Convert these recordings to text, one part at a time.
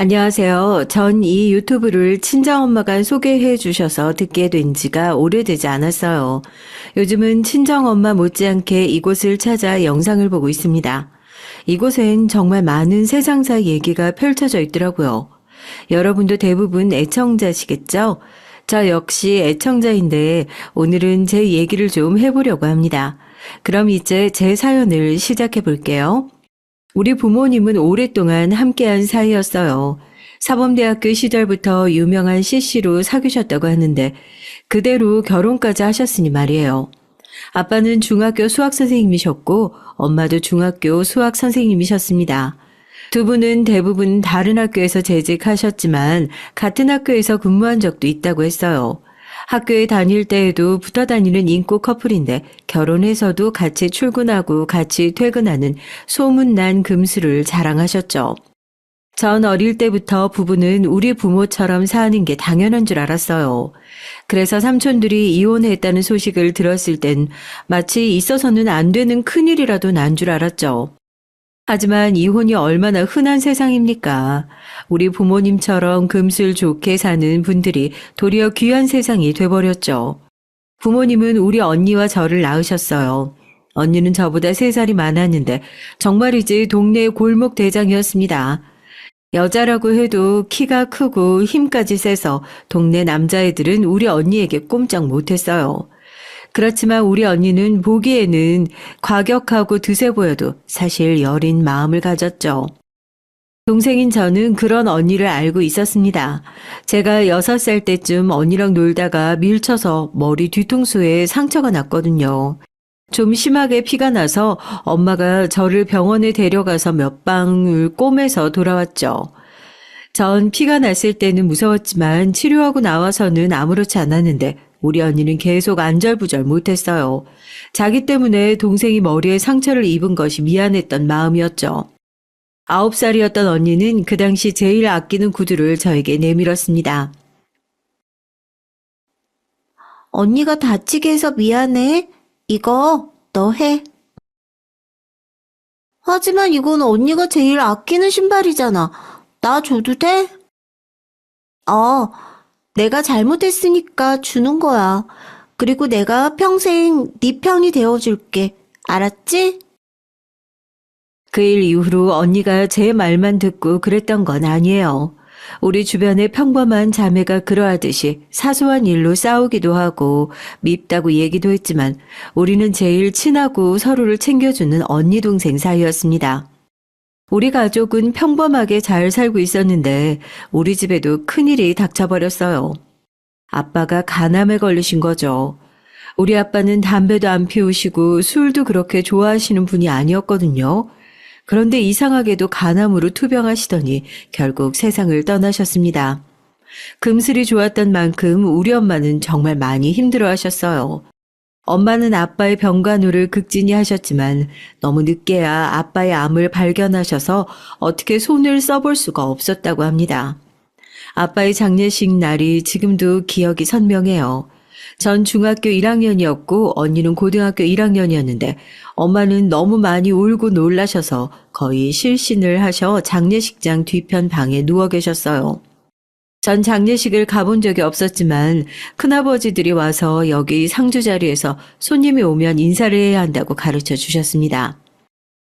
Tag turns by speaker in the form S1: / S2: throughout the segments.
S1: 안녕하세요. 전 이 유튜브를 친정엄마가 소개해 주셔서 듣게 된 지가 오래되지 않았어요. 요즘은 친정엄마 못지않게 이곳을 찾아 영상을 보고 있습니다. 이곳엔 정말 많은 세상사 얘기가 펼쳐져 있더라고요. 여러분도 대부분 애청자시겠죠? 저 역시 애청자인데 오늘은 제 얘기를 좀 해보려고 합니다. 그럼 이제 제 사연을 시작해 볼게요. 우리 부모님은 오랫동안 함께한 사이였어요. 사범대학교 시절부터 유명한 CC로 사귀셨다고 하는데 그대로 결혼까지 하셨으니 말이에요. 아빠는 중학교 수학 선생님이셨고 엄마도 중학교 수학 선생님이셨습니다. 두 분은 대부분 다른 학교에서 재직하셨지만 같은 학교에서 근무한 적도 있다고 했어요. 학교에 다닐 때에도 붙어 다니는 인고 커플인데 결혼해서도 같이 출근하고 같이 퇴근하는 소문난 금수를 자랑하셨죠. 전 어릴 때부터 부부는 우리 부모처럼 사는 게 당연한 줄 알았어요. 그래서 삼촌들이 이혼했다는 소식을 들었을 땐 마치 있어서는 안 되는 큰일이라도 난 줄 알았죠. 하지만 이혼이 얼마나 흔한 세상입니까? 우리 부모님처럼 금슬 좋게 사는 분들이 도리어 귀한 세상이 돼버렸죠. 부모님은 우리 언니와 저를 낳으셨어요. 언니는 저보다 3살이 많았는데 정말이지 동네 골목 대장이었습니다. 여자라고 해도 키가 크고 힘까지 세서 동네 남자애들은 우리 언니에게 꼼짝 못했어요. 그렇지만 우리 언니는 보기에는 과격하고 드세 보여도 사실 여린 마음을 가졌죠. 동생인 저는 그런 언니를 알고 있었습니다. 제가 6살 때쯤 언니랑 놀다가 밀쳐서 머리 뒤통수에 상처가 났거든요. 좀 심하게 피가 나서 엄마가 저를 병원에 데려가서 몇 방울 꼬매서 돌아왔죠. 전 피가 났을 때는 무서웠지만 치료하고 나와서는 아무렇지 않았는데 우리 언니는 계속 안절부절 못했어요. 자기 때문에 동생이 머리에 상처를 입은 것이 미안했던 마음이었죠. 9살이었던 언니는 그 당시 제일 아끼는 구두를 저에게 내밀었습니다.
S2: 언니가 다치게 해서 미안해. 이거 너 해. 하지만 이건 언니가 제일 아끼는 신발이잖아. 나 줘도 돼? 내가 잘못했으니까 주는 거야. 그리고 내가 평생 네 편이 되어줄게. 알았지?
S1: 그 일 이후로 언니가 제 말만 듣고 그랬던 건 아니에요. 우리 주변의 평범한 자매가 그러하듯이 사소한 일로 싸우기도 하고 밉다고 얘기도 했지만 우리는 제일 친하고 서로를 챙겨주는 언니 동생 사이였습니다. 우리 가족은 평범하게 잘 살고 있었는데 우리 집에도 큰일이 닥쳐버렸어요. 아빠가 간암에 걸리신 거죠. 우리 아빠는 담배도 안 피우시고 술도 그렇게 좋아하시는 분이 아니었거든요. 그런데 이상하게도 간암으로 투병하시더니 결국 세상을 떠나셨습니다. 금슬이 좋았던 만큼 우리 엄마는 정말 많이 힘들어하셨어요. 엄마는 아빠의 병간호를 극진히 하셨지만 너무 늦게야 아빠의 암을 발견하셔서 어떻게 손을 써볼 수가 없었다고 합니다. 아빠의 장례식 날이 지금도 기억이 선명해요. 전 중학교 1학년이었고 언니는 고등학교 1학년이었는데 엄마는 너무 많이 울고 놀라셔서 거의 실신을 하셔 장례식장 뒤편 방에 누워 계셨어요. 전 장례식을 가본 적이 없었지만 큰아버지들이 와서 여기 상주 자리에서 손님이 오면 인사를 해야 한다고 가르쳐 주셨습니다.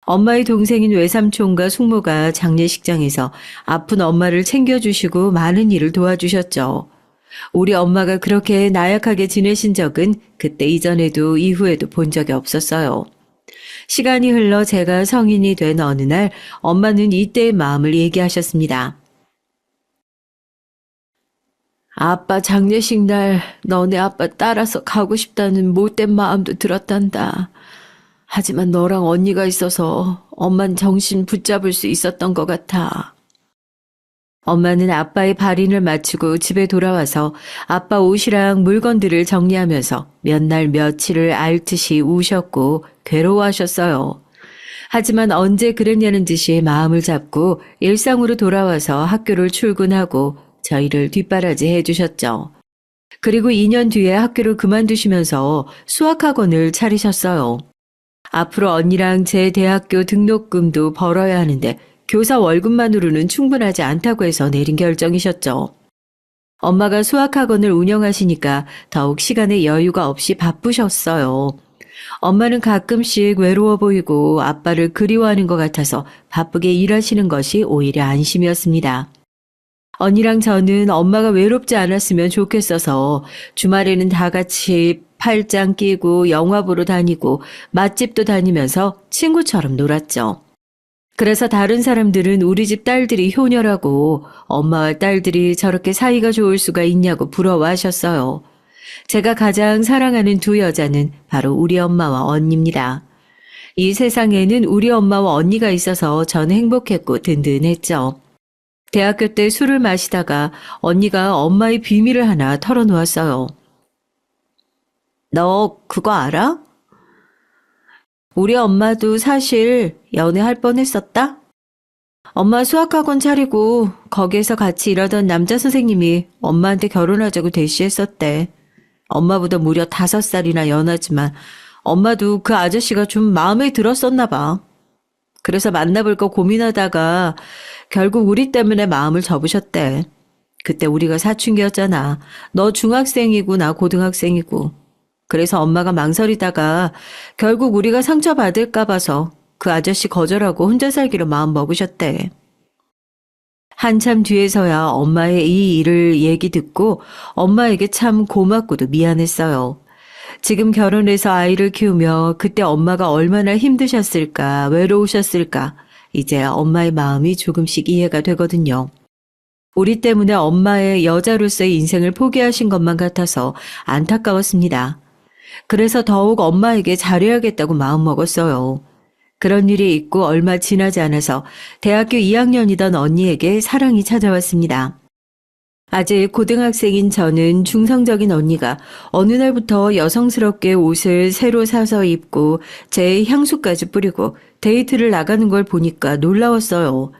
S1: 엄마의 동생인 외삼촌과 숙모가 장례식장에서 아픈 엄마를 챙겨주시고 많은 일을 도와주셨죠. 우리 엄마가 그렇게 나약하게 지내신 적은 그때 이전에도 이후에도 본 적이 없었어요. 시간이 흘러 제가 성인이 된 어느 날 엄마는 이때의 마음을 얘기하셨습니다. 아빠 장례식 날 너네 아빠 따라서 가고 싶다는 못된 마음도 들었단다. 하지만 너랑 언니가 있어서 엄만 정신 붙잡을 수 있었던 것 같아. 엄마는 아빠의 발인을 마치고 집에 돌아와서 아빠 옷이랑 물건들을 정리하면서 몇 날 며칠을 앓듯이 우셨고 괴로워하셨어요. 하지만 언제 그랬냐는 듯이 마음을 잡고 일상으로 돌아와서 학교를 출근하고 저희를 뒷바라지 해주셨죠. 그리고 2년 뒤에 학교를 그만두시면서 수학학원을 차리셨어요. 앞으로 언니랑 제 대학교 등록금도 벌어야 하는데 교사 월급만으로는 충분하지 않다고 해서 내린 결정이셨죠. 엄마가 수학학원을 운영하시니까 더욱 시간에 여유가 없이 바쁘셨어요. 엄마는 가끔씩 외로워 보이고 아빠를 그리워하는 것 같아서 바쁘게 일하시는 것이 오히려 안심이었습니다. 언니랑 저는 엄마가 외롭지 않았으면 좋겠어서 주말에는 다 같이 팔짱 끼고 영화 보러 다니고 맛집도 다니면서 친구처럼 놀았죠. 그래서 다른 사람들은 우리 집 딸들이 효녀라고 엄마와 딸들이 저렇게 사이가 좋을 수가 있냐고 부러워하셨어요. 제가 가장 사랑하는 두 여자는 바로 우리 엄마와 언니입니다. 이 세상에는 우리 엄마와 언니가 있어서 전 행복했고 든든했죠. 대학교 때 술을 마시다가 언니가 엄마의 비밀을 하나 털어놓았어요. 너 그거 알아? 우리 엄마도 사실 연애할 뻔했었다? 엄마 수학학원 차리고 거기에서 같이 일하던 남자 선생님이 엄마한테 결혼하자고 대시했었대. 엄마보다 무려 5살이나 연하지만 엄마도 그 아저씨가 좀 마음에 들었었나 봐. 그래서 만나볼 거 고민하다가 결국 우리 때문에 마음을 접으셨대. 그때 우리가 사춘기였잖아. 너 중학생이고 나 고등학생이고. 그래서 엄마가 망설이다가 결국 우리가 상처받을까 봐서 그 아저씨 거절하고 혼자 살기로 마음 먹으셨대. 한참 뒤에서야 엄마의 이 일을 얘기 듣고 엄마에게 참 고맙고도 미안했어요. 지금 결혼해서 아이를 키우며 그때 엄마가 얼마나 힘드셨을까, 외로우셨을까, 이제 엄마의 마음이 조금씩 이해가 되거든요. 우리 때문에 엄마의 여자로서의 인생을 포기하신 것만 같아서 안타까웠습니다. 그래서 더욱 엄마에게 잘해야겠다고 마음먹었어요. 그런 일이 있고 얼마 지나지 않아서 대학교 2학년이던 언니에게 사랑이 찾아왔습니다. 아직 고등학생인 저는 중성적인 언니가 어느 날부터 여성스럽게 옷을 새로 사서 입고 제 향수까지 뿌리고 데이트를 나가는 걸 보니까 놀라웠어요.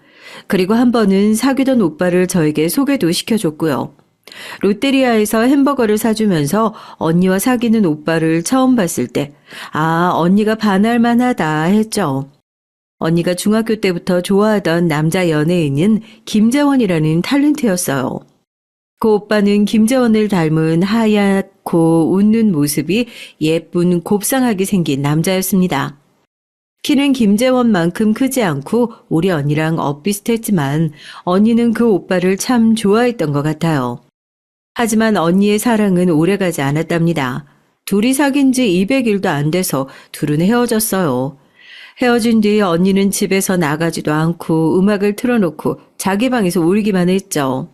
S1: 그리고 한 번은 사귀던 오빠를 저에게 소개도 시켜줬고요. 롯데리아에서 햄버거를 사주면서 언니와 사귀는 오빠를 처음 봤을 때, 아, 언니가 반할만 하다 했죠. 언니가 중학교 때부터 좋아하던 남자 연예인은 김재원이라는 탤런트였어요. 그 오빠는 김재원을 닮은 하얗고 웃는 모습이 예쁜 곱상하게 생긴 남자였습니다. 키는 김재원만큼 크지 않고 우리 언니랑 엇비슷했지만 언니는 그 오빠를 참 좋아했던 것 같아요. 하지만 언니의 사랑은 오래가지 않았답니다. 둘이 사귄 지 200일도 안 돼서 둘은 헤어졌어요. 헤어진 뒤 언니는 집에서 나가지도 않고 음악을 틀어놓고 자기 방에서 울기만 했죠.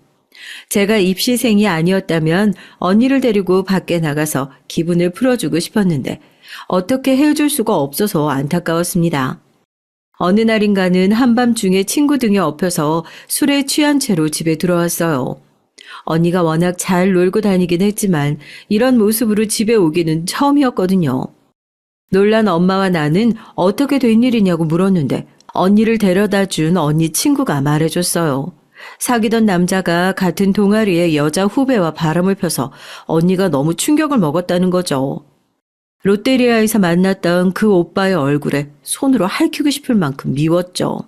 S1: 제가 입시생이 아니었다면 언니를 데리고 밖에 나가서 기분을 풀어주고 싶었는데 어떻게 해줄 수가 없어서 안타까웠습니다. 어느 날인가는 한밤중에 친구 등에 엎여서 술에 취한 채로 집에 들어왔어요. 언니가 워낙 잘 놀고 다니긴 했지만 이런 모습으로 집에 오기는 처음이었거든요. 놀란 엄마와 나는 어떻게 된 일이냐고 물었는데 언니를 데려다 준 언니 친구가 말해줬어요. 사귀던 남자가 같은 동아리의 여자 후배와 바람을 펴서 언니가 너무 충격을 먹었다는 거죠. 롯데리아에서 만났던 그 오빠의 얼굴에 손으로 핥히고 싶을 만큼 미웠죠.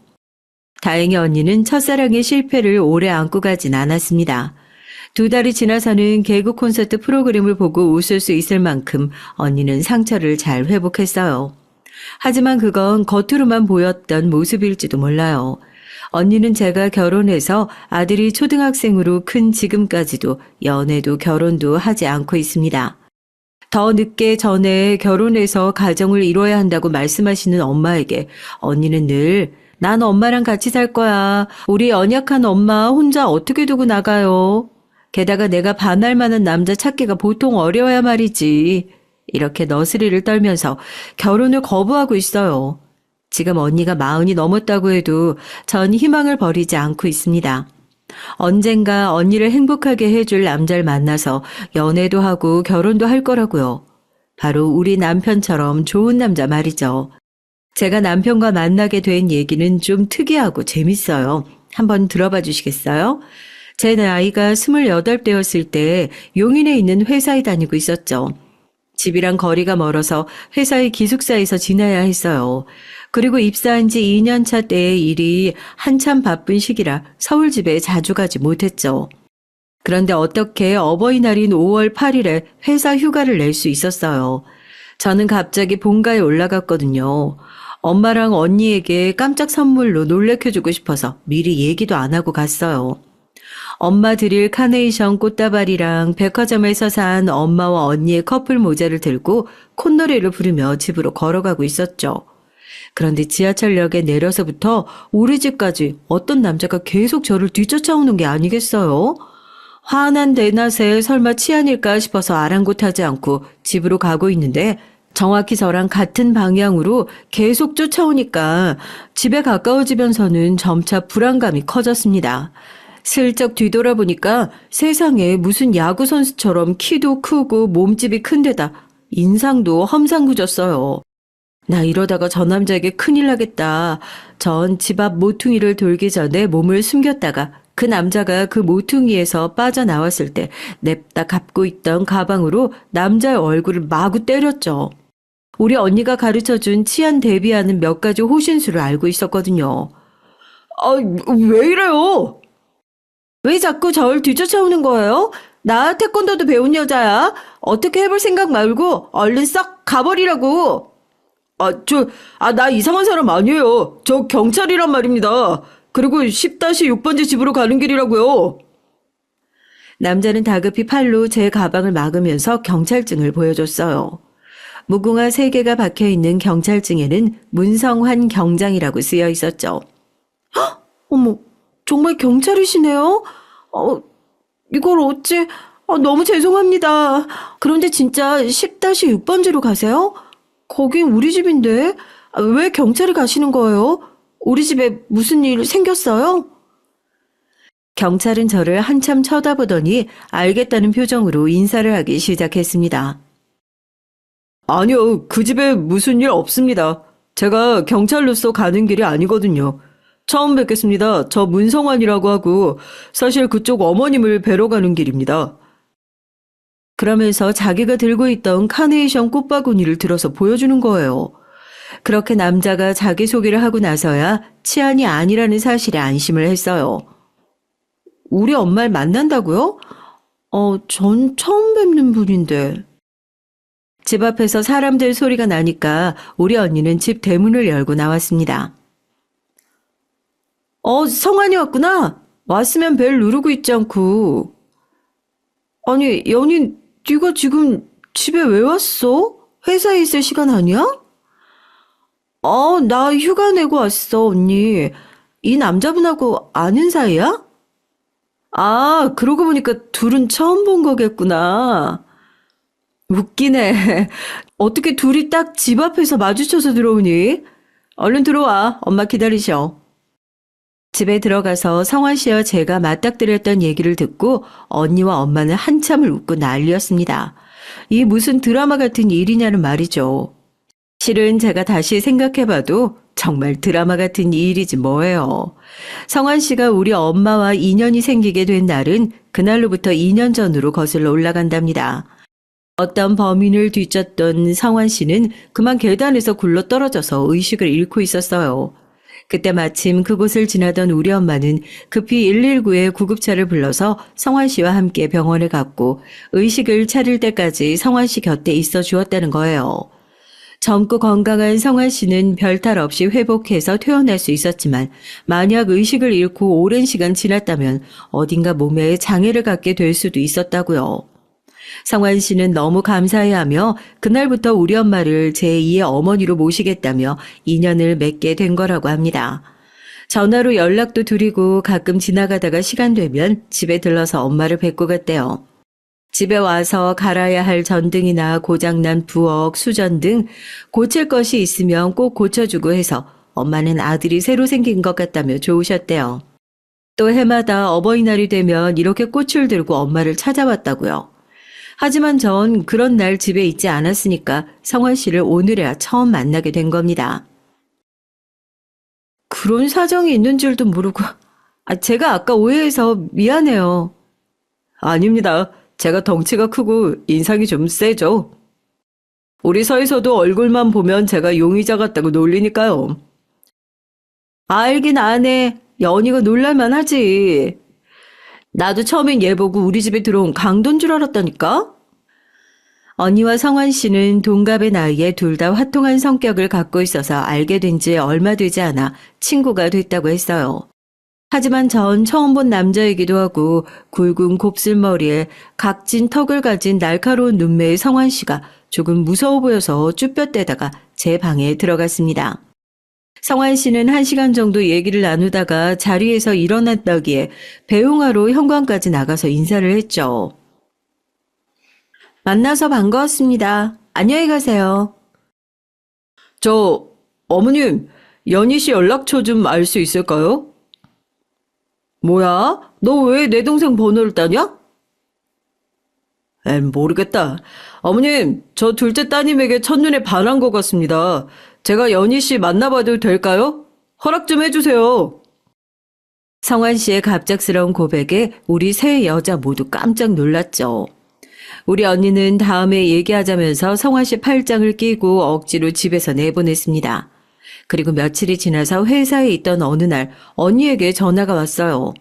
S1: 다행히 언니는 첫사랑의 실패를 오래 안고 가진 않았습니다. 2달이 지나서는 개그 콘서트 프로그램을 보고 웃을 수 있을 만큼 언니는 상처를 잘 회복했어요. 하지만 그건 겉으로만 보였던 모습일지도 몰라요. 언니는 제가 결혼해서 아들이 초등학생으로 큰 지금까지도 연애도 결혼도 하지 않고 있습니다. 더 늦게 전에 결혼해서 가정을 이뤄야 한다고 말씀하시는 엄마에게 언니는 늘 난 엄마랑 같이 살 거야. 우리 연약한 엄마 혼자 어떻게 두고 나가요. 게다가 내가 반할 만한 남자 찾기가 보통 어려워야 말이지. 이렇게 너스리를 떨면서 결혼을 거부하고 있어요. 지금 언니가 40이 넘었다고 해도 전 희망을 버리지 않고 있습니다. 언젠가 언니를 행복하게 해줄 남자를 만나서 연애도 하고 결혼도 할 거라고요. 바로 우리 남편처럼 좋은 남자 말이죠. 제가 남편과 만나게 된 얘기는 좀 특이하고 재밌어요. 한번 들어봐 주시겠어요? 제 나이가 28대였을 때 용인에 있는 회사에 다니고 있었죠. 집이랑 거리가 멀어서 회사의 기숙사에서 지내야 했어요. 그리고 입사한 지 2년 차 때의 일이 한참 바쁜 시기라 서울 집에 자주 가지 못했죠. 그런데 어떻게 어버이날인 5월 8일에 회사 휴가를 낼 수 있었어요. 저는 갑자기 본가에 올라갔거든요. 엄마랑 언니에게 깜짝 선물로 놀래켜주고 싶어서 미리 얘기도 안 하고 갔어요. 엄마 드릴 카네이션 꽃다발이랑 백화점에서 산 엄마와 언니의 커플 모자를 들고 콧노래를 부르며 집으로 걸어가고 있었죠. 그런데 지하철역에 내려서부터 우리 집까지 어떤 남자가 계속 저를 뒤쫓아오는 게 아니겠어요? 화난 대낮에 설마 치안일까 싶어서 아랑곳하지 않고 집으로 가고 있는데 정확히 저랑 같은 방향으로 계속 쫓아오니까 집에 가까워지면서는 점차 불안감이 커졌습니다. 슬쩍 뒤돌아보니까 세상에 무슨 야구선수처럼 키도 크고 몸집이 큰 데다 인상도 험상궂었어요. 나 이러다가 저 남자에게 큰일 나겠다. 전 집 앞 모퉁이를 돌기 전에 몸을 숨겼다가 그 남자가 그 모퉁이에서 빠져나왔을 때 냅다 갖고 있던 가방으로 남자의 얼굴을 마구 때렸죠. 우리 언니가 가르쳐준 치안 대비하는 몇 가지 호신술을 알고 있었거든요. 아, 왜 이래요? 왜 자꾸 절 뒤쫓아오는 거예요? 나 태권도도 배운 여자야. 어떻게 해볼 생각 말고 얼른 싹 가버리라고. 나 이상한 사람 아니에요. 저 경찰이란 말입니다. 그리고 10-6번지 집으로 가는 길이라고요. 남자는 다급히 팔로 제 가방을 막으면서 경찰증을 보여줬어요. 무궁화 3개가 박혀있는 경찰증에는 문성환 경장이라고 쓰여 있었죠. 헉! 어머, 정말 경찰이시네요? 이걸 어찌... 너무 죄송합니다. 그런데 진짜 10-6번지로 가세요? 거긴 우리 집인데 왜 경찰이 가시는 거예요? 우리 집에 무슨 일 생겼어요? 경찰은 저를 한참 쳐다보더니 알겠다는 표정으로 인사를 하기 시작했습니다. 아니요, 그 집에 무슨 일 없습니다. 제가 경찰로서 가는 길이 아니거든요. 처음 뵙겠습니다. 저 문성환이라고 하고 사실 그쪽 어머님을 뵈러 가는 길입니다. 그러면서 자기가 들고 있던 카네이션 꽃바구니를 들어서 보여주는 거예요. 그렇게 남자가 자기소개를 하고 나서야 치안이 아니라는 사실에 안심을 했어요. 우리 엄마를 만난다고요? 전 처음 뵙는 분인데. 집 앞에서 사람들 소리가 나니까 우리 언니는 집 대문을 열고 나왔습니다. 성환이 왔구나. 왔으면 벨 누르고 있지 않고. 아니, 연인, 네가 지금 집에 왜 왔어? 회사에 있을 시간 아니야? 나 휴가 내고 왔어, 언니. 이 남자분하고 아는 사이야? 그러고 보니까 둘은 처음 본 거겠구나. 웃기네. 어떻게 둘이 딱 집 앞에서 마주쳐서 들어오니? 얼른 들어와. 엄마 기다리셔. 집에 들어가서 성환 씨와 제가 맞닥뜨렸던 얘기를 듣고 언니와 엄마는 한참을 웃고 난리였습니다. 이 무슨 드라마 같은 일이냐는 말이죠. 실은 제가 다시 생각해봐도 정말 드라마 같은 일이지 뭐예요. 성환 씨가 우리 엄마와 인연이 생기게 된 날은 그날로부터 2년 전으로 거슬러 올라간답니다. 어떤 범인을 뒤쫓던 성환 씨는 그만 계단에서 굴러 떨어져서 의식을 잃고 있었어요. 그때 마침 그곳을 지나던 우리 엄마는 급히 119에 구급차를 불러서 성환 씨와 함께 병원에 갔고 의식을 차릴 때까지 성환 씨 곁에 있어 주었다는 거예요. 젊고 건강한 성환 씨는 별탈 없이 회복해서 퇴원할 수 있었지만 만약 의식을 잃고 오랜 시간 지났다면 어딘가 몸에 장애를 갖게 될 수도 있었다고요. 성환 씨는 너무 감사해하며 그날부터 우리 엄마를 제2의 어머니로 모시겠다며 인연을 맺게 된 거라고 합니다. 전화로 연락도 드리고 가끔 지나가다가 시간 되면 집에 들러서 엄마를 뵙고 갔대요. 집에 와서 갈아야 할 전등이나 고장난 부엌, 수전 등 고칠 것이 있으면 꼭 고쳐주고 해서 엄마는 아들이 새로 생긴 것 같다며 좋으셨대요. 또 해마다 어버이날이 되면 이렇게 꽃을 들고 엄마를 찾아왔다고요. 하지만 전 그런 날 집에 있지 않았으니까 성환 씨를 오늘에야 처음 만나게 된 겁니다. 그런 사정이 있는 줄도 모르고 제가 아까 오해해서 미안해요. 아닙니다. 제가 덩치가 크고 인상이 좀 세죠. 우리 서에서도 얼굴만 보면 제가 용의자 같다고 놀리니까요. 알긴 아네. 연희가 놀랄만 하지. 나도 처음엔 얘 보고 우리 집에 들어온 강도인 줄 알았다니까? 언니와 성환 씨는 동갑의 나이에 둘 다 화통한 성격을 갖고 있어서 알게 된 지 얼마 되지 않아 친구가 됐다고 했어요. 하지만 전 처음 본 남자이기도 하고 굵은 곱슬머리에 각진 턱을 가진 날카로운 눈매의 성환 씨가 조금 무서워 보여서 쭈뼛대다가 제 방에 들어갔습니다. 성환 씨는 1시간 정도 얘기를 나누다가 자리에서 일어났다기에 배웅하러 현관까지 나가서 인사를 했죠. 만나서 반가웠습니다. 안녕히 가세요. 어머님, 연희 씨 연락처 좀 알 수 있을까요? 뭐야? 너 왜 내 동생 번호를 따냐? 모르겠다. 어머님, 저 둘째 따님에게 첫눈에 반한 것 같습니다. 제가 연희 씨 만나봐도 될까요? 허락 좀 해주세요. 성환 씨의 갑작스러운 고백에 우리 세 여자 모두 깜짝 놀랐죠. 우리 언니는 다음에 얘기하자면서 성환 씨 팔짱을 끼고 억지로 집에서 내보냈습니다. 그리고 며칠이 지나서 회사에 있던 어느 날 언니에게 전화가 왔어요.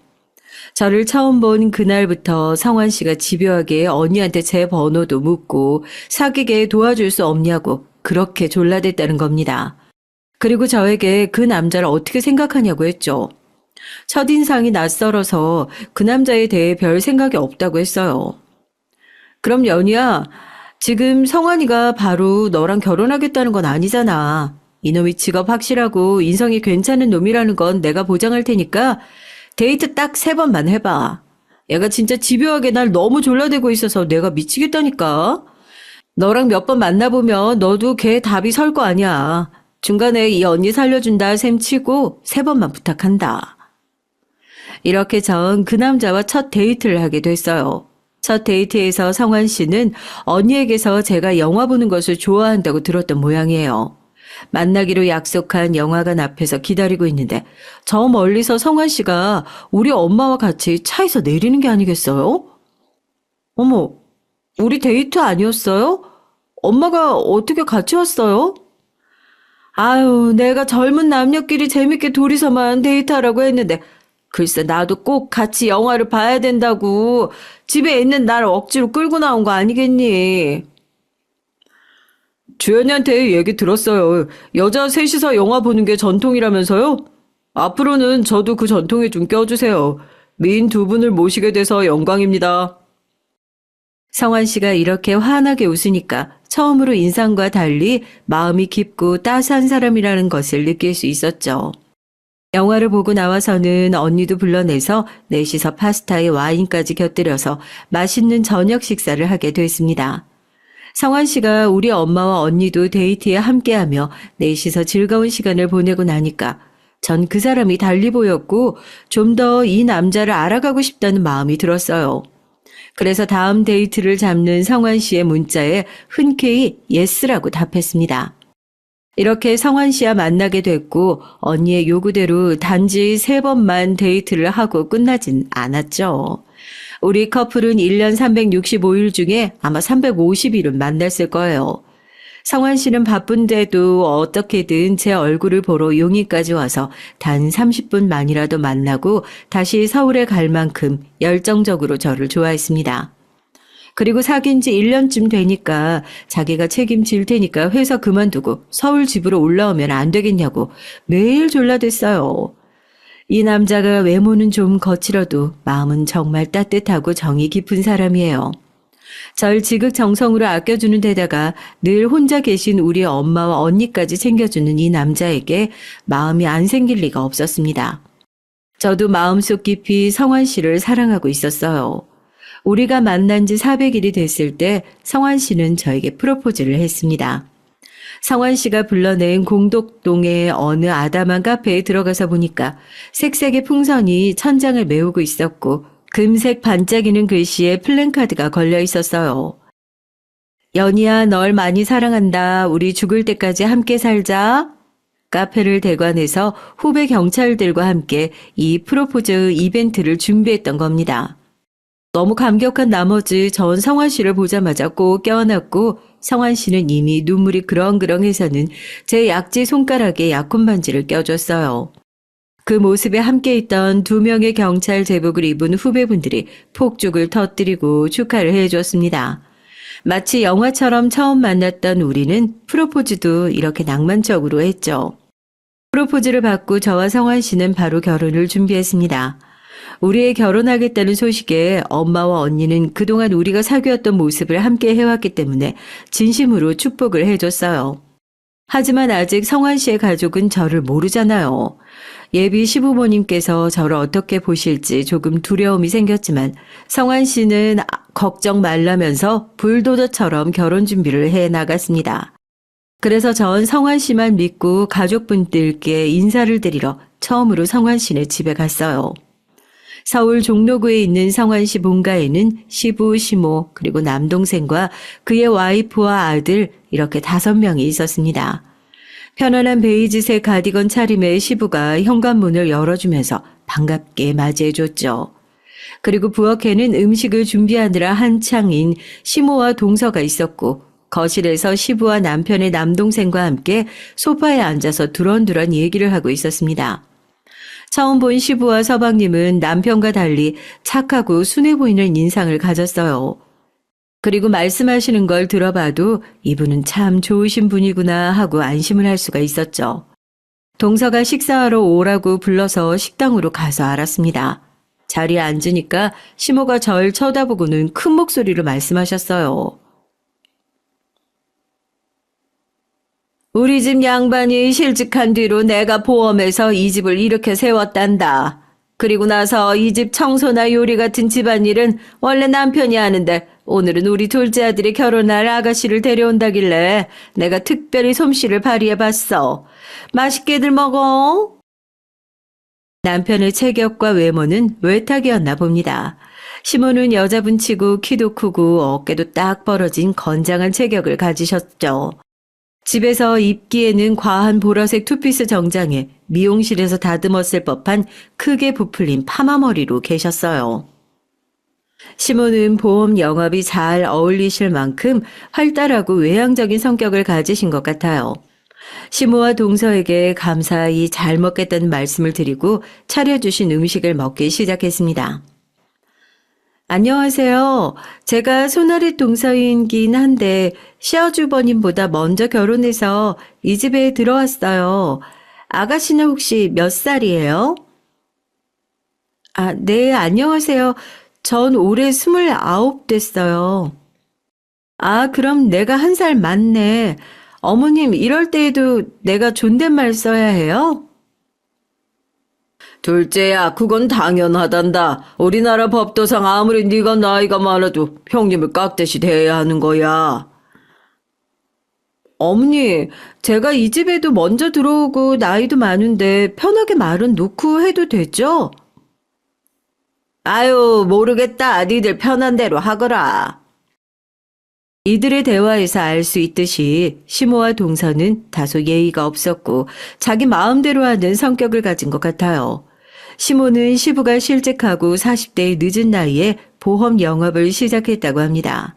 S1: 저를 처음 본 그날부터 성환 씨가 집요하게 언니한테 제 번호도 묻고 사귀게 도와줄 수 없냐고 그렇게 졸라댔다는 겁니다. 그리고 저에게 그 남자를 어떻게 생각하냐고 했죠. 첫인상이 낯설어서 그 남자에 대해 별 생각이 없다고 했어요. 그럼 연희야, 지금 성환이가 바로 너랑 결혼하겠다는 건 아니잖아. 이놈이 직업 확실하고 인성이 괜찮은 놈이라는 건 내가 보장할 테니까 데이트 딱 3번만 해봐. 얘가 진짜 집요하게 날 너무 졸라대고 있어서 내가 미치겠다니까. 너랑 몇 번 만나보면 너도 걔 답이 설 거 아니야. 중간에 이 언니 살려준다 셈 치고 3번만 부탁한다. 이렇게 전 그 남자와 첫 데이트를 하게 됐어요. 첫 데이트에서 성환 씨는 언니에게서 제가 영화 보는 것을 좋아한다고 들었던 모양이에요. 만나기로 약속한 영화관 앞에서 기다리고 있는데 저 멀리서 성환 씨가 우리 엄마와 같이 차에서 내리는 게 아니겠어요? 어머, 우리 데이트 아니었어요? 엄마가 어떻게 같이 왔어요? 아유, 내가 젊은 남녀끼리 재밌게 둘이서만 데이트하라고 했는데 글쎄 나도 꼭 같이 영화를 봐야 된다고 집에 있는 날 억지로 끌고 나온 거 아니겠니? 주연이한테 얘기 들었어요. 여자 셋이서 영화 보는 게 전통이라면서요? 앞으로는 저도 그 전통에 좀 껴주세요. 미인 2분을 모시게 돼서 영광입니다. 성환 씨가 이렇게 환하게 웃으니까 처음으로 인상과 달리 마음이 깊고 따스한 사람이라는 것을 느낄 수 있었죠. 영화를 보고 나와서는 언니도 불러내서 넷이서 파스타에 와인까지 곁들여서 맛있는 저녁 식사를 하게 됐습니다. 성환 씨가 우리 엄마와 언니도 데이트에 함께하며 넷이서 즐거운 시간을 보내고 나니까 전 그 사람이 달리 보였고 좀 더 이 남자를 알아가고 싶다는 마음이 들었어요. 그래서 다음 데이트를 잡는 성환 씨의 문자에 흔쾌히 예스라고 답했습니다. 이렇게 성환 씨와 만나게 됐고 언니의 요구대로 단지 3번만 데이트를 하고 끝나진 않았죠. 우리 커플은 1년 365일 중에 아마 350일은 만났을 거예요. 성환 씨는 바쁜데도 어떻게든 제 얼굴을 보러 용인까지 와서 단 30분만이라도 만나고 다시 서울에 갈 만큼 열정적으로 저를 좋아했습니다. 그리고 사귄 지 1년쯤 되니까 자기가 책임질 테니까 회사 그만두고 서울 집으로 올라오면 안 되겠냐고 매일 졸라댔어요. 이 남자가 외모는 좀 거칠어도 마음은 정말 따뜻하고 정이 깊은 사람이에요. 절 지극정성으로 아껴주는 데다가 늘 혼자 계신 우리 엄마와 언니까지 챙겨주는 이 남자에게 마음이 안 생길 리가 없었습니다. 저도 마음속 깊이 성환 씨를 사랑하고 있었어요. 우리가 만난 지 400일이 됐을 때 성환 씨는 저에게 프로포즈를 했습니다. 성환 씨가 불러낸 공덕동의 어느 아담한 카페에 들어가서 보니까 색색의 풍선이 천장을 메우고 있었고 금색 반짝이는 글씨에 플랜카드가 걸려 있었어요. 연희야, 널 많이 사랑한다. 우리 죽을 때까지 함께 살자. 카페를 대관해서 후배 경찰들과 함께 이 프로포즈 이벤트를 준비했던 겁니다. 너무 감격한 나머지 전 성환 씨를 보자마자 꼭 껴안았고 성환 씨는 이미 눈물이 그렁그렁해서는 제 약지 손가락에 약혼 반지를 껴줬어요. 그 모습에 함께 있던 2명의 경찰 제복을 입은 후배분들이 폭죽을 터뜨리고 축하를 해줬습니다. 마치 영화처럼 처음 만났던 우리는 프로포즈도 이렇게 낭만적으로 했죠. 프로포즈를 받고 저와 성환 씨는 바로 결혼을 준비했습니다. 우리의 결혼하겠다는 소식에 엄마와 언니는 그동안 우리가 사귀었던 모습을 함께 해왔기 때문에 진심으로 축복을 해줬어요. 하지만 아직 성환 씨의 가족은 저를 모르잖아요. 예비 시부모님께서 저를 어떻게 보실지 조금 두려움이 생겼지만 성환 씨는 걱정 말라면서 불도저처럼 결혼 준비를 해 나갔습니다. 그래서 전 성환 씨만 믿고 가족분들께 인사를 드리러 처음으로 성환 씨네 집에 갔어요. 서울 종로구에 있는 성환 씨 본가에는 시부, 시모, 그리고 남동생과 그의 와이프와 아들 이렇게 5명이 있었습니다. 편안한 베이지색 가디건 차림의 시부가 현관문을 열어주면서 반갑게 맞이해줬죠. 그리고 부엌에는 음식을 준비하느라 한창인 시모와 동서가 있었고 거실에서 시부와 남편의 남동생과 함께 소파에 앉아서 두런두런 얘기를 하고 있었습니다. 처음 본 시부와 서방님은 남편과 달리 착하고 순해 보이는 인상을 가졌어요. 그리고 말씀하시는 걸 들어봐도 이분은 참 좋으신 분이구나 하고 안심을 할 수가 있었죠. 동서가 식사하러 오라고 불러서 식당으로 가서 알았습니다. 자리에 앉으니까 시모가 절 쳐다보고는 큰 목소리로 말씀하셨어요. 우리 집 양반이 실직한 뒤로 내가 보험해서 이 집을 이렇게 세웠단다. 그리고 나서 이 집 청소나 요리 같은 집안일은 원래 남편이 하는데 오늘은 우리 둘째 아들이 결혼할 아가씨를 데려온다길래 내가 특별히 솜씨를 발휘해봤어. 맛있게들 먹어. 남편의 체격과 외모는 외탁이었나 봅니다. 시모는 여자분 치고 키도 크고 어깨도 딱 벌어진 건장한 체격을 가지셨죠. 집에서 입기에는 과한 보라색 투피스 정장에 미용실에서 다듬었을 법한 크게 부풀린 파마머리로 계셨어요. 시모는 보험 영업이 잘 어울리실 만큼 활달하고 외향적인 성격을 가지신 것 같아요. 시모와 동서에게 감사히 잘 먹겠다는 말씀을 드리고 차려주신 음식을 먹기 시작했습니다. 안녕하세요. 제가 손아래 동서이긴 한데 시어주버님보다 먼저 결혼해서 이 집에 들어왔어요. 아가씨는 혹시 몇 살이에요? 아, 네, 안녕하세요. 전 올해 29 됐어요. 아, 그럼 내가 1살 많네. 어머님, 이럴 때에도 내가 존댓말 써야 해요? 둘째야, 그건 당연하단다. 우리나라 법도상 아무리 네가 나이가 많아도 형님을 깍듯이 대해야 하는 거야. 어머니, 제가 이 집에도 먼저 들어오고 나이도 많은데 편하게 말은 놓고 해도 되죠? 아유, 모르겠다. 니들 편한 대로 하거라. 이들의 대화에서 알 수 있듯이 시모와 동서는 다소 예의가 없었고 자기 마음대로 하는 성격을 가진 것 같아요. 시모는 시부가 실직하고 40대의 늦은 나이에 보험 영업을 시작했다고 합니다.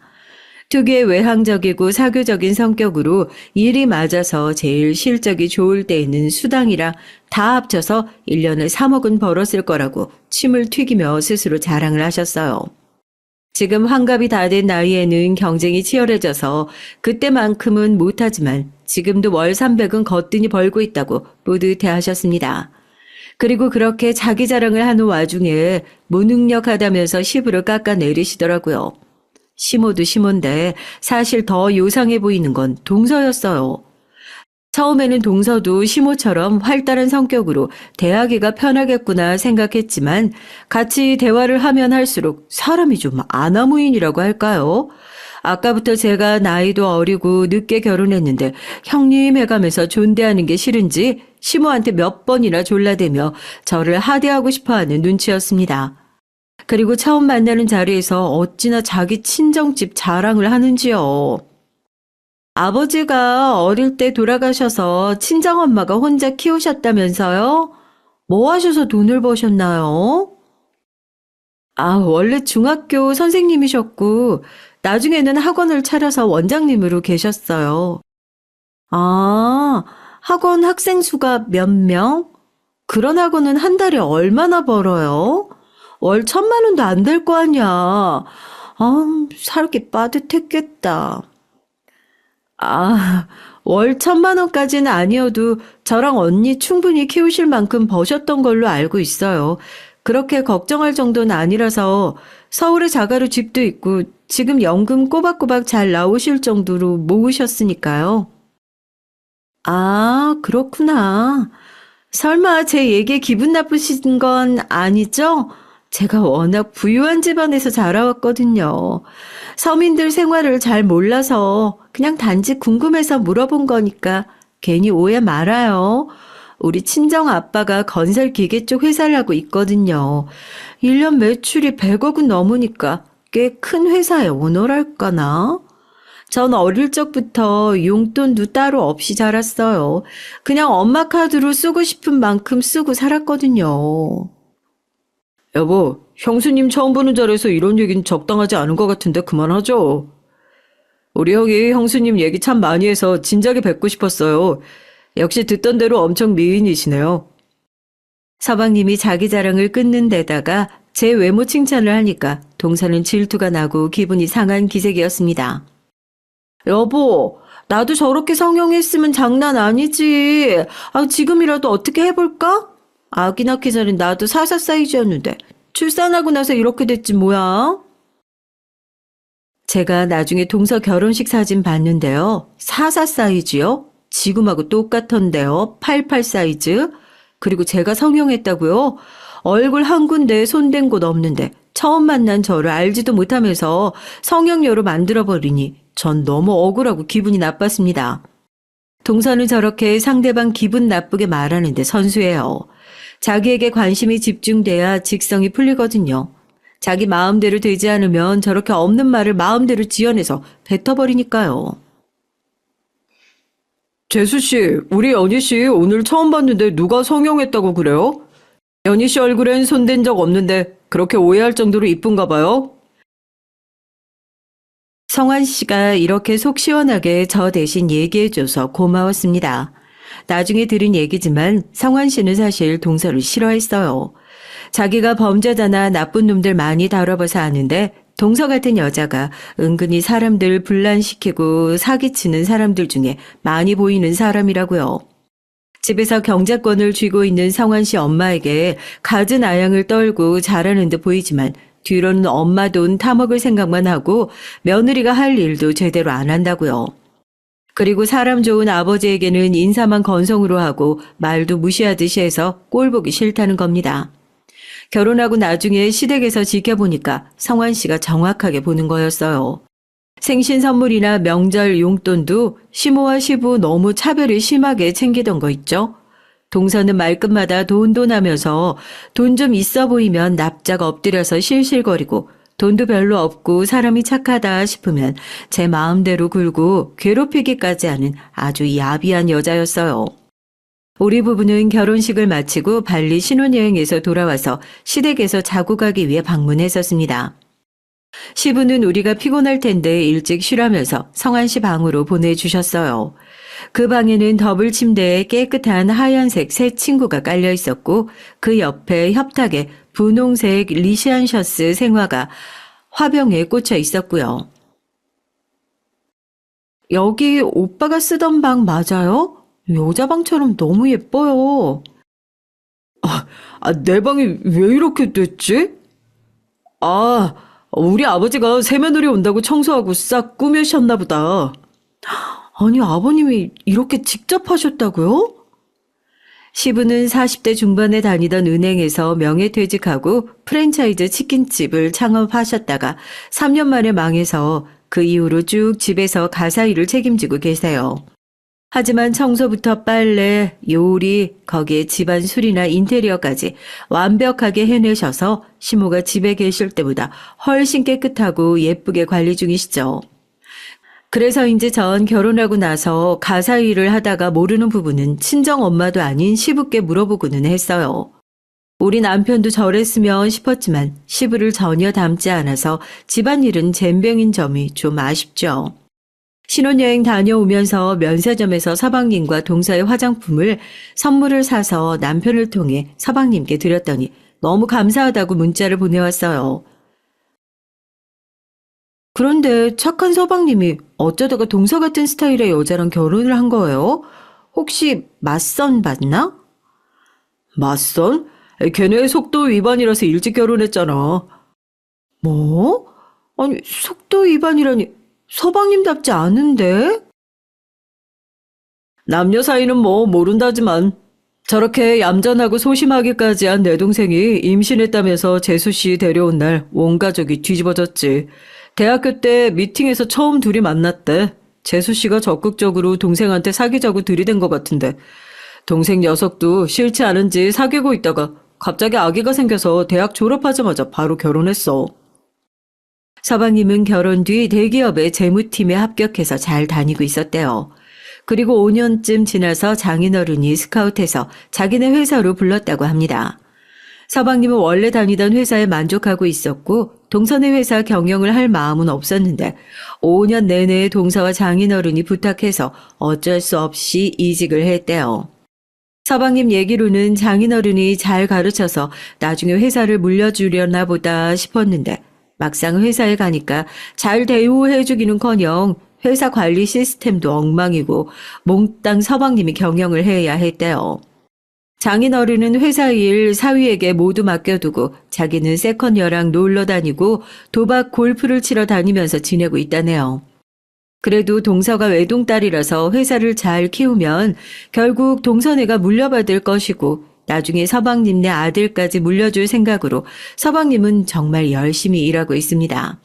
S1: 특유의 외향적이고 사교적인 성격으로 일이 맞아서 제일 실적이 좋을 때에는 수당이랑 다 합쳐서 1년에 3억은 벌었을 거라고 침을 튀기며 스스로 자랑을 하셨어요. 지금 환갑이 다 된 나이에는 경쟁이 치열해져서 그때만큼은 못하지만 지금도 월 300은 거뜬히 벌고 있다고 뿌듯해하셨습니다. 그리고 그렇게 자기 자랑을 하는 와중에 무능력하다면서 시부를 깎아내리시더라고요. 시모도 시모인데 사실 더 요상해 보이는 건 동서였어요. 처음에는 동서도 시모처럼 활달한 성격으로 대하기가 편하겠구나 생각했지만 같이 대화를 하면 할수록 사람이 좀 아나무인이라고 할까요? 아까부터 제가 나이도 어리고 늦게 결혼했는데 형님 해가면서 존대하는 게 싫은지 시모한테 몇 번이나 졸라대며 저를 하대하고 싶어하는 눈치였습니다. 그리고 처음 만나는 자리에서 어찌나 자기 친정집 자랑을 하는지요. 아버지가 어릴 때 돌아가셔서 친정엄마가 혼자 키우셨다면서요? 뭐 하셔서 돈을 버셨나요? 원래 중학교 선생님이셨고, 나중에는 학원을 차려서 원장님으로 계셨어요. 아, 학원 학생 수가 몇 명? 그런 학원은 한 달에 얼마나 벌어요? 월 1,000만 원도 안 될 거 아니야. 살기 빠듯했겠다. 월 1,000만 원까지는 아니어도 저랑 언니 충분히 키우실 만큼 버셨던 걸로 알고 있어요. 그렇게 걱정할 정도는 아니라서 서울에 자가로 집도 있고 지금 연금 꼬박꼬박 잘 나오실 정도로 모으셨으니까요. 그렇구나. 설마 제 얘기에 기분 나쁘신 건 아니죠? 제가 워낙 부유한 집안에서 자라왔거든요. 서민들 생활을 잘 몰라서 그냥 단지 궁금해서 물어본 거니까 괜히 오해 말아요. 우리 친정 아빠가 건설 기계 쪽 회사를 하고 있거든요. 1년 매출이 100억은 넘으니까 꽤 큰 회사의 오너랄까나? 전 어릴 적부터 용돈도 따로 없이 자랐어요. 그냥 엄마 카드로 쓰고 싶은 만큼 쓰고 살았거든요. 여보, 형수님 처음 보는 자리에서 이런 얘기는 적당하지 않은 것 같은데 그만하죠. 우리 형이 형수님 얘기 참 많이 해서 진작에 뵙고 싶었어요. 역시 듣던 대로 엄청 미인이시네요. 서방님이 자기 자랑을 끊는 데다가 제 외모 칭찬을 하니까 동서는 질투가 나고 기분이 상한 기색이었습니다. 여보, 나도 저렇게 성형했으면 장난 아니지. 지금이라도 어떻게 해볼까? 아기 낳기 전엔 나도 44 사이즈였는데 출산하고 나서 이렇게 됐지 뭐야? 제가 나중에 동서 결혼식 사진 봤는데요. 44 사이즈요? 지금하고 똑같던데요. 88 사이즈? 그리고 제가 성형했다고요? 얼굴 한 군데 손댄 곳 없는데 처음 만난 저를 알지도 못하면서 성형녀로 만들어버리니 전 너무 억울하고 기분이 나빴습니다. 동서는 저렇게 상대방 기분 나쁘게 말하는데 선수예요. 자기에게 관심이 집중돼야 직성이 풀리거든요. 자기 마음대로 되지 않으면 저렇게 없는 말을 마음대로 지어내서 뱉어버리니까요. 재수씨, 우리 연희씨 오늘 처음 봤는데 누가 성형했다고 그래요? 연희씨 얼굴엔 손댄 적 없는데 그렇게 오해할 정도로 이쁜가 봐요? 성환 씨가 이렇게 속 시원하게 저 대신 얘기해줘서 고마웠습니다. 나중에 들은 얘기지만 성환 씨는 사실 동서를 싫어했어요. 자기가 범죄자나 나쁜 놈들 많이 다뤄봐서 아는데 동서 같은 여자가 은근히 사람들 분란시키고 사기치는 사람들 중에 많이 보이는 사람이라고요. 집에서 경제권을 쥐고 있는 성환 씨 엄마에게 갖은 아양을 떨고 잘하는 듯 보이지만 뒤로는 엄마 돈 타먹을 생각만 하고 며느리가 할 일도 제대로 안 한다고요. 그리고 사람 좋은 아버지에게는 인사만 건성으로 하고 말도 무시하듯이 해서 꼴 보기 싫다는 겁니다. 결혼하고 나중에 시댁에서 지켜보니까 성환 씨가 정확하게 보는 거였어요. 생신 선물이나 명절 용돈도 시모와 시부 너무 차별이 심하게 챙기던 거 있죠? 동서는 말끝마다 돈 하면서 돈 좀 있어 보이면 납작 엎드려서 실실거리고 돈도 별로 없고 사람이 착하다 싶으면 제 마음대로 굴고 괴롭히기까지 하는 아주 야비한 여자였어요. 우리 부부는 결혼식을 마치고 발리 신혼여행에서 돌아와서 시댁에서 자고 가기 위해 방문했었습니다. 시부는 우리가 피곤할 텐데 일찍 쉬라면서 성환 씨 방으로 보내주셨어요. 그 방에는 더블 침대에 깨끗한 하얀색 새 침구가 깔려 있었고 그 옆에 협탁에 분홍색 리시안셔스 생화가 화병에 꽂혀 있었고요. 여기 오빠가 쓰던 방 맞아요? 여자 방처럼 너무 예뻐요. 내 방이 왜 이렇게 됐지? 우리 아버지가 새며느리 온다고 청소하고 싹 꾸미셨나 보다. 아니, 아버님이 이렇게 직접 하셨다고요? 시부는 40대 중반에 다니던 은행에서 명예퇴직하고 프랜차이즈 치킨집을 창업하셨다가 3년 만에 망해서 그 이후로 쭉 집에서 가사 일을 책임지고 계세요. 하지만 청소부터 빨래, 요리, 거기에 집안 수리나 인테리어까지 완벽하게 해내셔서 시모가 집에 계실 때보다 훨씬 깨끗하고 예쁘게 관리 중이시죠. 그래서 이제 전 결혼하고 나서 가사 일을 하다가 모르는 부분은 친정 엄마도 아닌 시부께 물어보고는 했어요. 우리 남편도 저랬으면 싶었지만 시부를 전혀 닮지 않아서 집안일은 젬병인 점이 좀 아쉽죠. 신혼여행 다녀오면서 면세점에서 서방님과 동서의 화장품을 선물을 사서 남편을 통해 서방님께 드렸더니 너무 감사하다고 문자를 보내왔어요. 그런데 착한 서방님이 어쩌다가 동서 같은 스타일의 여자랑 결혼을 한 거예요? 혹시 맞선 봤나? 맞선? 걔네 속도 위반이라서 일찍 결혼했잖아. 뭐? 아니, 속도 위반이라니 서방님답지 않은데? 남녀 사이는 뭐 모른다지만 저렇게 얌전하고 소심하기까지 한 내 동생이 임신했다면서 재수 씨 데려온 날 온 가족이 뒤집어졌지. 대학교 때 미팅에서 처음 둘이 만났대. 재수 씨가 적극적으로 동생한테 사귀자고 들이댄 것 같은데 동생 녀석도 싫지 않은지 사귀고 있다가 갑자기 아기가 생겨서 대학 졸업하자마자 바로 결혼했어. 서방님은 결혼 뒤 대기업의 재무팀에 합격해서 잘 다니고 있었대요. 그리고 5년쯤 지나서 장인어른이 스카우트해서 자기네 회사로 불렀다고 합니다. 서방님은 원래 다니던 회사에 만족하고 있었고 동서네 회사 경영을 할 마음은 없었는데 5년 내내 동서와 장인어른이 부탁해서 어쩔 수 없이 이직을 했대요. 서방님 얘기로는 장인어른이 잘 가르쳐서 나중에 회사를 물려주려나 보다 싶었는데 막상 회사에 가니까 잘 대우해주기는커녕 회사 관리 시스템도 엉망이고 몽땅 서방님이 경영을 해야 했대요. 장인어른은 회사 일 사위에게 모두 맡겨두고 자기는 세컨여랑 놀러 다니고 도박 골프를 치러 다니면서 지내고 있다네요. 그래도 동서가 외동딸이라서 회사를 잘 키우면 결국 동서네가 물려받을 것이고 나중에 서방님네 아들까지 물려줄 생각으로 서방님은 정말 열심히 일하고 있습니다.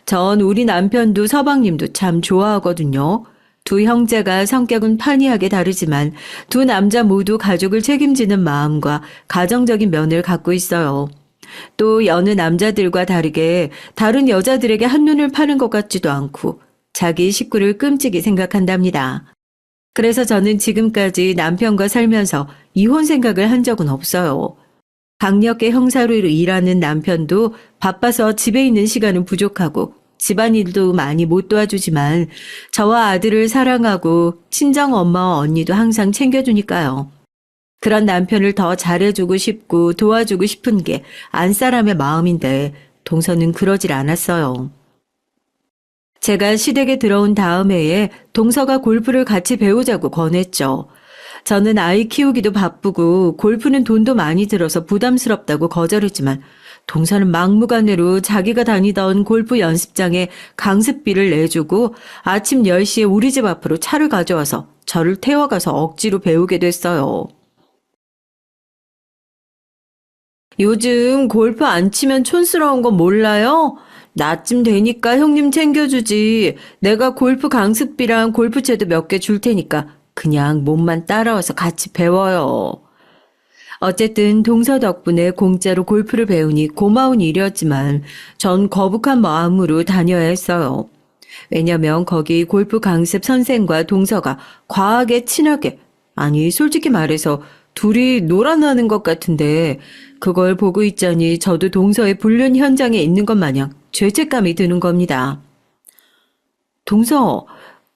S1: 전 우리 남편도 서방님도 참 좋아하거든요. 두 형제가 성격은 판이하게 다르지만 두 남자 모두 가족을 책임지는 마음과 가정적인 면을 갖고 있어요. 또 여느 남자들과 다르게 다른 여자들에게 한눈을 파는 것 같지도 않고 자기 식구를 끔찍이 생각한답니다. 그래서 저는 지금까지 남편과 살면서 이혼 생각을 한 적은 없어요. 강력계 형사로 일하는 남편도 바빠서 집에 있는 시간은 부족하고 집안일도 많이 못 도와주지만 저와 아들을 사랑하고 친정엄마와 언니도 항상 챙겨주니까요. 그런 남편을 더 잘해주고 싶고 도와주고 싶은 게 안사람의 마음인데 동서는 그러질 않았어요. 제가 시댁에 들어온 다음 해에 동서가 골프를 같이 배우자고 권했죠. 저는 아이 키우기도 바쁘고 골프는 돈도 많이 들어서 부담스럽다고 거절했지만 동서는 막무가내로 자기가 다니던 골프 연습장에 강습비를 내주고 아침 10시에 우리 집 앞으로 차를 가져와서 저를 태워가서 억지로 배우게 됐어요. 요즘 골프 안 치면 촌스러운 건 몰라요? 나쯤 되니까 형님 챙겨주지. 내가 골프 강습비랑 골프채도 몇 개 줄 테니까 그냥 몸만 따라와서 같이 배워요. 어쨌든 동서 덕분에 공짜로 골프를 배우니 고마운 일이었지만 전 거북한 마음으로 다녀야 했어요. 왜냐면 거기 골프 강습 선생과 동서가 과하게 친하게, 아니 솔직히 말해서 둘이 놀아나는 것 같은데 그걸 보고 있자니 저도 동서의 불륜 현장에 있는 것 마냥 죄책감이 드는 겁니다. 동서,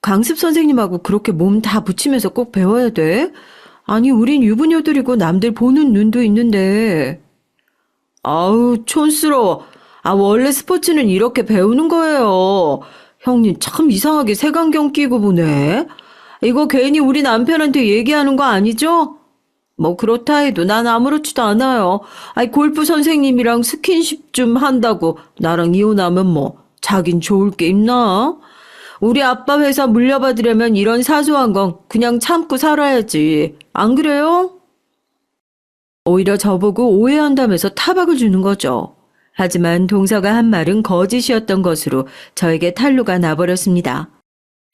S1: 강습 선생님하고 그렇게 몸 다 붙이면서 꼭 배워야 돼? 아니, 우린 유부녀들이고 남들 보는 눈도 있는데. 아우, 촌스러워. 원래 스포츠는 이렇게 배우는 거예요. 형님 참 이상하게 색안경 끼고 보네. 이거 괜히 우리 남편한테 얘기하는 거 아니죠? 뭐 그렇다 해도 난 아무렇지도 않아요. 골프 선생님이랑 스킨십 좀 한다고 나랑 이혼하면 뭐 자긴 좋을 게 있나? 우리 아빠 회사 물려받으려면 이런 사소한 건 그냥 참고 살아야지. 안 그래요? 오히려 저보고 오해한다면서 타박을 주는 거죠. 하지만 동서가 한 말은 거짓이었던 것으로 저에게 탄로가 나버렸습니다.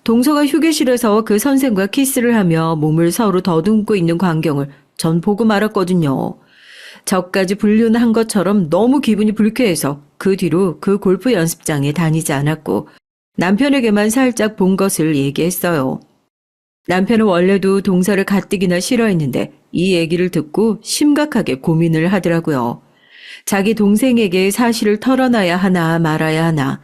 S1: 동서가 휴게실에서 그 선생과 키스를 하며 몸을 서로 더듬고 있는 광경을 전 보고 말았거든요. 저까지 불륜한 것처럼 너무 기분이 불쾌해서 그 뒤로 그 골프 연습장에 다니지 않았고 남편에게만 살짝 본 것을 얘기했어요. 남편은 원래도 동서를 가뜩이나 싫어했는데 이 얘기를 듣고 심각하게 고민을 하더라고요. 자기 동생에게 사실을 털어놔야 하나 말아야 하나.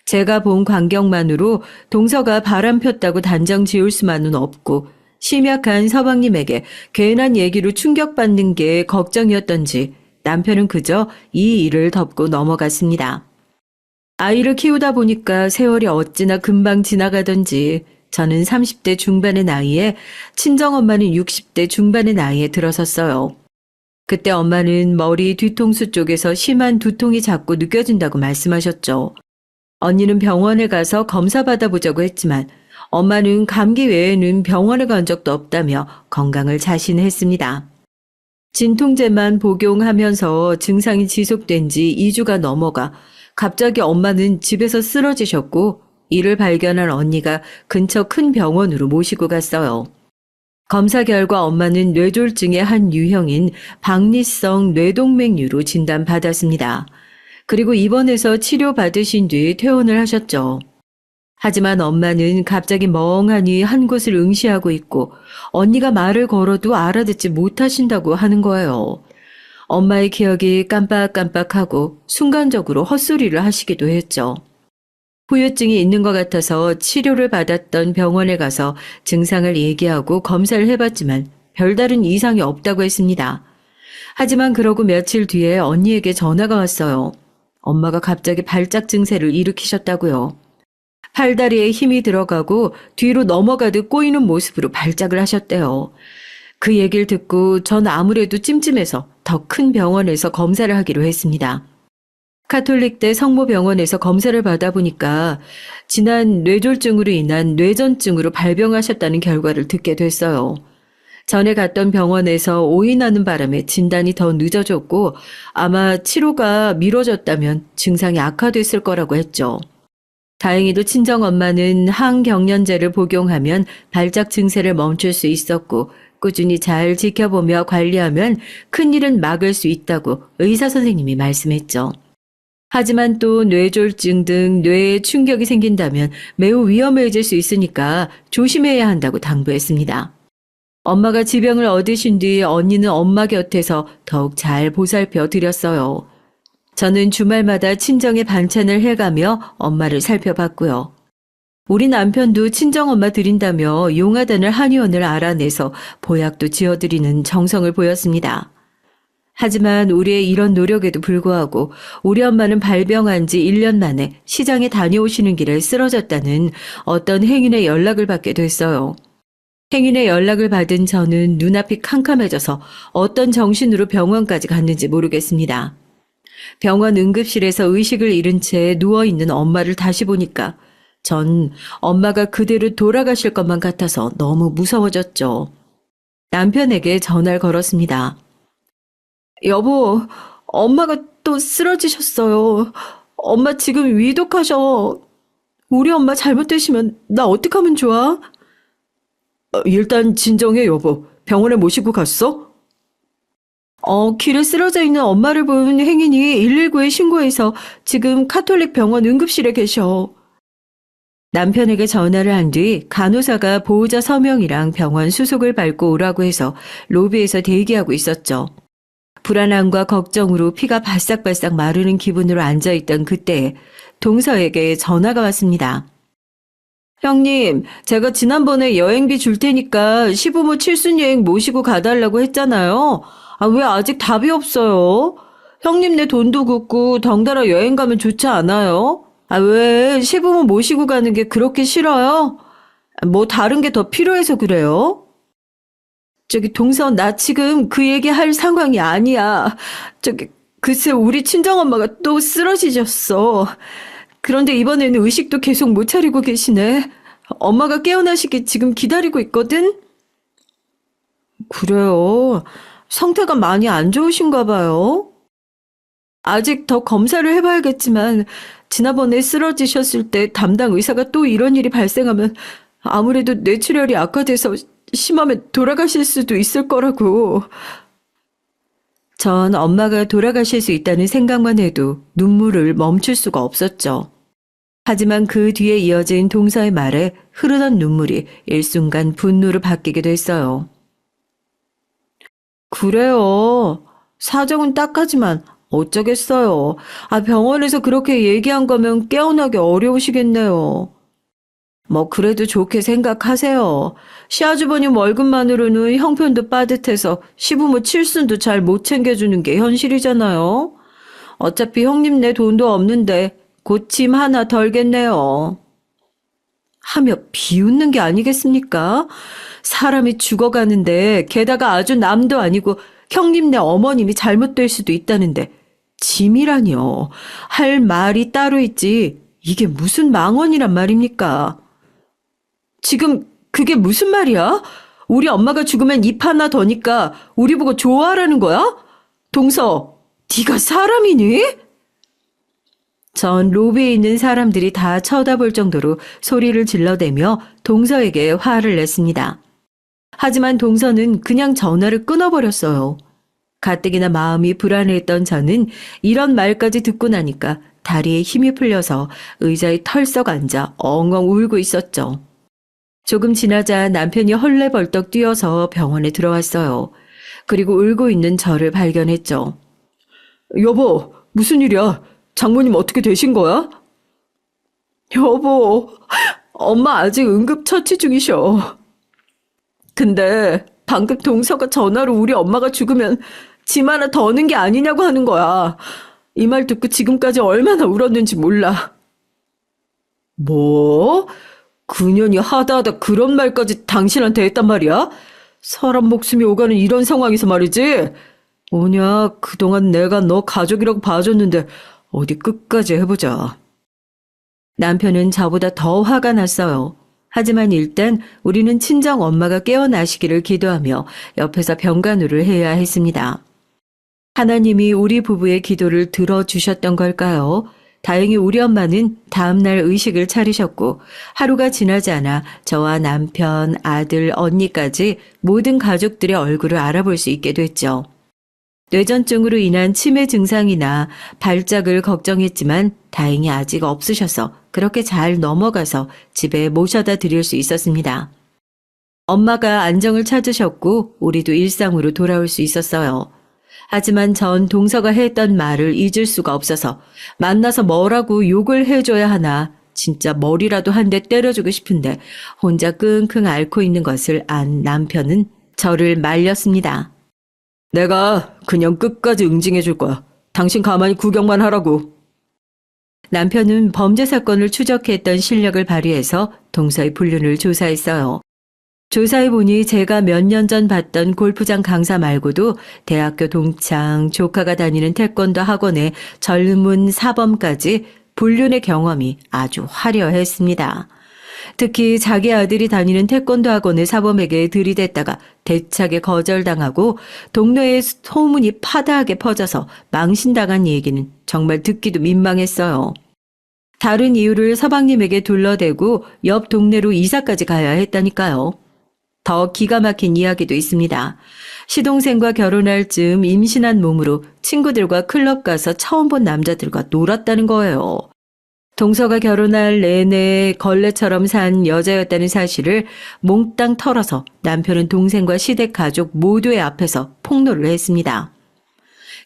S1: 제가 본 광경만으로 동서가 바람 폈다고 단정 지을 수만은 없고 심약한 서방님에게 괜한 얘기로 충격받는 게 걱정이었던지 남편은 그저 이 일을 덮고 넘어갔습니다. 아이를 키우다 보니까 세월이 어찌나 금방 지나가던지 저는 30대 중반의 나이에 친정엄마는 60대 중반의 나이에 들어섰어요. 그때 엄마는 머리 뒤통수 쪽에서 심한 두통이 자꾸 느껴진다고 말씀하셨죠. 언니는 병원에 가서 검사 받아보자고 했지만 엄마는 감기 외에는 병원에 간 적도 없다며 건강을 자신했습니다. 진통제만 복용하면서 증상이 지속된 지 2주가 넘어가 갑자기 엄마는 집에서 쓰러지셨고 이를 발견한 언니가 근처 큰 병원으로 모시고 갔어요. 검사 결과 엄마는 뇌졸중의 한 유형인 박리성 뇌동맥류로 진단받았습니다. 그리고 입원해서 치료받으신 뒤 퇴원을 하셨죠. 하지만 엄마는 갑자기 멍하니 한 곳을 응시하고 있고 언니가 말을 걸어도 알아듣지 못하신다고 하는 거예요. 엄마의 기억이 깜빡깜빡하고 순간적으로 헛소리를 하시기도 했죠. 후유증이 있는 것 같아서 치료를 받았던 병원에 가서 증상을 얘기하고 검사를 해봤지만 별다른 이상이 없다고 했습니다. 하지만 그러고 며칠 뒤에 언니에게 전화가 왔어요. 엄마가 갑자기 발작 증세를 일으키셨다고요. 팔다리에 힘이 들어가고 뒤로 넘어가듯 꼬이는 모습으로 발작을 하셨대요. 그 얘기를 듣고 전 아무래도 찜찜해서 더 큰 병원에서 검사를 하기로 했습니다. 카톨릭대 성모병원에서 검사를 받아보니까 지난 뇌졸중으로 인한 뇌전증으로 발병하셨다는 결과를 듣게 됐어요. 전에 갔던 병원에서 오인하는 바람에 진단이 더 늦어졌고 아마 치료가 미뤄졌다면 증상이 악화됐을 거라고 했죠. 다행히도 친정엄마는 항경련제를 복용하면 발작 증세를 멈출 수 있었고 꾸준히 잘 지켜보며 관리하면 큰일은 막을 수 있다고 의사 선생님이 말씀했죠. 하지만 또 뇌졸중 등 뇌에 충격이 생긴다면 매우 위험해질 수 있으니까 조심해야 한다고 당부했습니다. 엄마가 지병을 얻으신 뒤 언니는 엄마 곁에서 더욱 잘 보살펴 드렸어요. 저는 주말마다 친정에 반찬을 해가며 엄마를 살펴봤고요. 우리 남편도 친정엄마 드린다며 용화단을 한의원을 알아내서 보약도 지어드리는 정성을 보였습니다. 하지만 우리의 이런 노력에도 불구하고 우리 엄마는 발병한 지 1년 만에 시장에 다녀오시는 길에 쓰러졌다는 어떤 행인의 연락을 받게 됐어요. 행인의 연락을 받은 저는 눈앞이 캄캄해져서 어떤 정신으로 병원까지 갔는지 모르겠습니다. 병원 응급실에서 의식을 잃은 채 누워있는 엄마를 다시 보니까 전 엄마가 그대로 돌아가실 것만 같아서 너무 무서워졌죠. 남편에게 전화를 걸었습니다. 여보, 엄마가 또 쓰러지셨어요. 엄마 지금 위독하셔. 우리 엄마 잘못되시면 나 어떡하면 좋아? 일단 진정해, 여보. 병원에 모시고 갔어? 길에 쓰러져 있는 엄마를 본 행인이 119에 신고해서 지금 카톨릭 병원 응급실에 계셔. 남편에게 전화를 한 뒤 간호사가 보호자 서명이랑 병원 수속을 밟고 오라고 해서 로비에서 대기하고 있었죠. 불안함과 걱정으로 피가 바싹바싹 마르는 기분으로 앉아있던 그때에 동서에게 전화가 왔습니다. 형님, 제가 지난번에 여행비 줄 테니까 시부모 칠순여행 모시고 가달라고 했잖아요. 왜 아직 답이 없어요? 형님네 돈도 긋고 덩달아 여행 가면 좋지 않아요? 왜 시부모 모시고 가는 게 그렇게 싫어요? 뭐 다른 게 더 필요해서 그래요? 동서, 나 지금 그 얘기 할 상황이 아니야. 글쎄, 우리 친정엄마가 또 쓰러지셨어. 그런데 이번에는 의식도 계속 못 차리고 계시네. 엄마가 깨어나시기 지금 기다리고 있거든? 그래요. 상태가 많이 안 좋으신가 봐요. 아직 더 검사를 해봐야겠지만 지난번에 쓰러지셨을 때 담당 의사가 또 이런 일이 발생하면 아무래도 뇌출혈이 악화돼서 심하면 돌아가실 수도 있을 거라고. 전 엄마가 돌아가실 수 있다는 생각만 해도 눈물을 멈출 수가 없었죠. 하지만 그 뒤에 이어진 동서의 말에 흐르던 눈물이 일순간 분노로 바뀌기도 했어요. 그래요. 사정은 딱하지만 어쩌겠어요. 병원에서 그렇게 얘기한 거면 깨어나기 어려우시겠네요. 뭐 그래도 좋게 생각하세요. 시아주버님 월급만으로는 형편도 빠듯해서 시부모 칠순도 잘 못 챙겨주는 게 현실이잖아요. 어차피 형님 내 돈도 없는데 곧 짐 하나 덜겠네요. 하며 비웃는 게 아니겠습니까? 사람이 죽어가는데 게다가 아주 남도 아니고 형님네 어머님이 잘못될 수도 있다는데 짐이라니요. 할 말이 따로 있지. 이게 무슨 망언이란 말입니까? 지금 그게 무슨 말이야? 우리 엄마가 죽으면 입 하나 더니까 우리 보고 좋아하라는 거야? 동서, 네가 사람이니? 전 로비에 있는 사람들이 다 쳐다볼 정도로 소리를 질러대며 동서에게 화를 냈습니다. 하지만 동서는 그냥 전화를 끊어버렸어요. 가뜩이나 마음이 불안해했던 저는 이런 말까지 듣고 나니까 다리에 힘이 풀려서 의자에 털썩 앉아 엉엉 울고 있었죠. 조금 지나자 남편이 헐레벌떡 뛰어서 병원에 들어왔어요. 그리고 울고 있는 저를 발견했죠. 여보, 무슨 일이야? 장모님 어떻게 되신 거야? 여보, 엄마 아직 응급처치 중이셔. 근데 방금 동서가 전화로 우리 엄마가 죽으면 짐 하나 더 넣는 게 아니냐고 하는 거야. 이 말 듣고 지금까지 얼마나 울었는지 몰라. 뭐? 그년이 하다하다 그런 말까지 당신한테 했단 말이야? 사람 목숨이 오가는 이런 상황에서 말이지. 뭐냐, 그동안 내가 너 가족이라고 봐줬는데 어디 끝까지 해보자. 남편은 저보다 더 화가 났어요. 하지만 일단 우리는 친정 엄마가 깨어나시기를 기도하며 옆에서 병간호를 해야 했습니다. 하나님이 우리 부부의 기도를 들어주셨던 걸까요? 다행히 우리 엄마는 다음날 의식을 차리셨고 하루가 지나지 않아 저와 남편, 아들, 언니까지 모든 가족들의 얼굴을 알아볼 수 있게 됐죠. 뇌전증으로 인한 치매 증상이나 발작을 걱정했지만 다행히 아직 없으셔서 그렇게 잘 넘어가서 집에 모셔다 드릴 수 있었습니다. 엄마가 안정을 찾으셨고 우리도 일상으로 돌아올 수 있었어요. 하지만 전 동서가 했던 말을 잊을 수가 없어서 만나서 뭐라고 욕을 해줘야 하나 진짜 머리라도 한 대 때려주고 싶은데 혼자 끙끙 앓고 있는 것을 안 남편은 저를 말렸습니다. 내가 그냥 끝까지 응징해 줄 거야. 당신 가만히 구경만 하라고. 남편은 범죄 사건을 추적했던 실력을 발휘해서 동서의 불륜을 조사했어요. 조사해보니 제가 몇 년 전 봤던 골프장 강사 말고도 대학교 동창, 조카가 다니는 태권도 학원의 젊은 사범까지 불륜의 경험이 아주 화려했습니다. 특히 자기 아들이 다니는 태권도 학원의 사범에게 들이댔다가 대차게 거절당하고 동네에 소문이 파다하게 퍼져서 망신당한 얘기는 정말 듣기도 민망했어요. 다른 이유를 서방님에게 둘러대고 옆 동네로 이사까지 가야 했다니까요. 더 기가 막힌 이야기도 있습니다. 시동생과 결혼할 즈음 임신한 몸으로 친구들과 클럽 가서 처음 본 남자들과 놀았다는 거예요. 동서가 결혼할 내내 걸레처럼 산 여자였다는 사실을 몽땅 털어서 남편은 동생과 시댁 가족 모두의 앞에서 폭로를 했습니다.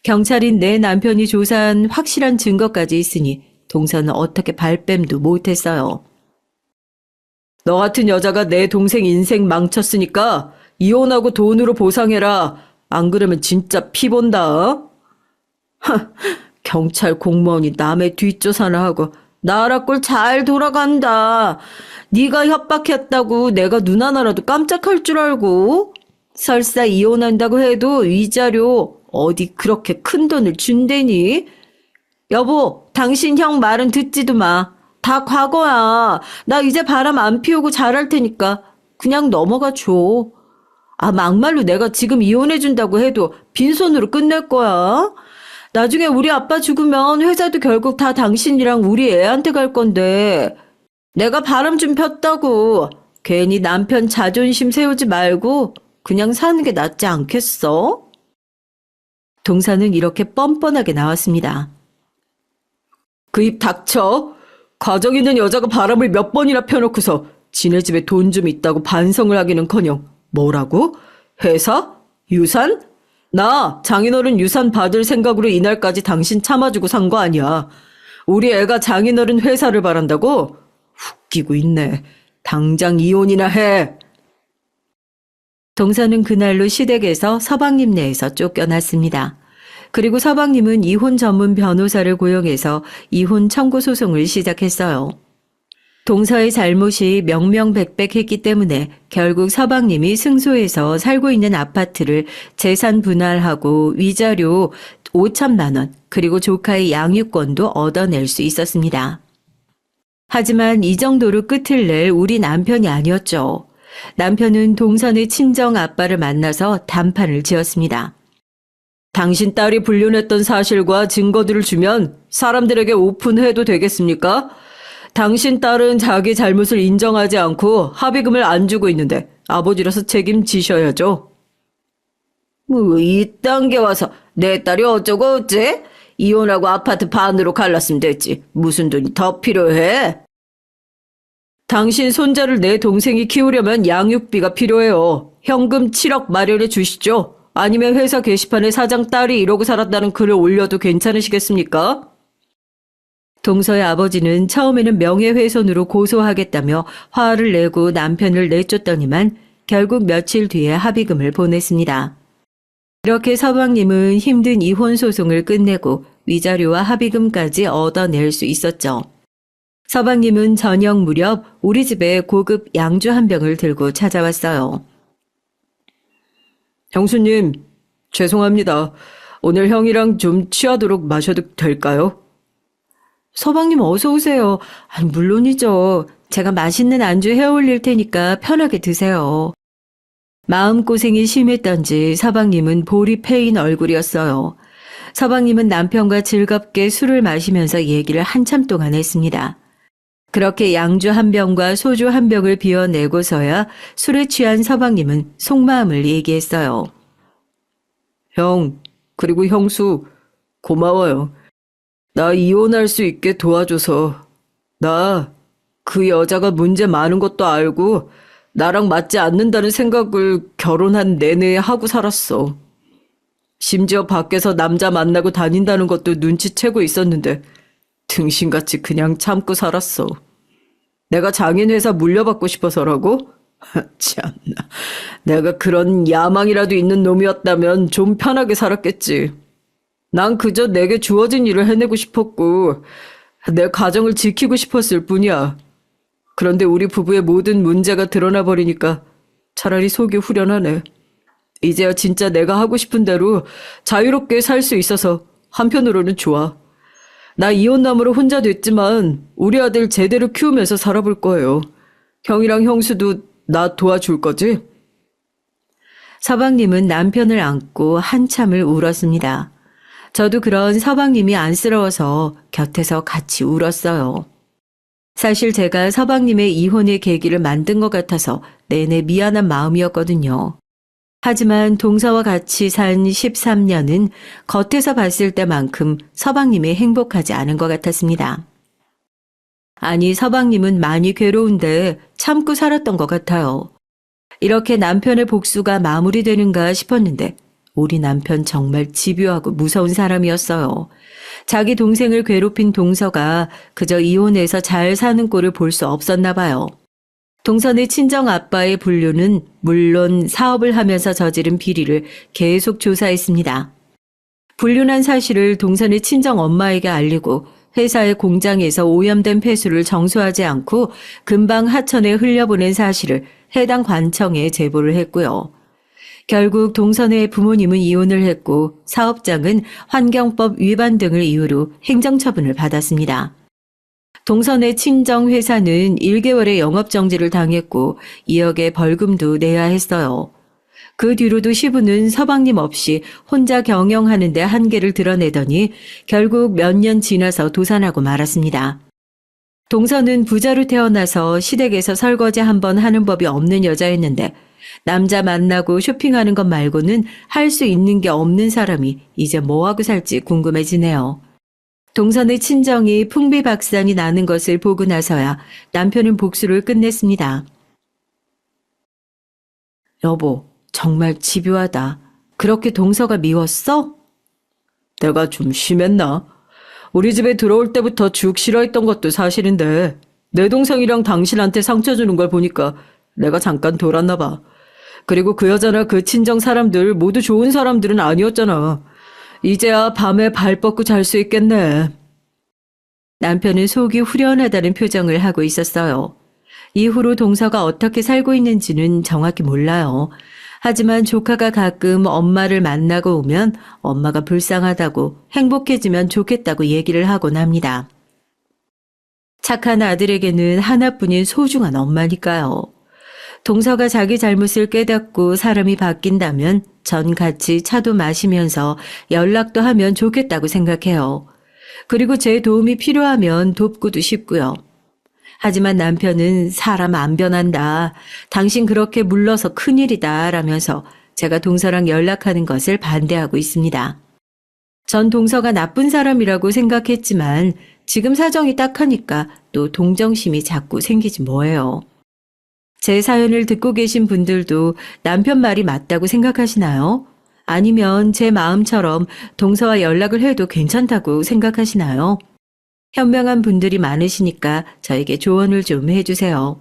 S1: 경찰인 내 남편이 조사한 확실한 증거까지 있으니 동서는 어떻게 발뺌도 못했어요. 너 같은 여자가 내 동생 인생 망쳤으니까 이혼하고 돈으로 보상해라. 안 그러면 진짜 피 본다. 경찰 공무원이 남의 뒷조사나 하고 나라 꼴 잘 돌아간다. 네가 협박했다고 내가 눈 하나라도 깜짝할 줄 알고. 설사 이혼한다고 해도 위자료 어디 그렇게 큰 돈을 준대니? 여보, 당신 형 말은 듣지도 마. 다 과거야. 나 이제 바람 안 피우고 잘할 테니까 그냥 넘어가 줘. 막말로 내가 지금 이혼해준다고 해도 빈손으로 끝낼 거야. 나중에 우리 아빠 죽으면 회사도 결국 다 당신이랑 우리 애한테 갈 건데 내가 바람 좀 폈다고 괜히 남편 자존심 세우지 말고 그냥 사는 게 낫지 않겠어? 동사는 이렇게 뻔뻔하게 나왔습니다. 그 입 닥쳐.
S3: 가정 있는 여자가 바람을 몇 번이나 펴놓고서 지네 집에 돈 좀 있다고 반성을 하기는커녕 뭐라고? 회사? 유산? 나 장인어른 유산 받을 생각으로 이날까지 당신 참아주고 산 거 아니야. 우리 애가 장인어른 회사를 바란다고? 웃기고 있네. 당장 이혼이나 해.
S1: 동서는 그날로 시댁에서 서방님 내에서 쫓겨났습니다. 그리고 서방님은 이혼 전문 변호사를 고용해서 이혼 청구 소송을 시작했어요. 동서의 잘못이 명명백백했기 때문에 결국 서방님이 승소해서 살고 있는 아파트를 재산 분할하고 위자료 5천만 원 그리고 조카의 양육권도 얻어낼 수 있었습니다. 하지만 이 정도로 끝을 낼 우리 남편이 아니었죠. 남편은 동선의 친정 아빠를 만나서 단판을 지었습니다.
S3: 당신 딸이 불륜했던 사실과 증거들을 주면 사람들에게 오픈해도 되겠습니까? 당신 딸은 자기 잘못을 인정하지 않고 합의금을 안 주고 있는데 아버지로서 책임지셔야죠. 뭐 이딴 게 와서 내 딸이 어쩌고 어째? 이혼하고 아파트 반으로 갈랐으면 됐지. 무슨 돈이 더 필요해? 당신 손자를 내 동생이 키우려면 양육비가 필요해요. 현금 7억 마련해 주시죠. 아니면 회사 게시판에 사장 딸이 이러고 살았다는 글을 올려도 괜찮으시겠습니까?
S1: 동서의 아버지는 처음에는 명예훼손으로 고소하겠다며 화를 내고 남편을 내쫓더니만 결국 며칠 뒤에 합의금을 보냈습니다. 이렇게 서방님은 힘든 이혼 소송을 끝내고 위자료와 합의금까지 얻어낼 수 있었죠. 서방님은 저녁 무렵 우리 집에 고급 양주 한 병을 들고 찾아왔어요.
S3: 형수님, 죄송합니다. 오늘 형이랑 좀 취하도록 마셔도 될까요?
S1: 서방님 어서 오세요. 아니, 물론이죠. 제가 맛있는 안주 해올릴 테니까 편하게 드세요. 마음고생이 심했던지 서방님은 볼이 패인 얼굴이었어요. 서방님은 남편과 즐겁게 술을 마시면서 얘기를 한참 동안 했습니다. 그렇게 양주 한 병과 소주 한 병을 비워내고서야 술에 취한 서방님은 속마음을 얘기했어요.
S3: 형, 그리고 형수, 고마워요. 나 이혼할 수 있게 도와줘서. 나 그 여자가 문제 많은 것도 알고 나랑 맞지 않는다는 생각을 결혼한 내내 하고 살았어. 심지어 밖에서 남자 만나고 다닌다는 것도 눈치채고 있었는데 등신같이 그냥 참고 살았어. 내가 장인회사 물려받고 싶어서라고? 참나. 내가 그런 야망이라도 있는 놈이었다면 좀 편하게 살았겠지. 난 그저 내게 주어진 일을 해내고 싶었고 내 가정을 지키고 싶었을 뿐이야. 그런데 우리 부부의 모든 문제가 드러나 버리니까 차라리 속이 후련하네. 이제야 진짜 내가 하고 싶은 대로 자유롭게 살 수 있어서 한편으로는 좋아. 나 이혼남으로 혼자 됐지만 우리 아들 제대로 키우면서 살아볼 거예요. 형이랑 형수도 나 도와줄 거지?
S1: 서방님은 남편을 안고 한참을 울었습니다. 저도 그런 서방님이 안쓰러워서 곁에서 같이 울었어요. 사실 제가 서방님의 이혼의 계기를 만든 것 같아서 내내 미안한 마음이었거든요. 하지만 동서와 같이 산 13년은 겉에서 봤을 때만큼 서방님이 행복하지 않은 것 같았습니다. 아니, 서방님은 많이 괴로운데 참고 살았던 것 같아요. 이렇게 남편의 복수가 마무리되는가 싶었는데 우리 남편 정말 집요하고 무서운 사람이었어요. 자기 동생을 괴롭힌 동서가 그저 이혼해서 잘 사는 꼴을 볼 수 없었나 봐요. 동선의 친정 아빠의 불륜은 물론 사업을 하면서 저지른 비리를 계속 조사했습니다. 불륜한 사실을 동선의 친정 엄마에게 알리고 회사의 공장에서 오염된 폐수를 정수하지 않고 금방 하천에 흘려보낸 사실을 해당 관청에 제보를 했고요. 결국 동선의 부모님은 이혼을 했고 사업장은 환경법 위반 등을 이유로 행정처분을 받았습니다. 동선의 친정 회사는 1개월의 영업정지를 당했고 2억의 벌금도 내야 했어요. 그 뒤로도 시부는 서방님 없이 혼자 경영하는 데 한계를 드러내더니 결국 몇 년 지나서 도산하고 말았습니다. 동선은 부자로 태어나서 시댁에서 설거지 한번 하는 법이 없는 여자였는데 남자 만나고 쇼핑하는 것 말고는 할 수 있는 게 없는 사람이 이제 뭐하고 살지 궁금해지네요. 동선의 친정이 풍비박산이 나는 것을 보고 나서야 남편은 복수를 끝냈습니다. 여보, 정말 집요하다. 그렇게 동서가 미웠어?
S3: 내가 좀 심했나? 우리 집에 들어올 때부터 죽 싫어했던 것도 사실인데 내 동생이랑 당신한테 상처 주는 걸 보니까 내가 잠깐 돌았나 봐. 그리고 그 여자나 그 친정 사람들 모두 좋은 사람들은 아니었잖아. 이제야 밤에 발 뻗고 잘 수 있겠네.
S1: 남편은 속이 후련하다는 표정을 하고 있었어요. 이후로 동서가 어떻게 살고 있는지는 정확히 몰라요. 하지만 조카가 가끔 엄마를 만나고 오면 엄마가 불쌍하다고 행복해지면 좋겠다고 얘기를 하곤 합니다. 착한 아들에게는 하나뿐인 소중한 엄마니까요. 동서가 자기 잘못을 깨닫고 사람이 바뀐다면 전 같이 차도 마시면서 연락도 하면 좋겠다고 생각해요. 그리고 제 도움이 필요하면 돕고도 싶고요. 하지만 남편은 사람 안 변한다. 당신 그렇게 물러서 큰일이다 라면서 제가 동서랑 연락하는 것을 반대하고 있습니다. 전 동서가 나쁜 사람이라고 생각했지만 지금 사정이 딱하니까 또 동정심이 자꾸 생기지 뭐예요. 제 사연을 듣고 계신 분들도 남편 말이 맞다고 생각하시나요? 아니면 제 마음처럼 동서와 연락을 해도 괜찮다고 생각하시나요? 현명한 분들이 많으시니까 저에게 조언을 좀 해주세요.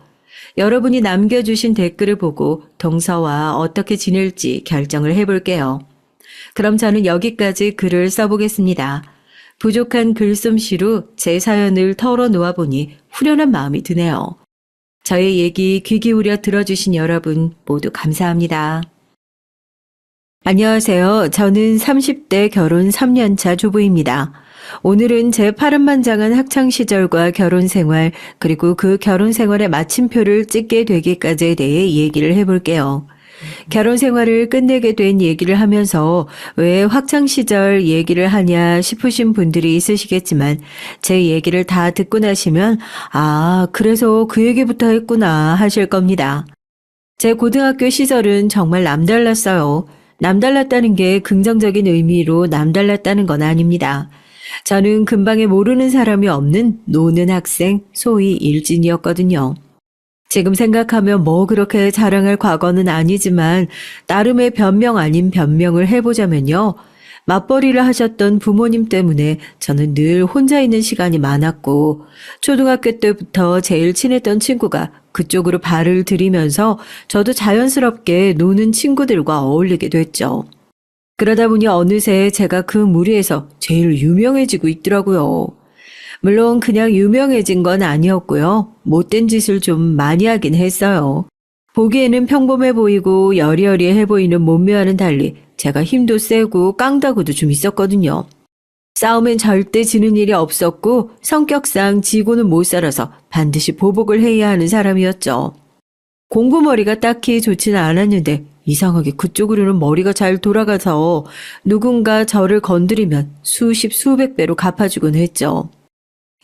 S1: 여러분이 남겨주신 댓글을 보고 동서와 어떻게 지낼지 결정을 해볼게요. 그럼 저는 여기까지 글을 써보겠습니다. 부족한 글솜씨로 제 사연을 털어놓아 보니 후련한 마음이 드네요. 저의 얘기 귀 기울여 들어주신 여러분 모두 감사합니다. 안녕하세요. 저는 30대 결혼 3년차 주부입니다. 오늘은 제 파란만장한 학창시절과 결혼생활 그리고 그 결혼생활의 마침표를 찍게 되기까지에 대해 얘기를 해볼게요. 결혼생활을 끝내게 된 얘기를 하면서 왜 학창시절 얘기를 하냐 싶으신 분들이 있으시겠지만 제 얘기를 다 듣고 나시면 아, 그래서 그 얘기부터 했구나 하실 겁니다. 제 고등학교 시절은 정말 남달랐어요. 남달랐다는 게 긍정적인 의미로 남달랐다는 건 아닙니다. 저는 근방에 모르는 사람이 없는 노는 학생, 소위 일진이었거든요. 지금 생각하면 뭐 그렇게 자랑할 과거는 아니지만 나름의 변명 아닌 변명을 해보자면요. 맞벌이를 하셨던 부모님 때문에 저는 늘 혼자 있는 시간이 많았고 초등학교 때부터 제일 친했던 친구가 그쪽으로 발을 들이면서 저도 자연스럽게 노는 친구들과 어울리게 됐죠. 그러다 보니 어느새 제가 그 무리에서 제일 유명해지고 있더라고요. 물론 그냥 유명해진 건 아니었고요. 못된 짓을 좀 많이 하긴 했어요. 보기에는 평범해 보이고 여리여리해 보이는 몸매와는 달리 제가 힘도 세고 깡다구도 좀 있었거든요. 싸움엔 절대 지는 일이 없었고 성격상 지고는 못 살아서 반드시 보복을 해야 하는 사람이었죠. 공부머리가 딱히 좋지는 않았는데 이상하게 그쪽으로는 머리가 잘 돌아가서 누군가 저를 건드리면 수십 수백 배로 갚아주곤 했죠.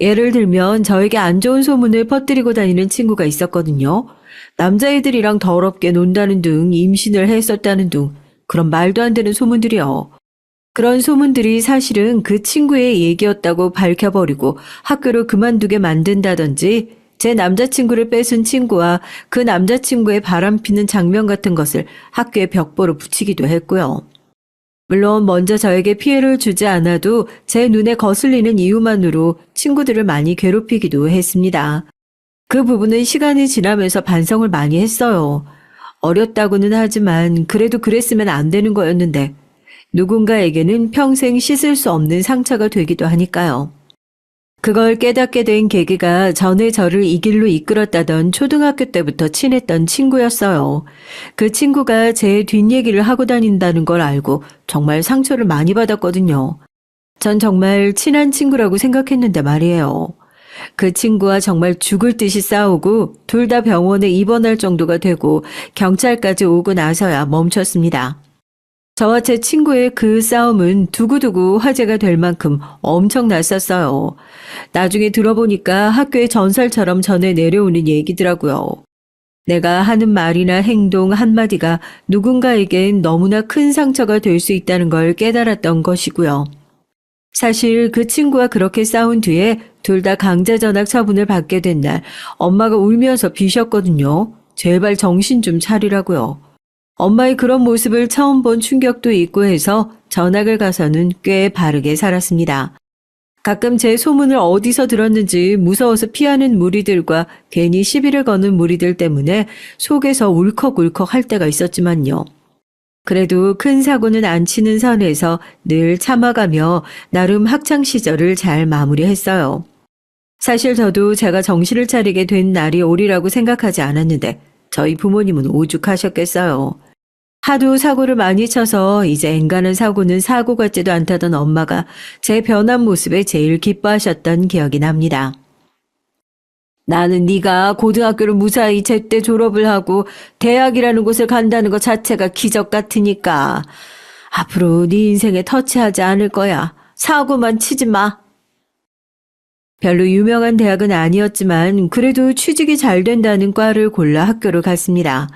S1: 예를 들면 저에게 안 좋은 소문을 퍼뜨리고 다니는 친구가 있었거든요. 남자애들이랑 더럽게 논다는 등 임신을 했었다는 등 그런 말도 안 되는 소문들이요. 그런 소문들이 사실은 그 친구의 얘기였다고 밝혀버리고 학교를 그만두게 만든다든지 제 남자친구를 뺏은 친구와 그 남자친구의 바람피는 장면 같은 것을 학교에 벽보로 붙이기도 했고요. 물론 먼저 저에게 피해를 주지 않아도 제 눈에 거슬리는 이유만으로 친구들을 많이 괴롭히기도 했습니다. 그 부분은 시간이 지나면서 반성을 많이 했어요. 어렸다고는 하지만 그래도 그랬으면 안 되는 거였는데 누군가에게는 평생 씻을 수 없는 상처가 되기도 하니까요. 그걸 깨닫게 된 계기가 전에 저를 이 길로 이끌었다던 초등학교 때부터 친했던 친구였어요. 그 친구가 제 뒷얘기를 하고 다닌다는 걸 알고 정말 상처를 많이 받았거든요. 전 정말 친한 친구라고 생각했는데 말이에요. 그 친구와 정말 죽을 듯이 싸우고 둘 다 병원에 입원할 정도가 되고 경찰까지 오고 나서야 멈췄습니다. 저와 제 친구의 그 싸움은 두고두고 화제가 될 만큼 엄청났었어요. 나중에 들어보니까 학교의 전설처럼 전해 내려오는 얘기더라고요. 내가 하는 말이나 행동 한마디가 누군가에겐 너무나 큰 상처가 될 수 있다는 걸 깨달았던 것이고요. 사실 그 친구와 그렇게 싸운 뒤에 둘 다 강제 전학 처분을 받게 된 날 엄마가 울면서 비셨거든요. 제발 정신 좀 차리라고요. 엄마의 그런 모습을 처음 본 충격도 있고 해서 전학을 가서는 꽤 바르게 살았습니다. 가끔 제 소문을 어디서 들었는지 무서워서 피하는 무리들과 괜히 시비를 거는 무리들 때문에 속에서 울컥울컥 할 때가 있었지만요. 그래도 큰 사고는 안 치는 선에서 늘 참아가며 나름 학창 시절을 잘 마무리했어요. 사실 저도 제가 정신을 차리게 된 날이 오리라고 생각하지 않았는데 저희 부모님은 오죽하셨겠어요. 하도 사고를 많이 쳐서 이제 엔간한 사고는 사고 같지도 않다던 엄마가 제 변한 모습에 제일 기뻐하셨던 기억이 납니다. 나는 네가 고등학교를 무사히 제때 졸업을 하고 대학이라는 곳을 간다는 것 자체가 기적 같으니까 앞으로 네 인생에 터치하지 않을 거야. 사고만 치지 마. 별로 유명한 대학은 아니었지만 그래도 취직이 잘 된다는 과를 골라 학교를 갔습니다.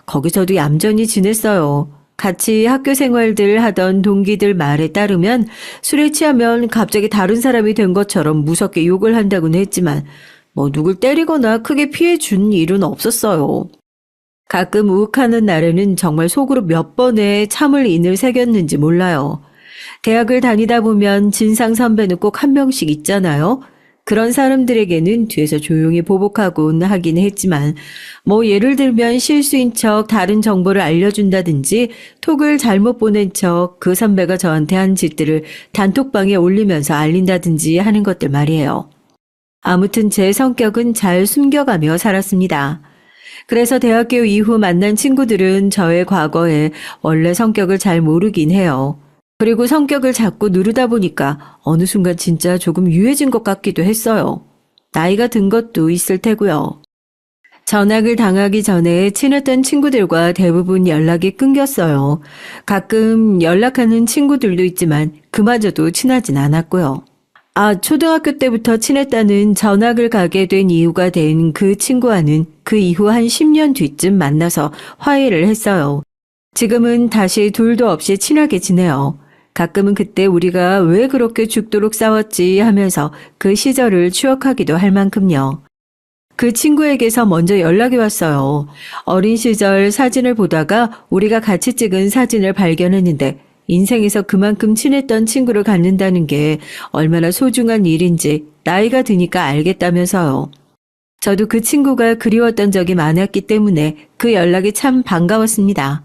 S1: 거기서도 얌전히 지냈어요. 같이 학교 생활들 하던 동기들 말에 따르면 술에 취하면 갑자기 다른 사람이 된 것처럼 무섭게 욕을 한다고는 했지만 누굴 때리거나 크게 피해 준 일은 없었어요. 가끔 욱하는 날에는 정말 속으로 몇 번의 참을 인을 새겼는지 몰라요. 대학을 다니다 보면 진상 선배는 꼭 한 명씩 있잖아요. 그런 사람들에게는 뒤에서 조용히 보복하곤 하긴 했지만 예를 들면 실수인 척 다른 정보를 알려준다든지 톡을 잘못 보낸 척 그 선배가 저한테 한 짓들을 단톡방에 올리면서 알린다든지 하는 것들 말이에요. 아무튼 제 성격은 잘 숨겨가며 살았습니다. 그래서 대학교 이후 만난 친구들은 저의 과거에 원래 성격을 잘 모르긴 해요. 그리고 성격을 자꾸 누르다 보니까 어느 순간 진짜 조금 유해진 것 같기도 했어요. 나이가 든 것도 있을 테고요. 전학을 당하기 전에 친했던 친구들과 대부분 연락이 끊겼어요. 가끔 연락하는 친구들도 있지만 그마저도 친하진 않았고요. 초등학교 때부터 친했다는 전학을 가게 된 이유가 된 그 친구와는 그 이후 한 10년 뒤쯤 만나서 화해를 했어요. 지금은 다시 둘도 없이 친하게 지내요. 가끔은 그때 우리가 왜 그렇게 죽도록 싸웠지 하면서 그 시절을 추억하기도 할 만큼요. 그 친구에게서 먼저 연락이 왔어요. 어린 시절 사진을 보다가 우리가 같이 찍은 사진을 발견했는데 인생에서 그만큼 친했던 친구를 갖는다는 게 얼마나 소중한 일인지 나이가 드니까 알겠다면서요. 저도 그 친구가 그리웠던 적이 많았기 때문에 그 연락이 참 반가웠습니다.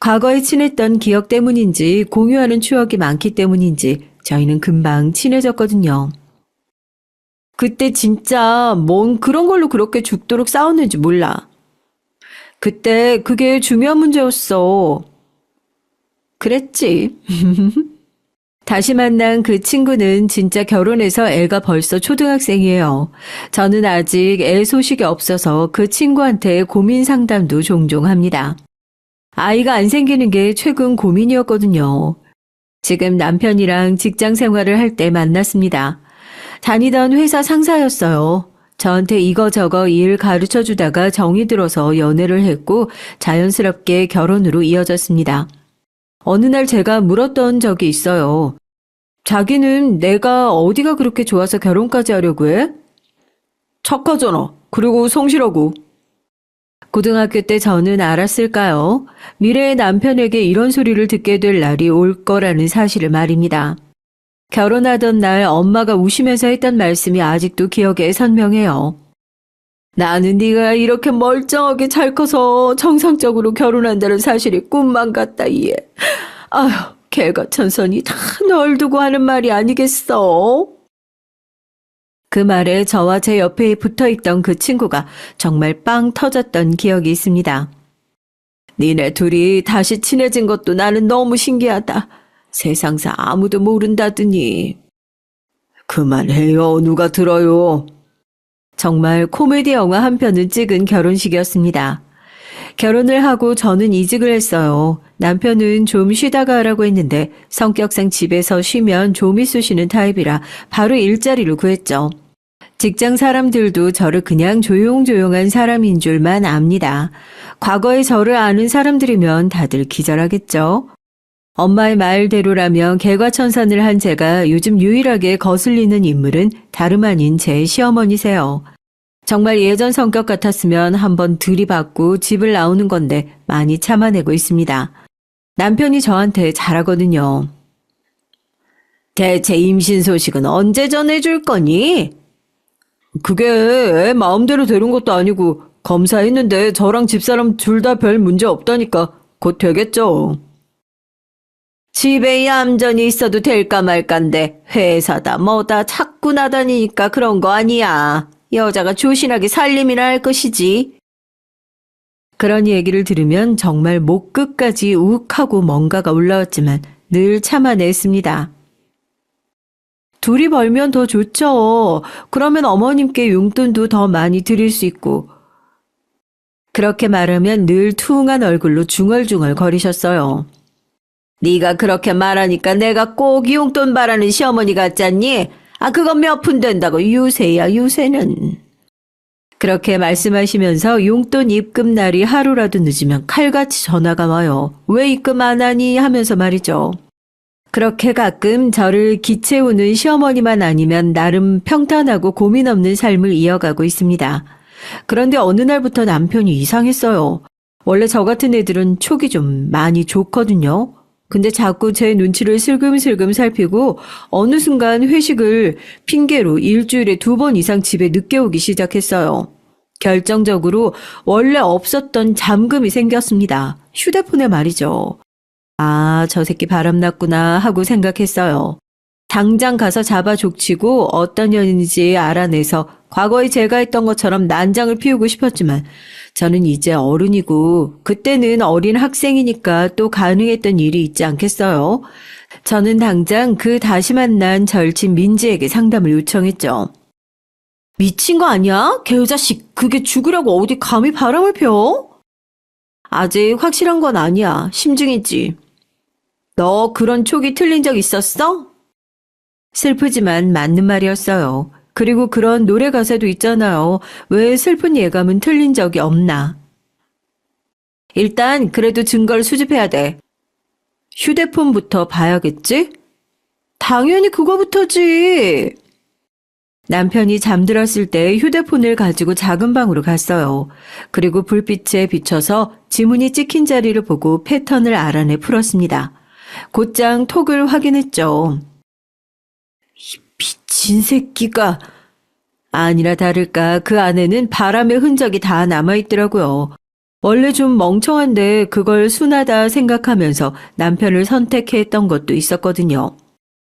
S1: 과거에 친했던 기억 때문인지 공유하는 추억이 많기 때문인지 저희는 금방 친해졌거든요. 그때 진짜 뭔 그런 걸로 그렇게 죽도록 싸웠는지 몰라. 그때 그게 중요한 문제였어. 그랬지. 다시 만난 그 친구는 진짜 결혼해서 애가 벌써 초등학생이에요. 저는 아직 애 소식이 없어서 그 친구한테 고민 상담도 종종 합니다. 아이가 안 생기는 게 최근 고민이었거든요. 지금 남편이랑 직장 생활을 할 때 만났습니다. 다니던 회사 상사였어요. 저한테 이거저거 일 가르쳐 주다가 정이 들어서 연애를 했고 자연스럽게 결혼으로 이어졌습니다. 어느 날 제가 물었던 적이 있어요. 자기는 내가 어디가 그렇게 좋아서 결혼까지 하려고 해? 착하잖아. 그리고 성실하고. 고등학교 때 저는 알았을까요? 미래의 남편에게 이런 소리를 듣게 될 날이 올 거라는 사실을 말입니다. 결혼하던 날 엄마가 우시면서 했던 말씀이 아직도 기억에 선명해요. 나는 네가 이렇게 멀쩡하게 잘 커서 정상적으로 결혼한다는 사실이 꿈만 같다 얘. 아휴, 개가천선이 다 널 두고 하는 말이 아니겠어? 그 말에 저와 제 옆에 붙어있던 그 친구가 정말 빵 터졌던 기억이 있습니다. 니네 둘이 다시 친해진 것도 나는 너무 신기하다. 세상사 아무도 모른다더니. 그만해요. 누가 들어요. 정말 코미디 영화 한 편을 찍은 결혼식이었습니다. 결혼을 하고 저는 이직을 했어요. 남편은 좀 쉬다가 하라고 했는데 성격상 집에서 쉬면 좀이 쑤시는 타입이라 바로 일자리를 구했죠. 직장 사람들도 저를 그냥 조용조용한 사람인 줄만 압니다. 과거에 저를 아는 사람들이면 다들 기절하겠죠. 엄마의 말대로라면 개과천선을 한 제가 요즘 유일하게 거슬리는 인물은 다름 아닌 제 시어머니세요. 정말 예전 성격 같았으면 한번 들이받고 집을 나오는 건데 많이 참아내고 있습니다. 남편이 저한테 잘하거든요. 대체 임신 소식은 언제 전해줄 거니?
S3: 그게 애 마음대로 되는 것도 아니고 검사했는데 저랑 집사람 둘 다 별 문제 없다니까 곧 되겠죠.
S1: 집에 얌전히 있어도 될까 말까인데 회사다 뭐다 자꾸 나다니니까 그런 거 아니야. 여자가 조신하게 살림이나 할 것이지. 그런 얘기를 들으면 정말 목 끝까지 욱하고 뭔가가 올라왔지만 늘 참아냈습니다. 둘이 벌면 더 좋죠. 그러면 어머님께 용돈도 더 많이 드릴 수 있고. 그렇게 말하면 늘 투웅한 얼굴로 중얼중얼 거리셨어요. 네가 그렇게 말하니까 내가 꼭 용돈 바라는 시어머니 같잖니? 그건 몇 푼 된다고 유세야 유세는. 그렇게 말씀하시면서 용돈 입금 날이 하루라도 늦으면 칼같이 전화가 와요. 왜 입금 안 하니 하면서 말이죠. 그렇게 가끔 저를 기채우는 시어머니만 아니면 나름 평탄하고 고민 없는 삶을 이어가고 있습니다. 그런데 어느 날부터 남편이 이상했어요. 원래 저 같은 애들은 촉이 좀 많이 좋거든요. 근데 자꾸 제 눈치를 슬금슬금 살피고 어느 순간 회식을 핑계로 일주일에 2번 이상 집에 늦게 오기 시작했어요. 결정적으로 원래 없었던 잠금이 생겼습니다. 휴대폰에 말이죠. 저 새끼 바람났구나 하고 생각했어요. 당장 가서 잡아 족치고 어떤 년인지 알아내서 과거에 제가 했던 것처럼 난장을 피우고 싶었지만 저는 이제 어른이고 그때는 어린 학생이니까 또 가능했던 일이 있지 않겠어요? 저는 당장 그 다시 만난 절친 민지에게 상담을 요청했죠. 미친 거 아니야? 개자식 그게 죽으려고 어디 감히 바람을 펴? 아직 확실한 건 아니야. 심증이지. 너 그런 촉이 틀린 적 있었어? 슬프지만 맞는 말이었어요. 그리고 그런 노래 가사도 있잖아요. 왜 슬픈 예감은 틀린 적이 없나. 일단 그래도 증거를 수집해야 돼. 휴대폰부터 봐야겠지? 당연히 그거부터지. 남편이 잠들었을 때 휴대폰을 가지고 작은 방으로 갔어요. 그리고 불빛에 비춰서 지문이 찍힌 자리를 보고 패턴을 알아내 풀었습니다. 곧장 톡을 확인했죠. 이 미친 새끼가. 아니라 다를까 그 안에는 바람의 흔적이 다 남아있더라고요. 원래 좀 멍청한데 그걸 순하다 생각하면서 남편을 선택했던 것도 있었거든요.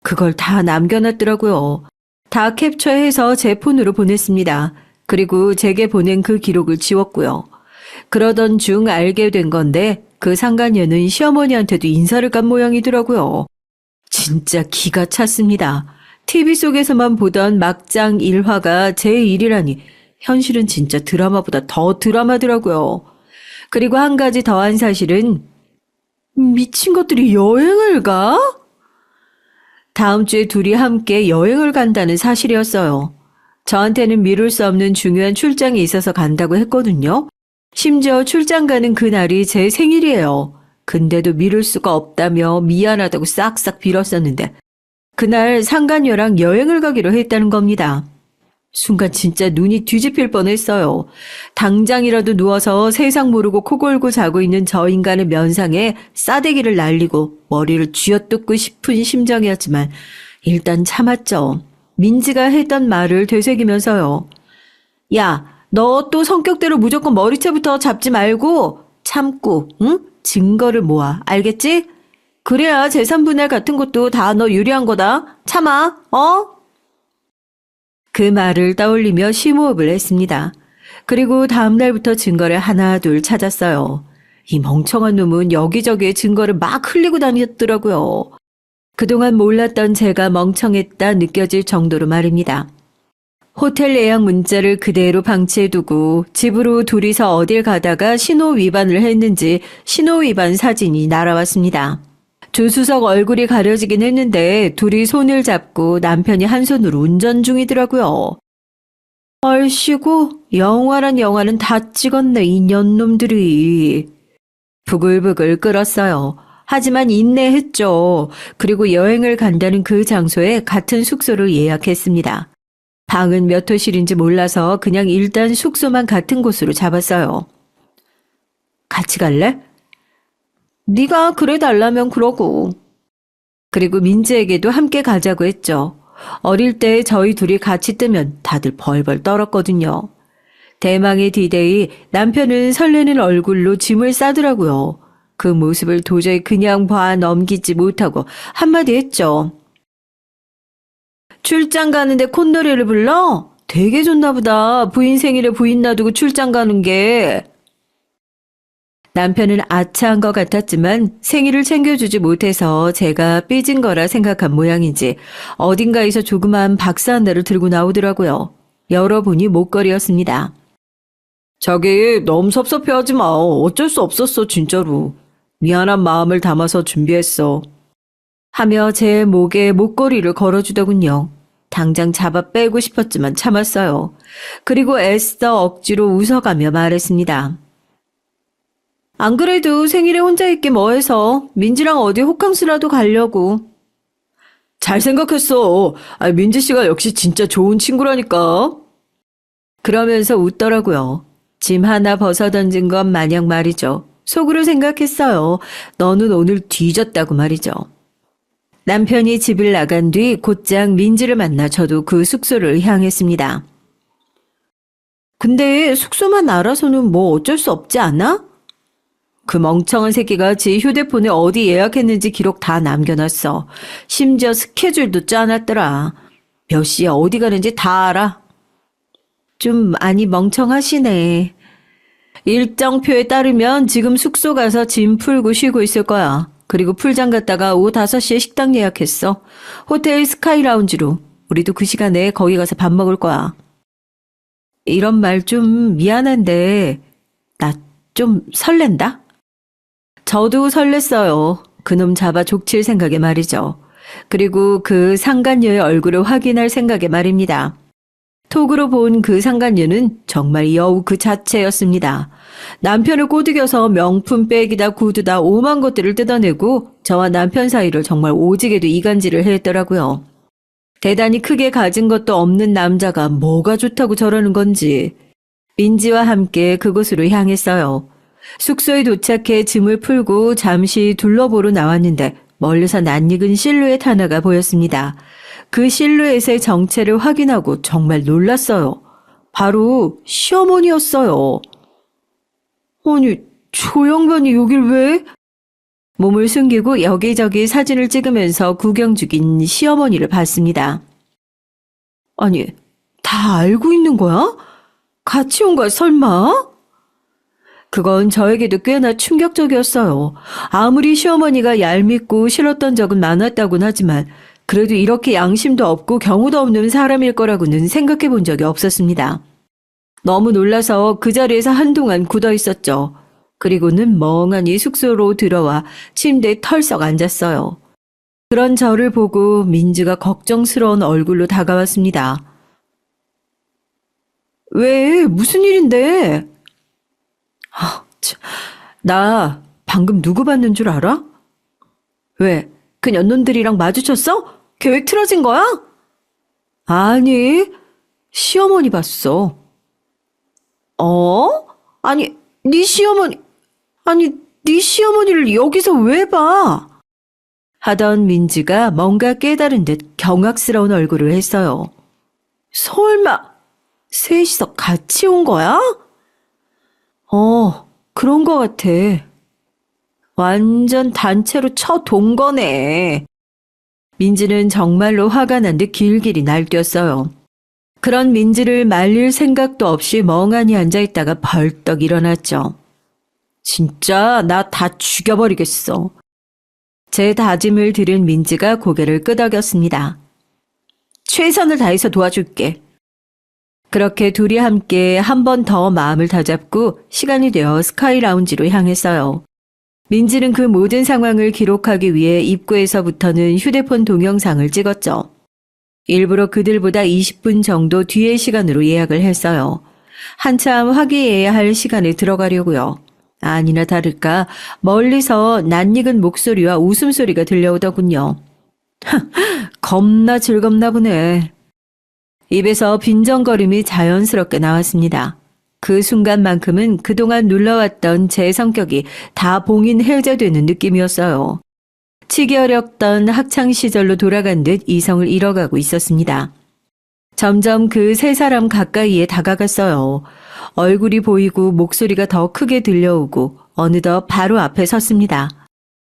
S1: 그걸 다 남겨놨더라고요. 다 캡처해서 제 폰으로 보냈습니다. 그리고 제게 보낸 그 기록을 지웠고요. 그러던 중 알게 된 건데 그 상간녀는 시어머니한테도 인사를 간 모양이더라고요. 진짜 기가 찼습니다. TV 속에서만 보던 막장 일화가 제 일이라니 현실은 진짜 드라마보다 더 드라마더라고요. 그리고 한 가지 더한 사실은 미친 것들이 여행을 가? 다음 주에 둘이 함께 여행을 간다는 사실이었어요. 저한테는 미룰 수 없는 중요한 출장이 있어서 간다고 했거든요. 심지어 출장 가는 그날이 제 생일이에요. 근데도 미룰 수가 없다며 미안하다고 싹싹 빌었었는데 그날 상간녀랑 여행을 가기로 했다는 겁니다. 순간 진짜 눈이 뒤집힐 뻔했어요. 당장이라도 누워서 세상 모르고 코 골고 자고 있는 저 인간의 면상에 싸대기를 날리고 머리를 쥐어뜯고 싶은 심정이었지만 일단 참았죠. 민지가 했던 말을 되새기면서요. 야, 너 또 성격대로 무조건 머리채부터 잡지 말고 참고, 응? 증거를 모아. 알겠지? 그래야 재산분할 같은 것도 다 너 유리한 거다. 참아, 어? 그 말을 떠올리며 심호흡을 했습니다. 그리고 다음 날부터 증거를 하나 둘 찾았어요. 이 멍청한 놈은 여기저기에 증거를 막 흘리고 다녔더라고요. 그동안 몰랐던 제가 멍청했다 느껴질 정도로 말입니다. 호텔 예약 문자를 그대로 방치해두고 집으로 둘이서 어딜 가다가 신호 위반을 했는지 신호 위반 사진이 날아왔습니다. 조수석 얼굴이 가려지긴 했는데 둘이 손을 잡고 남편이 한 손으로 운전 중이더라고요. 얼씨구 영화란 영화는 다 찍었네 이 년놈들이. 부글부글 끓었어요. 하지만 인내했죠. 그리고 여행을 간다는 그 장소에 같은 숙소를 예약했습니다. 방은 몇 호실인지 몰라서 그냥 일단 숙소만 같은 곳으로 잡았어요. 같이 갈래? 네가 그래 달라면 그러고. 그리고 민지에게도 함께 가자고 했죠. 어릴 때 저희 둘이 같이 뜨면 다들 벌벌 떨었거든요. 대망의 디데이, 남편은 설레는 얼굴로 짐을 싸더라고요. 그 모습을 도저히 그냥 봐 넘기지 못하고 한마디 했죠. 출장 가는데 콧노래를 불러? 되게 좋나 보다. 부인 생일에 부인 놔두고 출장 가는 게. 남편은 아차한 것 같았지만 생일을 챙겨주지 못해서 제가 삐진 거라 생각한 모양인지 어딘가에서 조그마한 박스 하나를 들고 나오더라고요. 열어보니 목걸이였습니다.
S3: 자기 너무 섭섭해하지 마. 어쩔 수 없었어 진짜로. 미안한 마음을 담아서 준비했어.
S1: 하며 제 목에 목걸이를 걸어주더군요. 당장 잡아 빼고 싶었지만 참았어요. 그리고 애써 억지로 웃어가며 말했습니다. 안 그래도 생일에 혼자 있기 뭐해서 민지랑 어디 호캉스라도 가려고.
S3: 잘 생각했어. 민지 씨가 역시 진짜 좋은 친구라니까.
S1: 그러면서 웃더라고요. 짐 하나 벗어던진 것 마냥 말이죠. 속으로 생각했어요. 너는 오늘 뒤졌다고 말이죠. 남편이 집을 나간 뒤 곧장 민지를 만나 저도 그 숙소를 향했습니다. 근데 숙소만 알아서는 뭐 어쩔 수 없지 않아? 그 멍청한 새끼가 지 휴대폰에 어디 예약했는지 기록 다 남겨놨어. 심지어 스케줄도 짜놨더라. 몇 시에 어디 가는지 다 알아. 좀 많이 멍청하시네. 일정표에 따르면 지금 숙소 가서 짐 풀고 쉬고 있을 거야. 그리고 풀장 갔다가 오후 5시에 식당 예약했어. 호텔 스카이라운지로. 우리도 그 시간에 거기 가서 밥 먹을 거야. 이런 말 좀 미안한데 나 좀 설렌다? 저도 설렜어요. 그놈 잡아 족칠 생각에 말이죠. 그리고 그 상간녀의 얼굴을 확인할 생각에 말입니다. 톡으로 본 그 상간녀는 정말 여우 그 자체였습니다. 남편을 꼬드겨서 명품 백이다 구두다 오만 것들을 뜯어내고 저와 남편 사이를 정말 오지게도 이간질을 했더라고요. 대단히 크게 가진 것도 없는 남자가 뭐가 좋다고 저러는 건지. 민지와 함께 그곳으로 향했어요. 숙소에 도착해 짐을 풀고 잠시 둘러보러 나왔는데 멀리서 낯익은 실루엣 하나가 보였습니다. 그 실루엣의 정체를 확인하고 정말 놀랐어요. 바로 시어머니였어요. 아니, 저 양반이 여길 왜? 몸을 숨기고 여기저기 사진을 찍으면서 구경 중인 시어머니를 봤습니다. 아니, 다 알고 있는 거야? 같이 온 거야, 설마? 그건 저에게도 꽤나 충격적이었어요. 아무리 시어머니가 얄밉고 싫었던 적은 많았다곤 하지만 그래도 이렇게 양심도 없고 경우도 없는 사람일 거라고는 생각해 본 적이 없었습니다. 너무 놀라서 그 자리에서 한동안 굳어 있었죠. 그리고는 멍하니 숙소로 들어와 침대에 털썩 앉았어요. 그런 저를 보고 민지가 걱정스러운 얼굴로 다가왔습니다. 왜? 무슨 일인데? 나 방금 누구 봤는 줄 알아? 왜? 그 년놈들이랑 마주쳤어? 계획 틀어진 거야? 아니, 시어머니 봤어. 아니, 네 시어머니를 여기서 왜 봐? 하던 민지가 뭔가 깨달은 듯 경악스러운 얼굴을 했어요. 설마 셋이서 같이 온 거야? 그런 거 같아. 완전 단체로 쳐돈 거네. 민지는 정말로 화가 난 듯 길길이 날뛰었어요. 그런 민지를 말릴 생각도 없이 멍하니 앉아있다가 벌떡 일어났죠. 진짜 나 다 죽여버리겠어. 제 다짐을 들은 민지가 고개를 끄덕였습니다. 최선을 다해서 도와줄게. 그렇게 둘이 함께 한 번 더 마음을 다잡고 시간이 되어 스카이 라운지로 향했어요. 민지는 그 모든 상황을 기록하기 위해 입구에서부터는 휴대폰 동영상을 찍었죠. 일부러 그들보다 20분 정도 뒤의 시간으로 예약을 했어요. 한참 화기애애할 시간에 들어가려고요. 아니나 다를까 멀리서 낯익은 목소리와 웃음소리가 들려오더군요. 겁나 즐겁나 보네. 입에서 빈정거림이 자연스럽게 나왔습니다. 그 순간만큼은 그동안 눌러왔던 제 성격이 다 봉인 해제되는 느낌이었어요. 치기 어렵던 학창시절로 돌아간 듯 이성을 잃어가고 있었습니다. 점점 그 세 사람 가까이에 다가갔어요. 얼굴이 보이고 목소리가 더 크게 들려오고 어느덧 바로 앞에 섰습니다.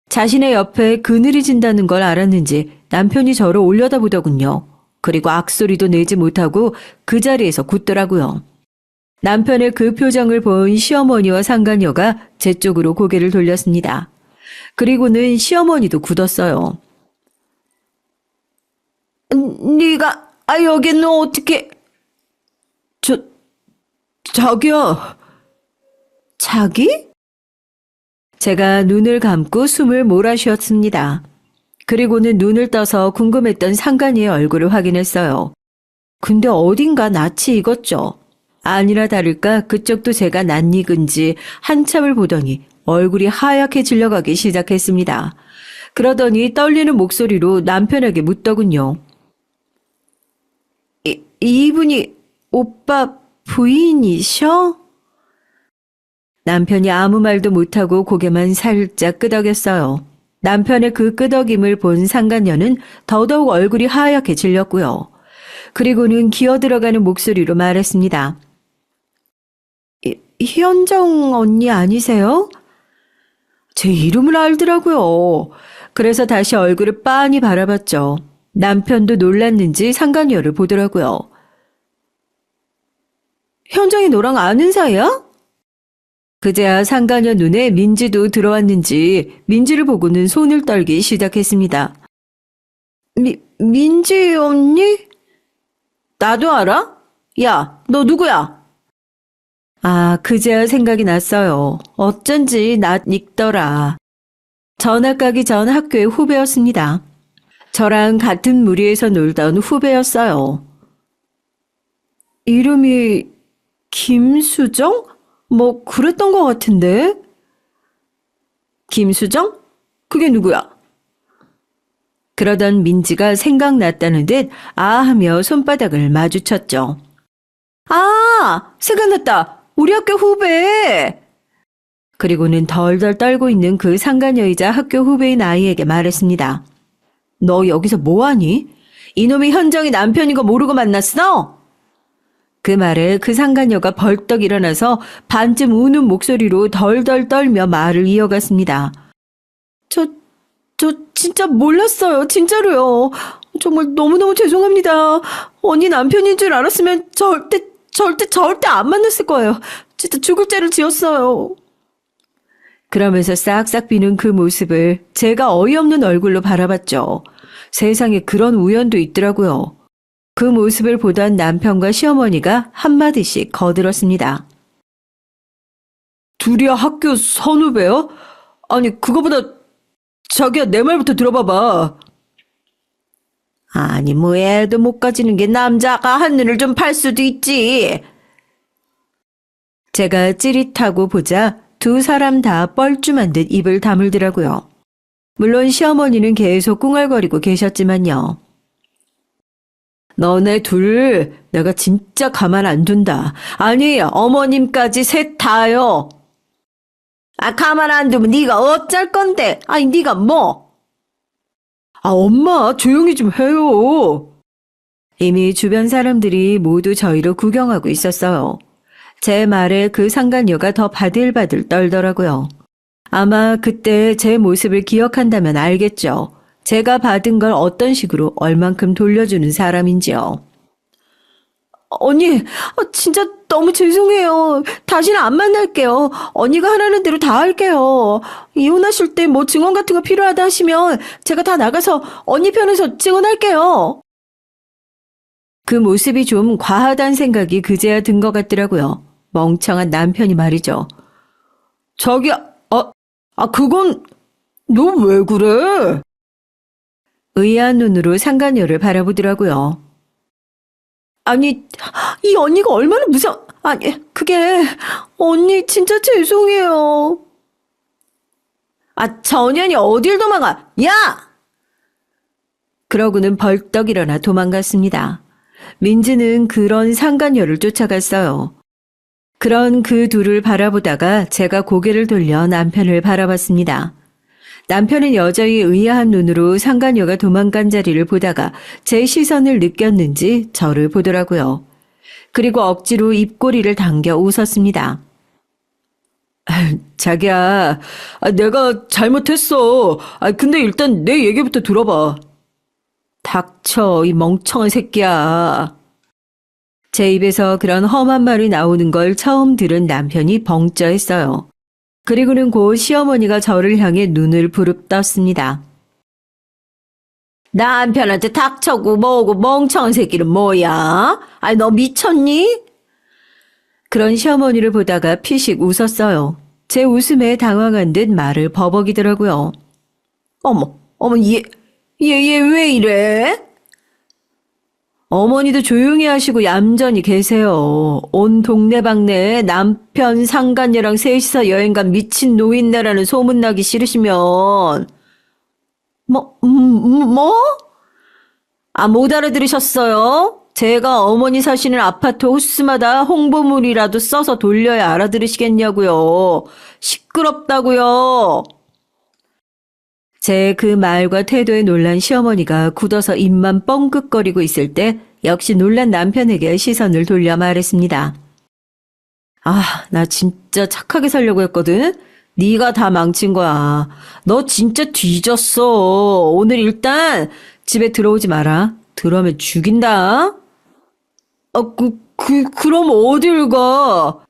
S1: 자신의 옆에 그늘이 진다는 걸 알았는지 남편이 저를 올려다보더군요. 그리고 악소리도 내지 못하고 그 자리에서 굳더라고요. 남편의 그 표정을 본 시어머니와 상간녀가 제 쪽으로 고개를 돌렸습니다. 그리고는 시어머니도 굳었어요. 네가 여기는 어떻게...
S3: 자기야.
S1: 자기? 제가 눈을 감고 숨을 몰아쉬었습니다. 그리고는 눈을 떠서 궁금했던 상간이의 얼굴을 확인했어요. 근데 어딘가 낯이 익었죠. 아니나 다를까 그쪽도 제가 낯익은지 한참을 보더니 얼굴이 하얗게 질려가기 시작했습니다. 그러더니 떨리는 목소리로 남편에게 묻더군요. 이분이 오빠 부인이셔? 남편이 아무 말도 못하고 고개만 살짝 끄덕였어요. 남편의 그 끄덕임을 본 상간녀는 더더욱 얼굴이 하얗게 질렸고요. 그리고는 기어들어가는 목소리로 말했습니다. 현정 언니 아니세요? 제 이름을 알더라고요. 그래서 다시 얼굴을 빤히 바라봤죠. 남편도 놀랐는지 상간녀를 보더라고요. 현정이 너랑 아는 사이야? 그제야 상간녀 눈에 민지도 들어왔는지 민지를 보고는 손을 떨기 시작했습니다. 민지 언니? 나도 알아? 야, 너 누구야? 아, 그제야 생각이 났어요. 어쩐지 낯익더라. 전학 가기 전 학교의 후배였습니다. 저랑 같은 무리에서 놀던 후배였어요. 이름이 김수정? 뭐 그랬던 것 같은데? 김수정? 그게 누구야? 그러던 민지가 생각났다는 듯 아하며 손바닥을 마주쳤죠. 아! 생각났다! 우리 학교 후배! 그리고는 덜덜 떨고 있는 그 상간녀이자 학교 후배인 아이에게 말했습니다. 너 여기서 뭐하니? 이놈이 현정이 남편인 거 모르고 만났어? 그 말에 그 상간녀가 벌떡 일어나서 반쯤 우는 목소리로 덜덜 떨며 말을 이어갔습니다. 저 진짜 몰랐어요. 진짜로요. 정말 너무너무 죄송합니다. 언니 남편인 줄 알았으면 절대 안 만났을 거예요. 진짜 죽을 죄를 지었어요. 그러면서 싹싹 비는 그 모습을 제가 어이없는 얼굴로 바라봤죠. 세상에 그런 우연도 있더라고요. 그 모습을 보던 남편과 시어머니가 한마디씩 거들었습니다.
S3: 둘이 학교 선후배요? 아니, 그거보다 자기야 내 말부터 들어봐봐.
S1: 아니 뭐 애도 못 가지는 게 남자가 한눈을 좀 팔 수도 있지. 제가 찌릿하고 보자 두 사람 다 뻘쭘한 듯 입을 다물더라고요. 물론 시어머니는 계속 꿍얼거리고 계셨지만요.
S3: 너네 둘 내가 진짜 가만 안 둔다. 아니, 어머님까지 셋 다요.
S1: 아 가만 안 두면 네가 어쩔 건데. 아니 네가 뭐.
S3: 아, 엄마 조용히 좀 해요.
S1: 이미 주변 사람들이 모두 저희를 구경하고 있었어요. 제 말에 그 상간녀가 더 바들바들 떨더라고요. 아마 그때 제 모습을 기억한다면 알겠죠. 제가 받은 걸 어떤 식으로 얼만큼 돌려주는 사람인지요. 언니, 진짜 너무 죄송해요. 다시는 안 만날게요. 언니가 하라는 대로 다 할게요. 이혼하실 때 뭐 증언 같은 거 필요하다 하시면 제가 다 나가서 언니 편에서 증언할게요. 그 모습이 좀 과하다는 생각이 그제야 든 것 같더라고요. 멍청한 남편이 말이죠.
S3: 자기야, 그건 너 왜 그래?
S1: 의아한 눈으로 상간녀를 바라보더라고요. 아니, 이 언니가 얼마나
S2: 아니, 그게, 언니 진짜 죄송해요. 아, 전현이 어딜 도망가? 야!
S1: 그러고는 벌떡 일어나 도망갔습니다. 민지는 그런 상간녀를 쫓아갔어요. 그런 그 둘을 바라보다가 제가 고개를 돌려 남편을 바라봤습니다. 남편은 여전히 의아한 눈으로 상간녀가 도망간 자리를 보다가 제 시선을 느꼈는지 저를 보더라고요. 그리고 억지로 입꼬리를 당겨 웃었습니다.
S3: 자기야, 내가 잘못했어. 근데 일단 내 얘기부터 들어봐. 닥쳐, 이 멍청한 새끼야.
S1: 제 입에서 그런 험한 말이 나오는 걸 처음 들은 남편이 벙쪄했어요. 그리고는 곧 시어머니가 저를 향해 눈을 부릅떴습니다.
S2: 남편한테 닥쳐고 뭐고 멍청한 새끼는 뭐야? 아니, 너 미쳤니?
S1: 그런 시어머니를 보다가 피식 웃었어요. 제 웃음에 당황한 듯 말을 버벅이더라고요.
S2: 어머, 얘 왜 이래?
S1: 어머니도 조용히 하시고 얌전히 계세요. 온 동네방네에 남편 상간녀랑 셋이서 여행 간 미친 노인네라는 소문나기 싫으시면
S2: 뭐?
S1: 못 알아들으셨어요? 제가 어머니 사시는 아파트 호스마다 홍보물이라도 써서 돌려야 알아들으시겠냐고요. 시끄럽다고요. 제 그 말과 태도에 놀란 시어머니가 굳어서 입만 뻥긋거리고 있을 때 역시 놀란 남편에게 시선을 돌려 말했습니다. 나 진짜 착하게 살려고 했거든? 네가 다 망친 거야. 너 진짜 뒤졌어. 오늘 일단 집에 들어오지 마라. 들어오면 죽인다. 그럼 어딜 가?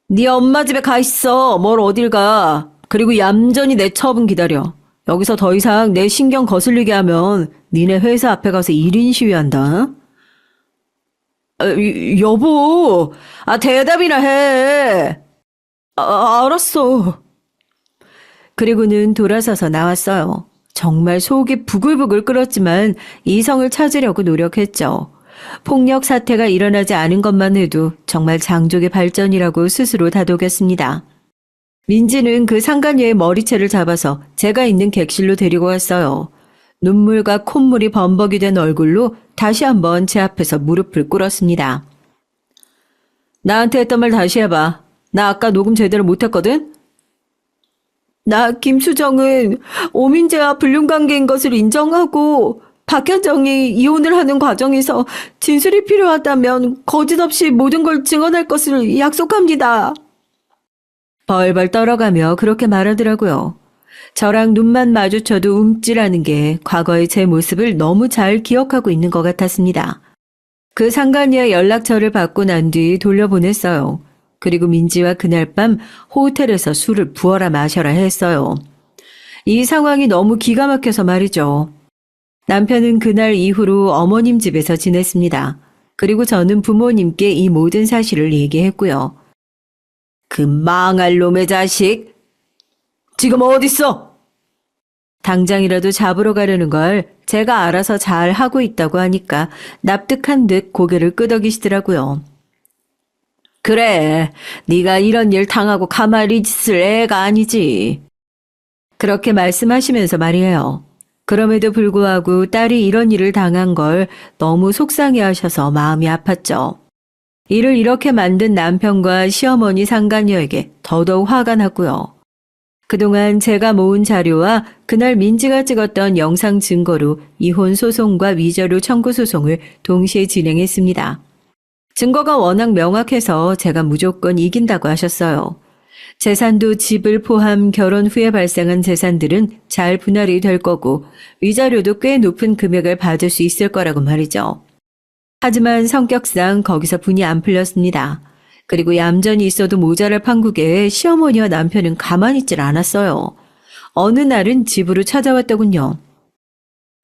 S1: 네 엄마 집에 가 있어. 뭘 어딜 가. 그리고 얌전히 내 처분 기다려. 여기서 더 이상 내 신경 거슬리게 하면 니네 회사 앞에 가서 1인 시위한다. 여보, 대답이나 해. 알았어. 그리고는 돌아서서 나왔어요. 정말 속이 부글부글 끓었지만 이성을 찾으려고 노력했죠. 폭력 사태가 일어나지 않은 것만 해도 정말 장족의 발전이라고 스스로 다독였습니다. 민지는 그 상간녀의 머리채를 잡아서 제가 있는 객실로 데리고 왔어요. 눈물과 콧물이 범벅이 된 얼굴로 다시 한번 제 앞에서 무릎을 꿇었습니다. 나한테 했던 말 다시 해봐. 나 아까 녹음 제대로 못했거든? 나 김수정은 오민재와 불륜관계인 것을 인정하고 박현정이 이혼을 하는 과정에서 진술이 필요하다면 거짓 없이 모든 걸 증언할 것을 약속합니다. 벌벌 떨어가며 그렇게 말하더라고요. 저랑 눈만 마주쳐도 움찔하는 게 과거의 제 모습을 너무 잘 기억하고 있는 것 같았습니다. 그 상간녀의 연락처를 받고 난 뒤 돌려보냈어요. 그리고 민지와 그날 밤 호텔에서 술을 부어라 마셔라 했어요. 이 상황이 너무 기가 막혀서 말이죠. 남편은 그날 이후로 어머님 집에서 지냈습니다. 그리고 저는 부모님께 이 모든 사실을 얘기했고요. 그 망할 놈의 자식! 지금 어딨어? 당장이라도 잡으러 가려는 걸 제가 알아서 잘 하고 있다고 하니까 납득한 듯 고개를 끄덕이시더라고요. 그래, 네가 이런 일 당하고 가만히 있을 애가 아니지. 그렇게 말씀하시면서 말이에요. 그럼에도 불구하고 딸이 이런 일을 당한 걸 너무 속상해하셔서 마음이 아팠죠. 이를 이렇게 만든 남편과 시어머니 상간녀에게 더더욱 화가 났고요. 그동안 제가 모은 자료와 그날 민지가 찍었던 영상 증거로 이혼 소송과 위자료 청구 소송을 동시에 진행했습니다. 증거가 워낙 명확해서 제가 무조건 이긴다고 하셨어요. 재산도 집을 포함 결혼 후에 발생한 재산들은 잘 분할이 될 거고 위자료도 꽤 높은 금액을 받을 수 있을 거라고 말이죠. 하지만 성격상 거기서 분이 안 풀렸습니다. 그리고 얌전히 있어도 모자랄 판국에 시어머니와 남편은 가만히 있질 않았어요. 어느 날은 집으로 찾아왔더군요.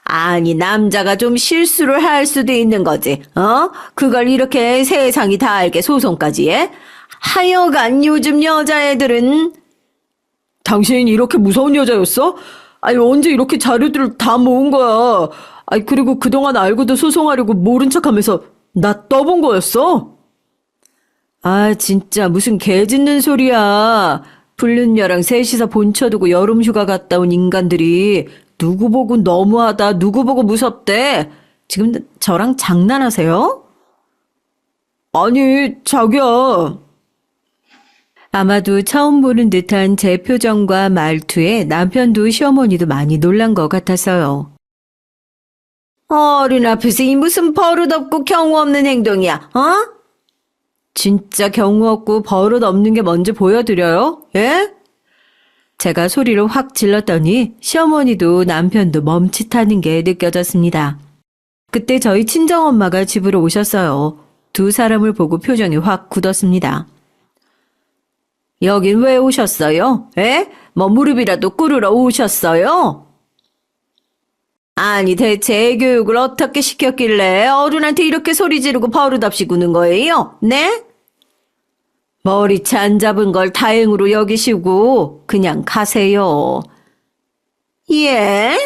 S2: 아니, 남자가 좀 실수를 할 수도 있는 거지, 그걸 이렇게 세상이 다 알게 소송까지 해? 하여간 요즘 여자애들은.
S3: 당신 이렇게 무서운 여자였어? 언제 이렇게 자료들을 다 모은 거야? 그리고 그동안 알고도 소송하려고 모른 척하면서 나 떠본 거였어? 아, 진짜 무슨 개 짖는 소리야. 불륜녀랑 셋이서 본쳐 두고 여름 휴가 갔다 온 인간들이 누구 보고 너무하다, 누구 보고 무섭대. 지금 저랑 장난하세요? 아니, 자기야.
S1: 아마도 처음 보는 듯한 제 표정과 말투에 남편도 시어머니도 많이 놀란 것 같았어요.
S2: 어른 앞에서 이 무슨 버릇없고 경우 없는 행동이야, 어?
S1: 진짜 경우 없고 버릇 없는 게 뭔지 보여드려요? 예? 제가 소리를 확 질렀더니 시어머니도 남편도 멈칫하는 게 느껴졌습니다. 그때 저희 친정엄마가 집으로 오셨어요. 두 사람을 보고 표정이 확 굳었습니다.
S2: 여긴 왜 오셨어요? 에? 뭐 무릎이라도 꿇으러 오셨어요? 아니 대체 애교육을 어떻게 시켰길래 어른한테 이렇게 소리 지르고 버릇없이 구는 거예요? 네? 머리채 안 잡은 걸 다행으로 여기시고 그냥 가세요. 예?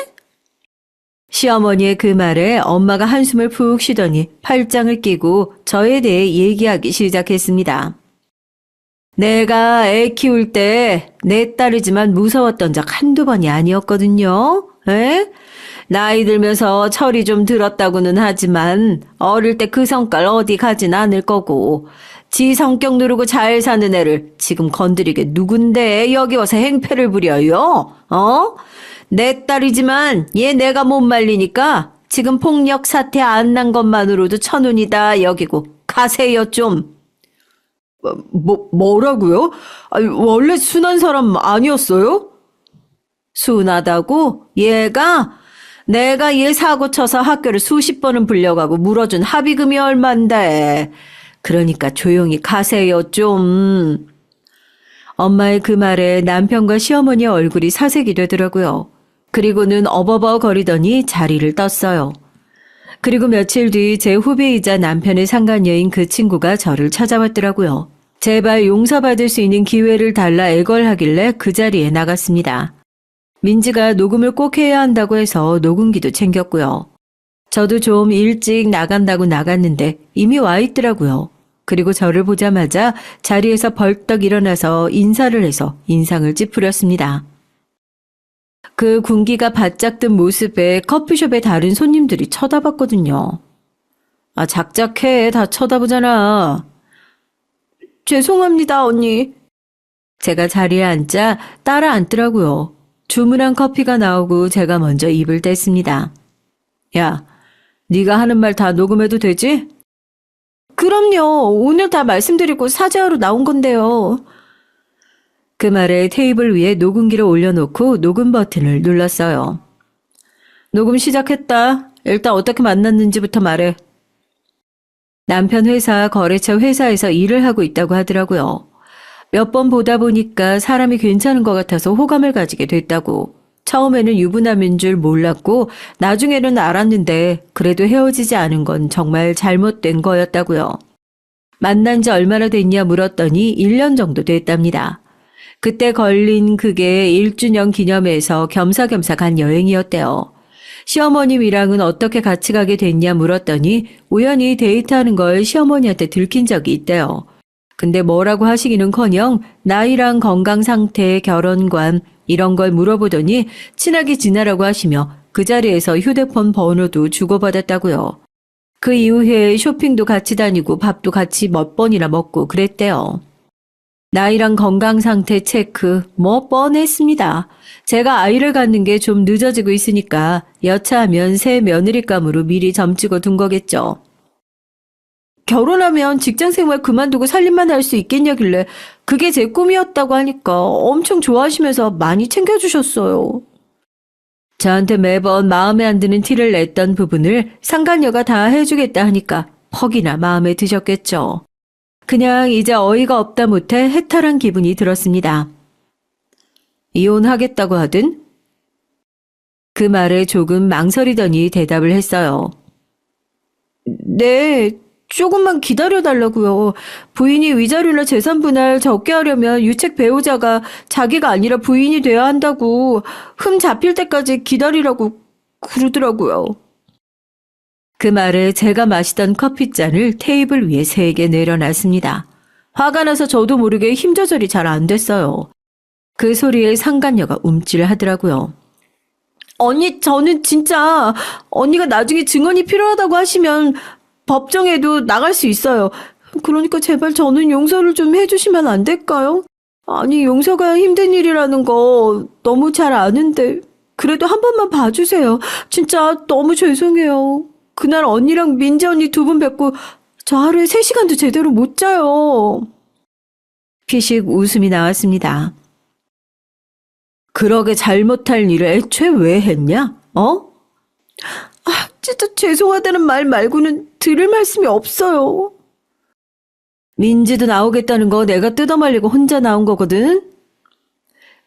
S1: 시어머니의 그 말에 엄마가 한숨을 푹 쉬더니 팔짱을 끼고 저에 대해 얘기하기 시작했습니다. 내가 애 키울 때 내 딸이지만 무서웠던 적 한두 번이 아니었거든요. 에? 나이 들면서 철이 좀 들었다고는 하지만 어릴 때 그 성깔 어디 가진 않을 거고 지 성격 누르고 잘 사는 애를 지금 건드리게 누군데 여기 와서 행패를 부려요? 어? 내 딸이지만 얘 내가 못 말리니까 지금 폭력 사태 안 난 것만으로도 천운이다 여기고 가세요 좀.
S3: 뭐라고요? 아니, 원래 순한 사람 아니었어요?
S1: 순하다고? 얘가? 내가 얘 사고 쳐서 학교를 수십 번은 불려가고 물어준 합의금이 얼만데. 그러니까 조용히 가세요 좀. 엄마의 그 말에 남편과 시어머니의 얼굴이 사색이 되더라고요. 그리고는 어버버 거리더니 자리를 떴어요. 그리고 며칠 뒤 제 후배이자 남편의 상간녀인 그 친구가 저를 찾아왔더라고요. 제발 용서받을 수 있는 기회를 달라 애걸하길래 그 자리에 나갔습니다. 민지가 녹음을 꼭 해야 한다고 해서 녹음기도 챙겼고요. 저도 좀 일찍 나간다고 나갔는데 이미 와 있더라고요. 그리고 저를 보자마자 자리에서 벌떡 일어나서 인사를 해서 인상을 찌푸렸습니다. 그 군기가 바짝 든 모습에 커피숍의 다른 손님들이 쳐다봤거든요. 아, 작작해. 다 쳐다보잖아. 죄송합니다, 언니. 제가 자리에 앉자 따라 앉더라고요. 주문한 커피가 나오고 제가 먼저 입을 뗐습니다. 야, 네가 하는 말 다 녹음해도 되지? 그럼요. 오늘 다 말씀드리고 사죄하러 나온 건데요. 그 말에 테이블 위에 녹음기를 올려놓고 녹음 버튼을 눌렀어요. 녹음 시작했다. 일단 어떻게 만났는지부터 말해. 남편 회사 거래처 회사에서 일을 하고 있다고 하더라고요. 몇 번 보다 보니까 사람이 괜찮은 것 같아서 호감을 가지게 됐다고. 처음에는 유부남인 줄 몰랐고 나중에는 알았는데 그래도 헤어지지 않은 건 정말 잘못된 거였다고요. 만난 지 얼마나 됐냐 물었더니 1년 정도 됐답니다. 그때 걸린 그게 1주년 기념해서 겸사겸사 간 여행이었대요. 시어머님이랑은 어떻게 같이 가게 됐냐 물었더니 우연히 데이트하는 걸 시어머니한테 들킨 적이 있대요. 근데 뭐라고 하시기는커녕 나이랑 건강 상태, 결혼관 이런 걸 물어보더니 친하게 지내라고 하시며 그 자리에서 휴대폰 번호도 주고받았다고요. 그 이후에 쇼핑도 같이 다니고 밥도 같이 몇 번이나 먹고 그랬대요. 나이랑 건강 상태 체크 뭐 뻔했습니다. 제가 아이를 갖는 게 좀 늦어지고 있으니까 여차하면 새 며느리감으로 미리 점찍어 둔 거겠죠. 결혼하면 직장생활 그만두고 살림만 할 수 있겠냐길래 그게 제 꿈이었다고 하니까 엄청 좋아하시면서 많이 챙겨주셨어요. 저한테 매번 마음에 안 드는 티를 냈던 부분을 상간녀가 다 해주겠다 하니까 퍽이나 마음에 드셨겠죠. 그냥 이제 어이가 없다 못해 해탈한 기분이 들었습니다. 이혼하겠다고 하든? 그 말에 조금 망설이더니 대답을 했어요. 네, 조금만 기다려달라고요. 부인이 위자료나 재산 분할 적게 하려면 유책 배우자가 자기가 아니라 부인이 돼야 한다고 흠 잡힐 때까지 기다리라고 그러더라고요. 그 말에 제가 마시던 커피잔을 테이블 위에 3개 내려놨습니다.
S2: 화가 나서 저도 모르게 힘 조절이 잘 안 됐어요. 그 소리에 상간녀가 움찔하더라고요. 언니, 저는 진짜 언니가 나중에 증언이 필요하다고 하시면 법정에도 나갈 수 있어요. 그러니까 제발 저는 용서를 좀 해주시면 안 될까요? 아니, 용서가 힘든 일이라는 거 너무 잘 아는데 그래도 한 번만 봐주세요. 진짜 너무 죄송해요. 그날 언니랑 민지 언니 두 분 뵙고 저 하루에 3시간도 제대로 못 자요.
S1: 피식 웃음이 나왔습니다.
S2: 그러게 잘못할 일을 애초에 왜 했냐? 진짜 죄송하다는 말 말고는 들을 말씀이 없어요. 민지도 나오겠다는 거 내가 뜯어말리고 혼자 나온 거거든?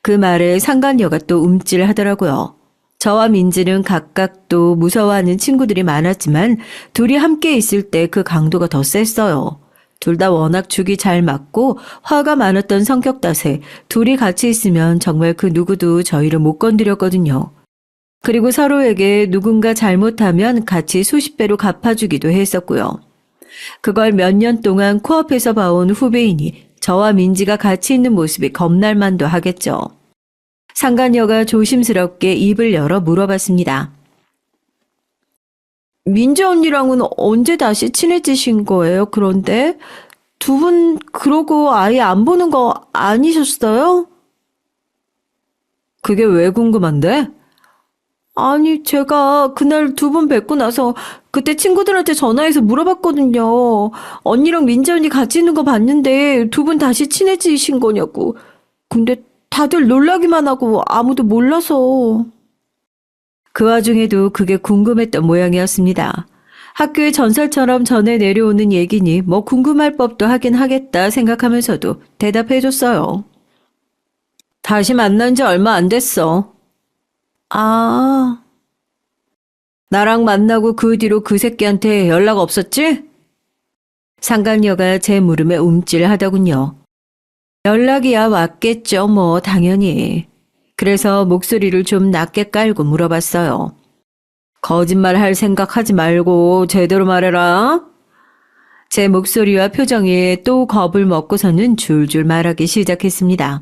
S1: 그 말에 상간녀가 또 움찔하더라고요. 저와 민지는 각각 또 무서워하는 친구들이 많았지만 둘이 함께 있을 때 그 강도가 더 셌어요. 둘 다 워낙 죽이 잘 맞고 화가 많았던 성격 탓에 둘이 같이 있으면 정말 그 누구도 저희를 못 건드렸거든요. 그리고 서로에게 누군가 잘못하면 같이 수십 배로 갚아주기도 했었고요. 그걸 몇 년 동안 코앞에서 봐온 후배이니 저와 민지가 같이 있는 모습이 겁날 만도 하겠죠. 상간녀가 조심스럽게 입을 열어 물어봤습니다.
S2: 민지 언니랑은 언제 다시 친해지신 거예요? 그런데 두 분 그러고 아예 안 보는 거 아니셨어요?
S3: 그게 왜 궁금한데?
S2: 아니, 제가 그날 두 분 뵙고 나서 그때 친구들한테 전화해서 물어봤거든요. 언니랑 민지 언니 같이 있는 거 봤는데 두 분 다시 친해지신 거냐고. 근데 다들 놀라기만 하고 아무도 몰라서.
S1: 그 와중에도 그게 궁금했던 모양이었습니다. 학교의 전설처럼 전해 내려오는 얘기니 뭐 궁금할 법도 하긴 하겠다 생각하면서도 대답해줬어요.
S2: 다시 만난 지 얼마 안 됐어. 아, 나랑 만나고 그 뒤로 그 새끼한테 연락 없었지?
S1: 상간녀가 제 물음에 움찔하더군요. 연락이야 왔겠죠, 뭐 당연히. 그래서 목소리를 좀 낮게 깔고 물어봤어요.
S2: 거짓말 할 생각하지 말고 제대로 말해라.
S1: 제 목소리와 표정에 또 겁을 먹고서는 줄줄 말하기 시작했습니다.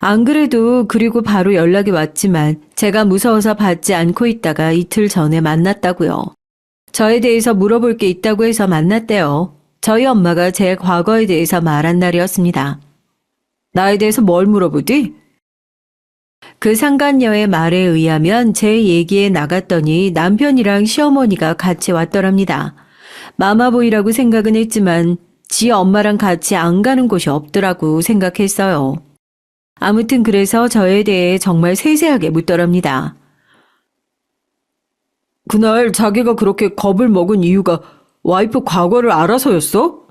S1: 안 그래도 그리고 바로 연락이 왔지만 제가 무서워서 받지 않고 있다가 이틀 전에 만났다고요. 저에 대해서 물어볼 게 있다고 해서 만났대요. 저희 엄마가 제 과거에 대해서 말한 날이었습니다.
S2: 나에 대해서 뭘 물어보디?
S1: 그 상간녀의 말에 의하면 제 얘기에 나갔더니 남편이랑 시어머니가 같이 왔더랍니다. 마마보이라고 생각은 했지만 지 엄마랑 같이 안 가는 곳이 없더라고 생각했어요. 아무튼 그래서 저에 대해 정말 세세하게 묻더랍니다.
S3: 그날 자기가 그렇게 겁을 먹은 이유가 와이프 과거를 알아서였어?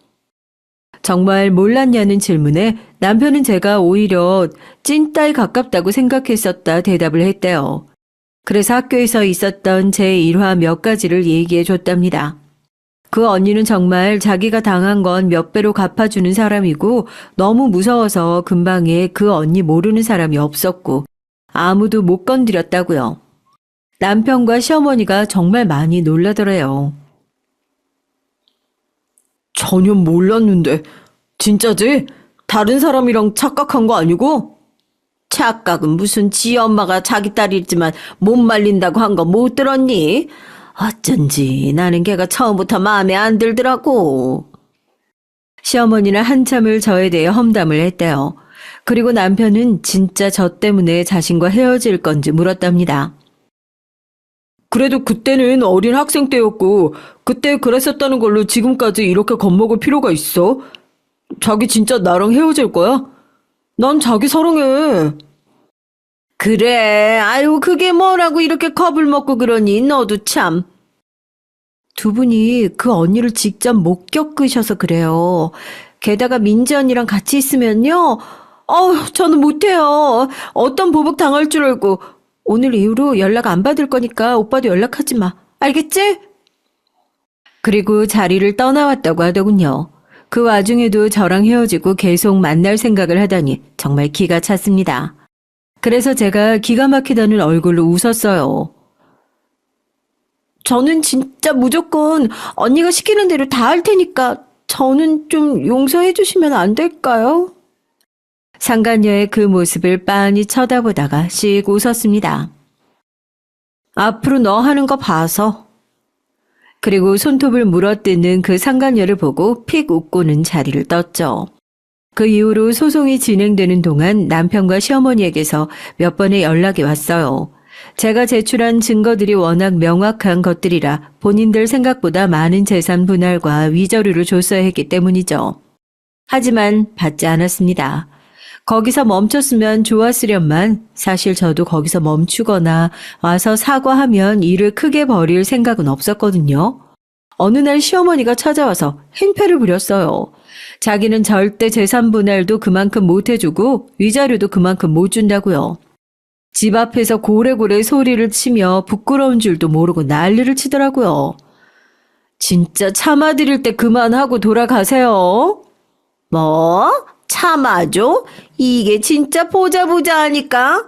S1: 정말 몰랐냐는 질문에 남편은 제가 오히려 찐따에 가깝다고 생각했었다 대답을 했대요. 그래서 학교에서 있었던 제 일화 몇 가지를 얘기해 줬답니다. 그 언니는 정말 자기가 당한 건 몇 배로 갚아주는 사람이고 너무 무서워서 근방에 그 언니 모르는 사람이 없었고 아무도 못 건드렸다고요. 남편과 시어머니가 정말 많이 놀라더래요.
S3: 전혀 몰랐는데 진짜지? 다른 사람이랑 착각한 거 아니고?
S2: 착각은 무슨 지 엄마가 자기 딸이지만 못 말린다고 한 거 못 들었니? 어쩐지 나는 걔가 처음부터 마음에 안 들더라고.
S1: 시어머니는 한참을 저에 대해 험담을 했대요. 그리고 남편은 진짜 저 때문에 자신과 헤어질 건지 물었답니다.
S3: 그래도 그때는 어린 학생 때였고 그때 그랬었다는 걸로 지금까지 이렇게 겁먹을 필요가 있어? 자기 진짜 나랑 헤어질 거야? 난 자기 사랑해.
S2: 그래, 아유 그게 뭐라고 이렇게 겁을 먹고 그러니 너도 참.
S1: 두 분이 그 언니를 직접 못 겪으셔서 그래요. 게다가 민지 언니랑 같이 있으면요.
S2: 저는 못해요. 어떤 보복 당할 줄 알고.
S1: 오늘 이후로 연락 안 받을 거니까 오빠도 연락하지 마. 알겠지? 그리고 자리를 떠나왔다고 하더군요. 그 와중에도 저랑 헤어지고 계속 만날 생각을 하다니 정말 기가 찼습니다. 그래서 제가 기가 막히다는 얼굴로 웃었어요.
S2: 저는 진짜 무조건 언니가 시키는 대로 다 할 테니까 저는 좀 용서해 주시면 안 될까요?
S1: 상간녀의 그 모습을 빤히 쳐다보다가 씩 웃었습니다.
S2: 앞으로 너 하는 거 봐서.
S1: 그리고 손톱을 물어뜯는 그 상간녀를 보고 픽 웃고는 자리를 떴죠. 그 이후로 소송이 진행되는 동안 남편과 시어머니에게서 몇 번의 연락이 왔어요. 제가 제출한 증거들이 워낙 명확한 것들이라 본인들 생각보다 많은 재산 분할과 위자료를 줬어야 했기 때문이죠. 하지만 받지 않았습니다. 거기서 멈췄으면 좋았으련만 사실 저도 거기서 멈추거나 와서 사과하면 일을 크게 벌일 생각은 없었거든요. 어느 날 시어머니가 찾아와서 행패를 부렸어요. 자기는 절대 재산 분할도 그만큼 못 해주고 위자료도 그만큼 못 준다고요. 집 앞에서 고래고래 소리를 치며 부끄러운 줄도 모르고 난리를 치더라고요.
S2: 진짜 참아드릴 때 그만하고 돌아가세요. 뭐? 참아줘? 이게 진짜 보자 하니까?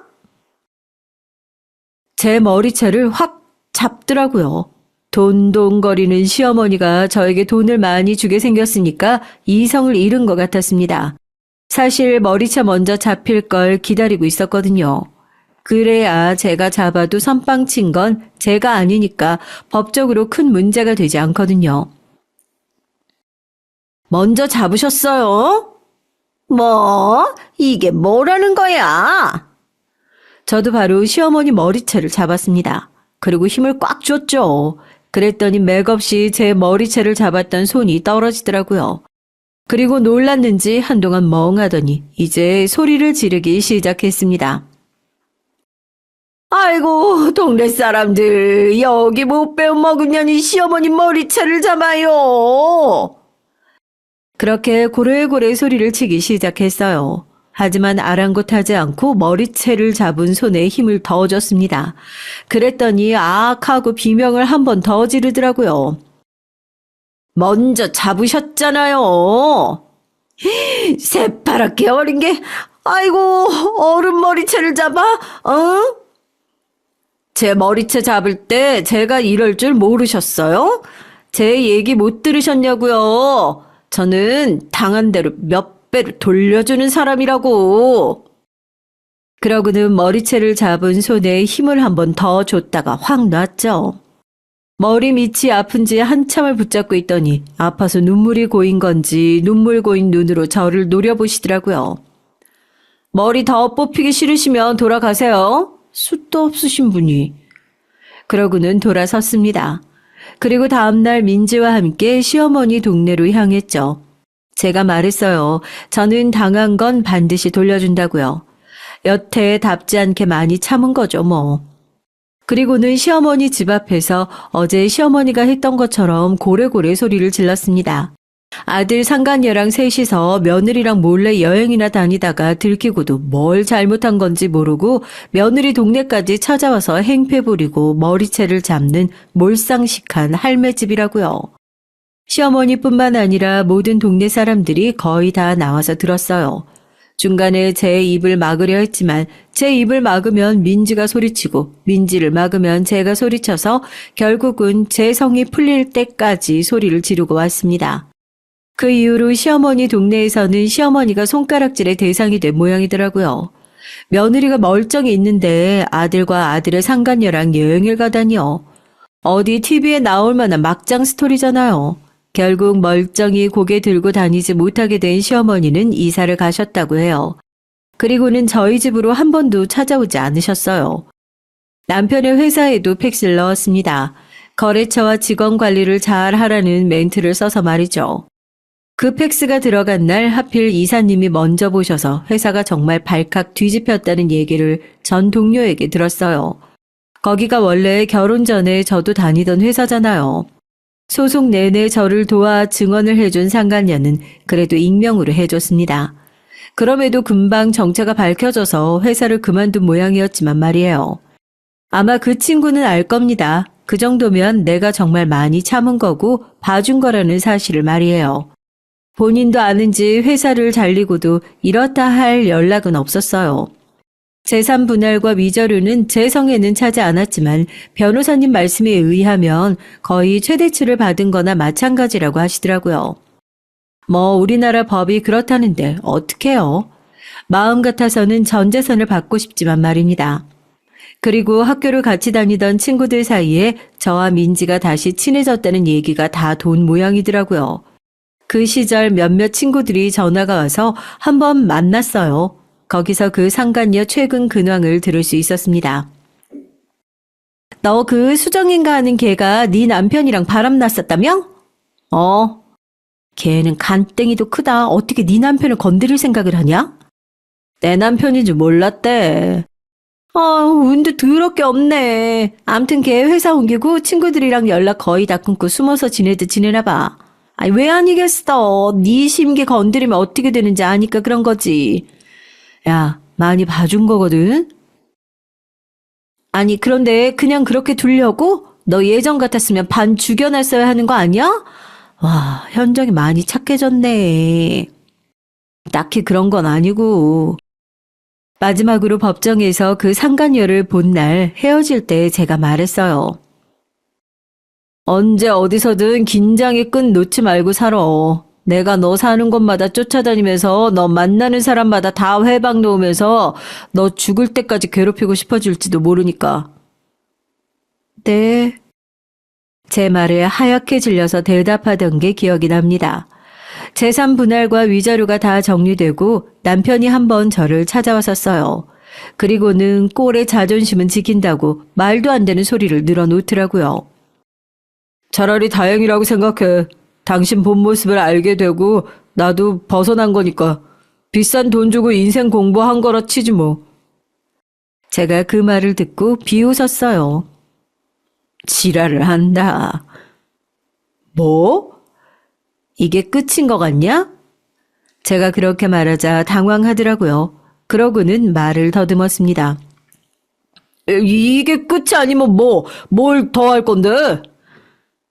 S1: 제 머리채를 확 잡더라고요. 돈돈거리는 시어머니가 저에게 돈을 많이 주게 생겼으니까 이성을 잃은 것 같았습니다. 사실 머리채 먼저 잡힐 걸 기다리고 있었거든요. 그래야 제가 잡아도 선빵 친 건 제가 아니니까 법적으로 큰 문제가 되지 않거든요.
S2: 먼저 잡으셨어요? 뭐? 이게 뭐라는 거야?
S1: 저도 바로 시어머니 머리채를 잡았습니다. 그리고 힘을 꽉 줬죠. 그랬더니 맥없이 제 머리채를 잡았던 손이 떨어지더라고요. 그리고 놀랐는지 한동안 멍하더니 이제 소리를 지르기 시작했습니다.
S2: 아이고, 동네 사람들, 여기 못 배운 먹은 년이 시어머니 머리채를 잡아요.
S1: 그렇게 고래고래 소리를 치기 시작했어요. 하지만 아랑곳하지 않고 머리채를 잡은 손에 힘을 더 줬습니다. 그랬더니 아악 하고 비명을 한 번 더 지르더라고요.
S2: 먼저 잡으셨잖아요. 새파랗게 어린 게, 아이고, 어른 머리채를 잡아? 어? 제 머리채 잡을 때 제가 이럴 줄 모르셨어요? 제 얘기 못 들으셨냐고요? 저는 당한 대로 몇 배로 돌려주는 사람이라고.
S1: 그러고는 머리채를 잡은 손에 힘을 한 번 더 줬다가 확 놨죠. 머리 밑이 아픈지 한참을 붙잡고 있더니 아파서 눈물이 고인 건지 눈물 고인 눈으로 저를 노려보시더라고요.
S2: 머리 더 뽑히기 싫으시면 돌아가세요. 숱도 없으신 분이.
S1: 그러고는 돌아섰습니다. 그리고 다음날 민지와 함께 시어머니 동네로 향했죠. 제가 말했어요. 저는 당한 건 반드시 돌려준다고요. 여태 답지 않게 많이 참은 거죠, 뭐. 그리고는 시어머니 집 앞에서 어제 시어머니가 했던 것처럼 고래고래 소리를 질렀습니다. 아들 상간녀랑 셋이서 며느리랑 몰래 여행이나 다니다가 들키고도 뭘 잘못한 건지 모르고 며느리 동네까지 찾아와서 행패 부리고 머리채를 잡는 몰상식한 할매 집이라고요. 시어머니뿐만 아니라 모든 동네 사람들이 거의 다 나와서 들었어요. 중간에 제 입을 막으려 했지만 제 입을 막으면 민지가 소리치고 민지를 막으면 제가 소리쳐서 결국은 제 성이 풀릴 때까지 소리를 지르고 왔습니다. 그 이후로 시어머니 동네에서는 시어머니가 손가락질의 대상이 된 모양이더라고요. 며느리가 멀쩡히 있는데 아들과 아들의 상간녀랑 여행을 가다니요. 어디 TV에 나올 만한 막장 스토리잖아요. 결국 멀쩡히 고개 들고 다니지 못하게 된 시어머니는 이사를 가셨다고 해요. 그리고는 저희 집으로 한 번도 찾아오지 않으셨어요. 남편의 회사에도 팩스를 넣었습니다. 거래처와 직원 관리를 잘 하라는 멘트를 써서 말이죠. 그 팩스가 들어간 날 하필 이사님이 먼저 보셔서 회사가 정말 발칵 뒤집혔다는 얘기를 전 동료에게 들었어요. 거기가 원래 결혼 전에 저도 다니던 회사잖아요. 소송 내내 저를 도와 증언을 해준 상간녀는 그래도 익명으로 해줬습니다. 그럼에도 금방 정체가 밝혀져서 회사를 그만둔 모양이었지만 말이에요. 아마 그 친구는 알 겁니다. 그 정도면 내가 정말 많이 참은 거고 봐준 거라는 사실을 말이에요. 본인도 아는지 회사를 잘리고도 이렇다 할 연락은 없었어요. 재산 분할과 위자료는 제 성에는 차지 않았지만 변호사님 말씀에 의하면 거의 최대치를 받은 거나 마찬가지라고 하시더라고요. 뭐 우리나라 법이 그렇다는데 어떡해요? 마음 같아서는 전 재산을 받고 싶지만 말입니다. 그리고 학교를 같이 다니던 친구들 사이에 저와 민지가 다시 친해졌다는 얘기가 다 돈 모양이더라고요. 그 시절 몇몇 친구들이 전화가 와서 한번 만났어요. 거기서 그 상간녀 최근 근황을 들을 수 있었습니다. 너 그 수정인가 하는 걔가 네 남편이랑 바람났었다며? 걔는 간땡이도 크다. 어떻게 네 남편을 건드릴 생각을 하냐? 내 남편인 줄 몰랐대. 운도 더럽게 없네. 암튼 걔 회사 옮기고 친구들이랑 연락 거의 다 끊고 숨어서 지내듯 지내나 봐. 아니, 왜 아니겠어. 네 심기 건드리면 어떻게 되는지 아니까 그런 거지. 야, 많이 봐준 거거든? 아니, 그런데 그냥 그렇게 두려고? 너 예전 같았으면 반 죽여놨어야 하는 거 아니야? 와, 현정이 많이 착해졌네. 딱히 그런 건 아니고. 마지막으로 법정에서 그 상간녀를 본 날 헤어질 때 제가 말했어요. 언제 어디서든 긴장의 끈 놓지 말고 살아. 내가 너 사는 곳마다 쫓아다니면서 너 만나는 사람마다 다 회방 놓으면서 너 죽을 때까지 괴롭히고 싶어질지도 모르니까. 네. 제 말에 하얗게 질려서 대답하던 게 기억이 납니다. 재산 분할과 위자료가 다 정리되고 남편이 한번 저를 찾아왔었어요. 그리고는 꼴의 자존심은 지킨다고 말도 안 되는 소리를 늘어놓더라고요. 차라리 다행이라고 생각해. 당신 본 모습을 알게 되고 나도 벗어난 거니까. 비싼 돈 주고 인생 공부한 거라 치지 뭐. 제가 그 말을 듣고 비웃었어요. 지랄을 한다. 뭐? 이게 끝인 것 같냐? 제가 그렇게 말하자 당황하더라고요. 그러고는 말을 더듬었습니다. 이게 끝이 아니면 뭘 더 할 건데?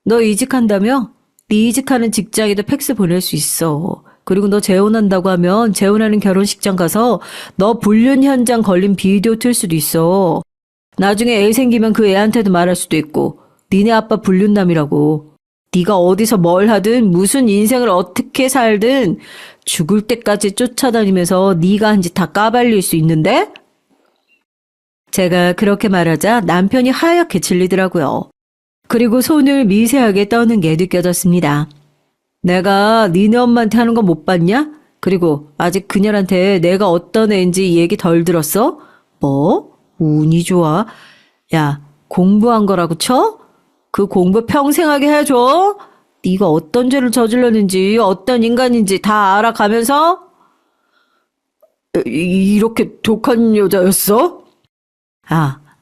S1: 너 이직한다며? 네 이직하는 직장에도 팩스 보낼 수 있어. 그리고 너 재혼한다고 하면 재혼하는 결혼식장 가서 너 불륜 현장 걸린 비디오 틀 수도 있어. 나중에 애 생기면 그 애한테도 말할 수도 있고 니네 아빠 불륜남이라고. 네가 어디서 뭘 하든 무슨 인생을 어떻게 살든 죽을 때까지 쫓아다니면서 네가 한 짓 다 까발릴 수 있는데? 제가 그렇게 말하자 남편이 하얗게 질리더라고요. 그리고 손을 미세하게 떠는 게 느껴졌습니다. 내가 니네 엄마한테 하는 거 못 봤냐? 그리고 아직 그녀한테 내가 어떤 애인지 얘기 덜 들었어? 뭐? 운이 좋아. 야, 공부한 거라고 쳐? 그 공부 평생 하게 해줘? 네가 어떤 죄를 저질렀는지 어떤 인간인지 다 알아가면서? 이렇게 독한 여자였어?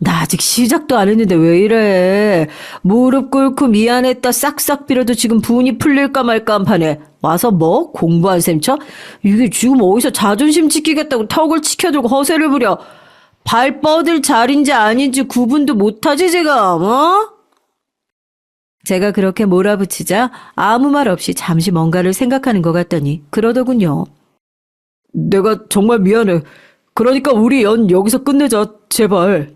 S1: 나 아직 시작도 안 했는데 왜 이래? 무릎 꿇고 미안했다 싹싹 빌어도 지금 분이 풀릴까 말까 한 판에 와서 뭐? 공부한 셈 쳐? 이게 지금 어디서 자존심 지키겠다고 턱을 치켜들고 허세를 부려. 발 뻗을 자리인지 아닌지 구분도 못하지 지금, 어? 제가 그렇게 몰아붙이자 아무 말 없이 잠시 뭔가를 생각하는 것 같더니 그러더군요. 내가 정말 미안해. 그러니까 우리 연 여기서 끝내자, 제발.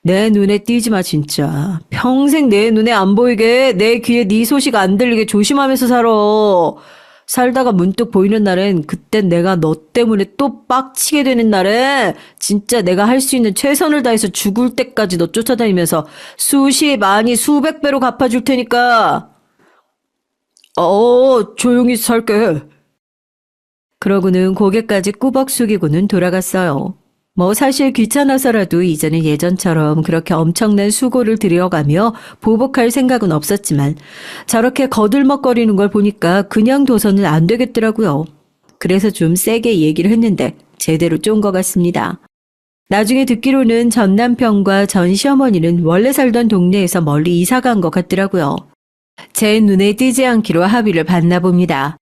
S1: 내 눈에 띄지 마 진짜. 평생 내 눈에 안 보이게 내 귀에 네 소식 안 들리게 조심하면서 살아. 살다가 문득 보이는 날엔 그땐 내가 너 때문에 또 빡치게 되는 날에 진짜 내가 할 수 있는 최선을 다해서 죽을 때까지 너 쫓아다니면서 수십 아니 수백 배로 갚아줄 테니까. 조용히 살게. 그러고는 고개까지 꾸벅 숙이고는 돌아갔어요. 뭐 사실 귀찮아서라도 이제는 예전처럼 그렇게 엄청난 수고를 들여가며 보복할 생각은 없었지만 저렇게 거들먹거리는 걸 보니까 그냥 둬서는 안 되겠더라고요. 그래서 좀 세게 얘기를 했는데 제대로 쫀 것 같습니다. 나중에 듣기로는 전 남편과 전 시어머니는 원래 살던 동네에서 멀리 이사 간 것 같더라고요. 제 눈에 띄지 않기로 합의를 봤나 봅니다.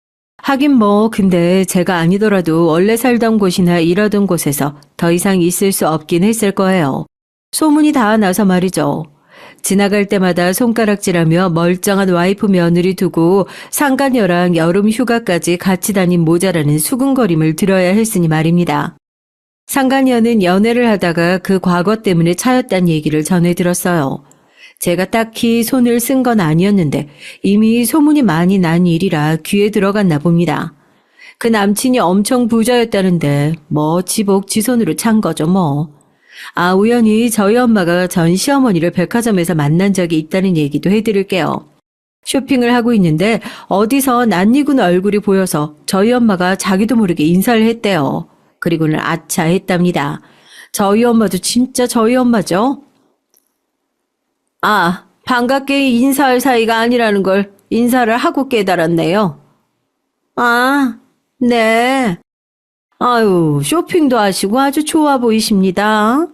S1: 하긴 뭐 근데 제가 아니더라도 원래 살던 곳이나 일하던 곳에서 더 이상 있을 수 없긴 했을 거예요. 소문이 다 나서 말이죠. 지나갈 때마다 손가락질하며 멀쩡한 와이프 며느리 두고 상간녀랑 여름 휴가까지 같이 다닌 모자라는 수군거림을 들어야 했으니 말입니다. 상간녀는 연애를 하다가 그 과거 때문에 차였단 얘기를 전해 들었어요. 제가 딱히 손을 쓴 건 아니었는데 이미 소문이 많이 난 일이라 귀에 들어갔나 봅니다. 그 남친이 엄청 부자였다는데 뭐 지복 지손으로 찬 거죠 뭐. 아, 우연히 저희 엄마가 전 시어머니를 백화점에서 만난 적이 있다는 얘기도 해드릴게요. 쇼핑을 하고 있는데 어디서 낯익은 얼굴이 보여서 저희 엄마가 자기도 모르게 인사를 했대요. 그리고는 아차 했답니다. 저희 엄마도 진짜 저희 엄마죠? 아, 반갑게 인사할 사이가 아니라는 걸 인사를 하고 깨달았네요. 아, 네. 아유, 쇼핑도 하시고 아주 좋아 보이십니다.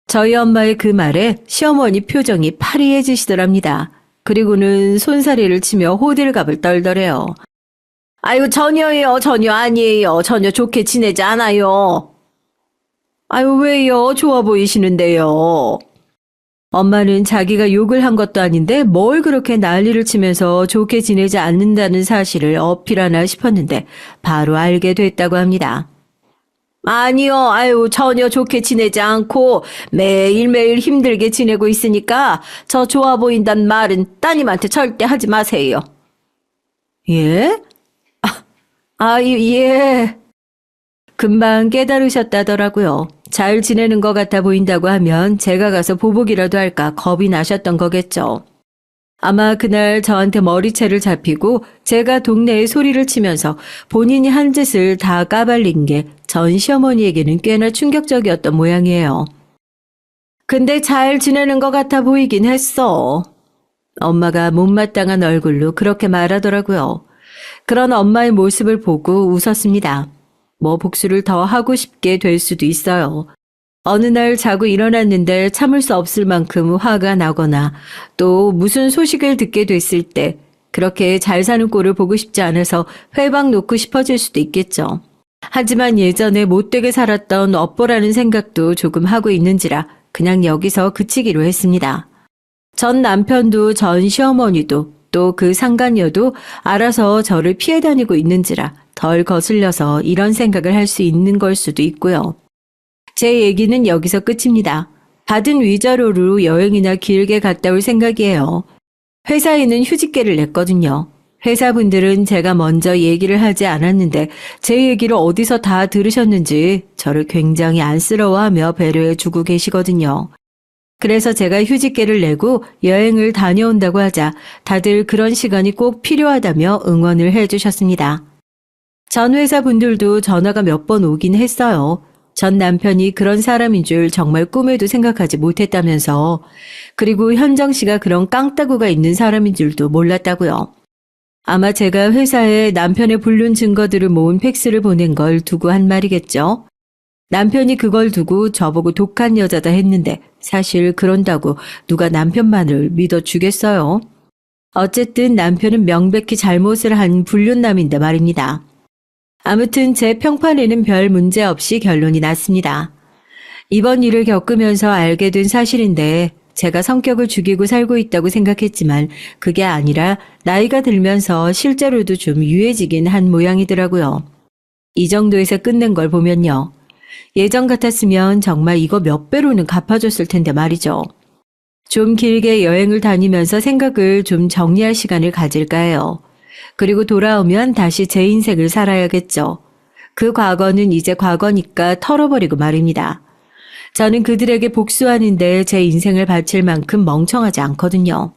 S1: 저희 엄마의 그 말에 시어머니 표정이 파리해지시더랍니다. 그리고는 손사래를 치며 호들갑을 떨더래요. 아이고, 전혀요, 전혀 아니에요. 전혀 좋게 지내지 않아요. 아유, 왜요? 좋아 보이시는데요. 엄마는 자기가 욕을 한 것도 아닌데 뭘 그렇게 난리를 치면서 좋게 지내지 않는다는 사실을 어필하나 싶었는데 바로 알게 됐다고 합니다. 아니요, 아유, 전혀 좋게 지내지 않고 매일매일 힘들게 지내고 있으니까 저 좋아 보인단 말은 따님한테 절대 하지 마세요. 예? 예. 금방 깨달으셨다더라고요. 잘 지내는 것 같아 보인다고 하면 제가 가서 보복이라도 할까 겁이 나셨던 거겠죠. 아마 그날 저한테 머리채를 잡히고 제가 동네에 소리를 치면서 본인이 한 짓을 다 까발린 게 전 시어머니에게는 꽤나 충격적이었던 모양이에요. 근데 잘 지내는 것 같아 보이긴 했어. 엄마가 못마땅한 얼굴로 그렇게 말하더라고요. 그런 엄마의 모습을 보고 웃었습니다. 뭐 복수를 더 하고 싶게 될 수도 있어요. 어느 날 자고 일어났는데 참을 수 없을 만큼 화가 나거나 또 무슨 소식을 듣게 됐을 때 그렇게 잘 사는 꼴을 보고 싶지 않아서 회방 놓고 싶어질 수도 있겠죠. 하지만 예전에 못되게 살았던 업보라는 생각도 조금 하고 있는지라 그냥 여기서 그치기로 했습니다. 전 남편도 전 시어머니도 또 그 상간녀도 알아서 저를 피해 다니고 있는지라 덜 거슬려서 이런 생각을 할 수 있는 걸 수도 있고요. 제 얘기는 여기서 끝입니다. 받은 위자료로 여행이나 길게 갔다 올 생각이에요. 회사에는 휴직계를 냈거든요. 회사분들은 제가 먼저 얘기를 하지 않았는데 제 얘기를 어디서 다 들으셨는지 저를 굉장히 안쓰러워하며 배려해 주고 계시거든요. 그래서 제가 휴직계를 내고 여행을 다녀온다고 하자 다들 그런 시간이 꼭 필요하다며 응원을 해 주셨습니다. 전 회사분들도 전화가 몇 번 오긴 했어요. 전 남편이 그런 사람인 줄 정말 꿈에도 생각하지 못했다면서, 그리고 현정 씨가 그런 깡따구가 있는 사람인 줄도 몰랐다고요. 아마 제가 회사에 남편의 불륜 증거들을 모은 팩스를 보낸 걸 두고 한 말이겠죠. 남편이 그걸 두고 저보고 독한 여자다 했는데 사실 그런다고 누가 남편만을 믿어주겠어요? 어쨌든 남편은 명백히 잘못을 한 불륜남인데 말입니다. 아무튼 제 평판에는 별 문제 없이 결론이 났습니다. 이번 일을 겪으면서 알게 된 사실인데 제가 성격을 죽이고 살고 있다고 생각했지만 그게 아니라 나이가 들면서 실제로도 좀 유해지긴 한 모양이더라고요. 이 정도에서 끝낸 걸 보면요. 예전 같았으면 정말 이거 몇 배로는 갚아줬을 텐데 말이죠. 좀 길게 여행을 다니면서 생각을 좀 정리할 시간을 가질까 해요. 그리고 돌아오면 다시 제 인생을 살아야겠죠. 그 과거는 이제 과거니까 털어버리고 말입니다. 저는 그들에게 복수하는데 제 인생을 바칠 만큼 멍청하지 않거든요.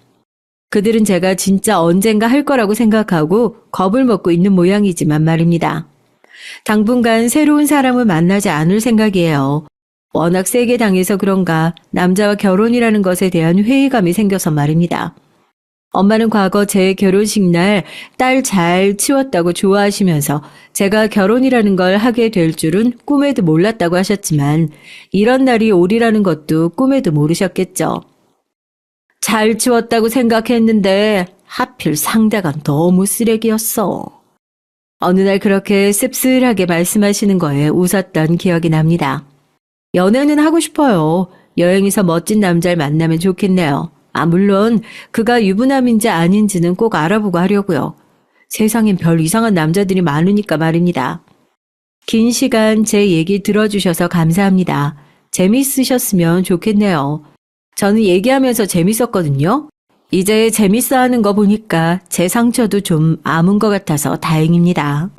S1: 그들은 제가 진짜 언젠가 할 거라고 생각하고 겁을 먹고 있는 모양이지만 말입니다. 당분간 새로운 사람을 만나지 않을 생각이에요. 워낙 세게 당해서 그런가 남자와 결혼이라는 것에 대한 회의감이 생겨서 말입니다. 엄마는 과거 제 결혼식 날 딸 잘 치웠다고 좋아하시면서 제가 결혼이라는 걸 하게 될 줄은 꿈에도 몰랐다고 하셨지만 이런 날이 오리라는 것도 꿈에도 모르셨겠죠. 잘 치웠다고 생각했는데 하필 상대가 너무 쓰레기였어. 어느 날 그렇게 씁쓸하게 말씀하시는 거에 웃었던 기억이 납니다. 연애는 하고 싶어요. 여행에서 멋진 남자를 만나면 좋겠네요. 물론 그가 유부남인지 아닌지는 꼭 알아보고 하려고요. 세상엔 별 이상한 남자들이 많으니까 말입니다. 긴 시간 제 얘기 들어주셔서 감사합니다. 재미있으셨으면 좋겠네요. 저는 얘기하면서 재밌었거든요. 이제 재밌어 하는 거 보니까 제 상처도 좀 아문 것 같아서 다행입니다.